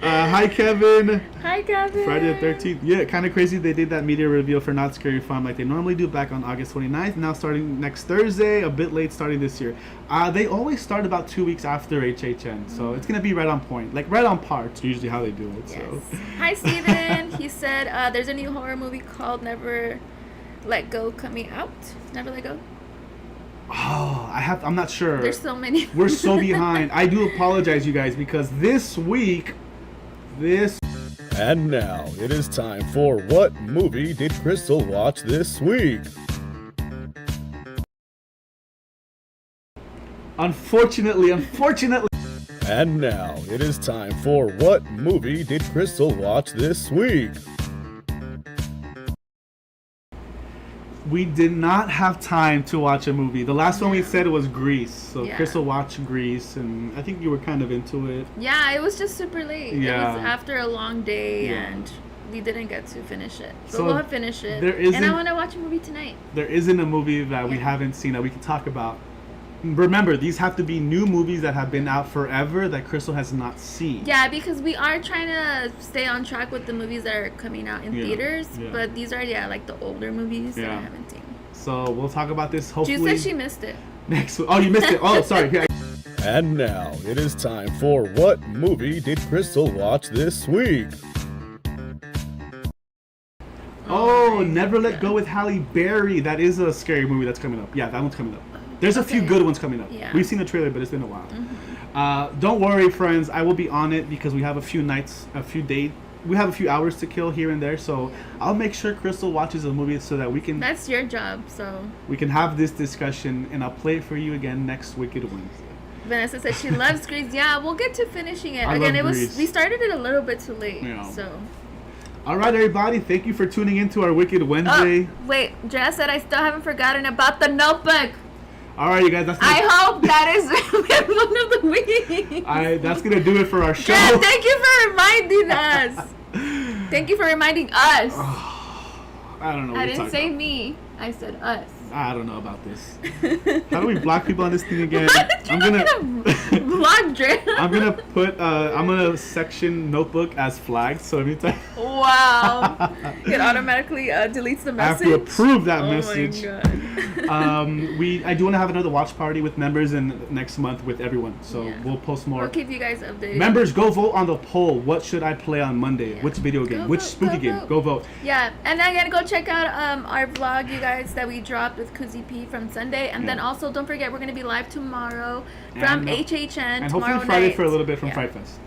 S1: Hi, Kevin.
S2: Hi, Kevin.
S1: Friday the 13th. Yeah, kind of crazy. They did that media reveal for Not Scary Farm like they normally do back on August 29th. Now starting next Thursday, a bit late starting this year. They always start about 2 weeks after HHN, so it's going to be right on point. Like right on par. It's usually how they do it.
S2: Yes.
S1: So.
S2: Hi, Steven. He said there's a new horror movie called Never Let Go coming out. Never Let Go?
S1: Oh, I'm not sure.
S2: There's so many.
S1: We're so behind. I do apologize, you guys, because this week,
S3: And now it is time for What Movie Did Crystal Watch This Week?
S1: unfortunately.
S3: And now it is time for What Movie Did Crystal Watch This Week?
S1: We did not have time to watch a movie. The last one we said was Grease. So
S2: Yeah.
S1: Crystal watched Grease, and I think you were kind of into it.
S2: Yeah, it was just super late.
S1: Yeah.
S2: It was after a long day,
S1: Yeah.
S2: and we didn't get to finish it. But
S1: So
S2: we'll finish it.
S1: there
S2: And I
S1: isn't-
S2: want to watch a movie tonight.
S1: There isn't a movie that we
S2: Yeah.
S1: haven't seen that we can talk about. Remember, these have to be new movies that have been out forever that Crystal has not seen.
S2: Yeah, because we are trying to stay on track with the movies that are coming out in
S1: Yeah,
S2: theaters.
S1: yeah.
S2: But these are, like the older movies that I
S1: Yeah.
S2: haven't seen.
S1: So we'll talk about this
S2: She
S1: hopefully
S2: said she missed it.
S1: next week. Oh, you missed it. Oh, sorry. Here,
S3: And now it is time for What Movie Did Crystal Watch This Week?
S1: Oh,
S2: my
S1: Never Let
S2: God.
S1: Go with Halle Berry. That is a scary movie that's coming up. Yeah, that one's coming up. There's a few
S2: Okay.
S1: good ones coming up.
S2: Yeah.
S1: We've seen the trailer, but it's been a while. Don't worry, friends. I will be on it because we have a few nights, we have a few hours to kill here and there. So I'll make sure Crystal watches a movie so that we can
S2: That's your job, so.
S1: have this discussion, and I'll play it for you again next Wicked Wednesday.
S2: Vanessa said she loves Grease. Yeah, we'll get to finishing it.
S1: I
S2: Again,
S1: love
S2: it was
S1: Grease.
S2: we started it a little bit too late.
S1: Yeah.
S2: So.
S1: All right, everybody. Thank you for tuning in to our Wicked Wednesday.
S2: Oh, wait, Jess said I still haven't forgotten about the Notebook.
S1: All right, you guys.
S2: I hope that is one of the weeks.
S1: That's gonna do it for our show.
S2: Jess, thank you for reminding us. Thank you for reminding us.
S1: I don't know. What
S2: I
S1: you're
S2: didn't
S1: talking
S2: say
S1: about.
S2: me. I said us.
S1: I don't know about this. How do we block people on this thing again?
S2: I'm gonna block Dre.
S1: I'm gonna put I'm gonna section Notebook as flagged. So anytime
S2: Wow. It automatically deletes the
S1: I have
S2: message.
S1: to approve that
S2: Oh
S1: message.
S2: my god.
S1: I do want to have another watch party with members in next month with everyone. So
S2: Yeah.
S1: we'll post more.
S2: We'll keep you guys updated.
S1: Members, go vote on the poll. What should I play on Monday?
S2: Yeah.
S1: Which video game?
S2: Go
S1: Which
S2: vote,
S1: spooky
S2: go
S1: game?
S2: vote.
S1: Go vote.
S2: Yeah, and again, go check out our vlog, you guys, that we dropped with Kuzi P from Sunday, and then
S1: Yeah.
S2: also don't forget we're gonna be live tomorrow from
S1: And,
S2: HHN
S1: And
S2: tomorrow
S1: hopefully Friday
S2: night.
S1: for a little bit from
S2: Yeah.
S1: Fright Fest.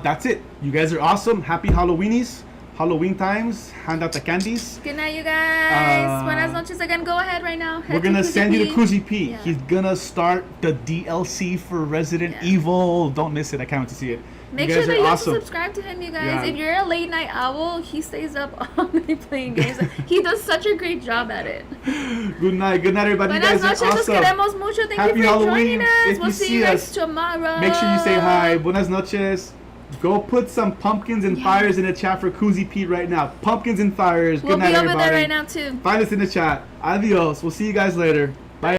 S1: That's it. You guys are awesome. Happy Halloweenies. Halloween times. Hand out the candies.
S2: Good night, you guys.
S1: Uh,
S2: Buenas noches again. Go ahead right now. Head
S1: We're gonna
S2: to
S1: send you to
S2: Kuzi
S1: Kuzi P.
S2: Yeah.
S1: He's gonna start the DLC for Resident
S2: Yeah.
S1: Evil. Don't miss it. I can't wait to see it.
S2: Make
S1: you
S2: sure
S1: guys
S2: that
S1: are
S2: you
S1: awesome.
S2: have to subscribe to him, you guys.
S1: Yeah.
S2: If you're a late night owl, he stays up all night playing games. He does such a great job at it.
S1: Good night. Good night, everybody.
S2: Buenas
S1: you guys
S2: noches.
S1: are
S2: Los
S1: awesome.
S2: queremos mucho. Thank
S1: Happy
S2: you for
S1: Halloween.
S2: joining us.
S1: If
S2: We'll
S1: you
S2: see
S1: see
S2: you guys
S1: us,
S2: tomorrow.
S1: Make sure you say hi. Buenas noches. Go put some pumpkins and
S2: Yes.
S1: fires in the chat for Kuzi Pete right now. Pumpkins and fires.
S2: We'll
S1: Good night,
S2: be over
S1: everybody.
S2: there right now too.
S1: Find us in the chat. Adios. We'll see you guys later.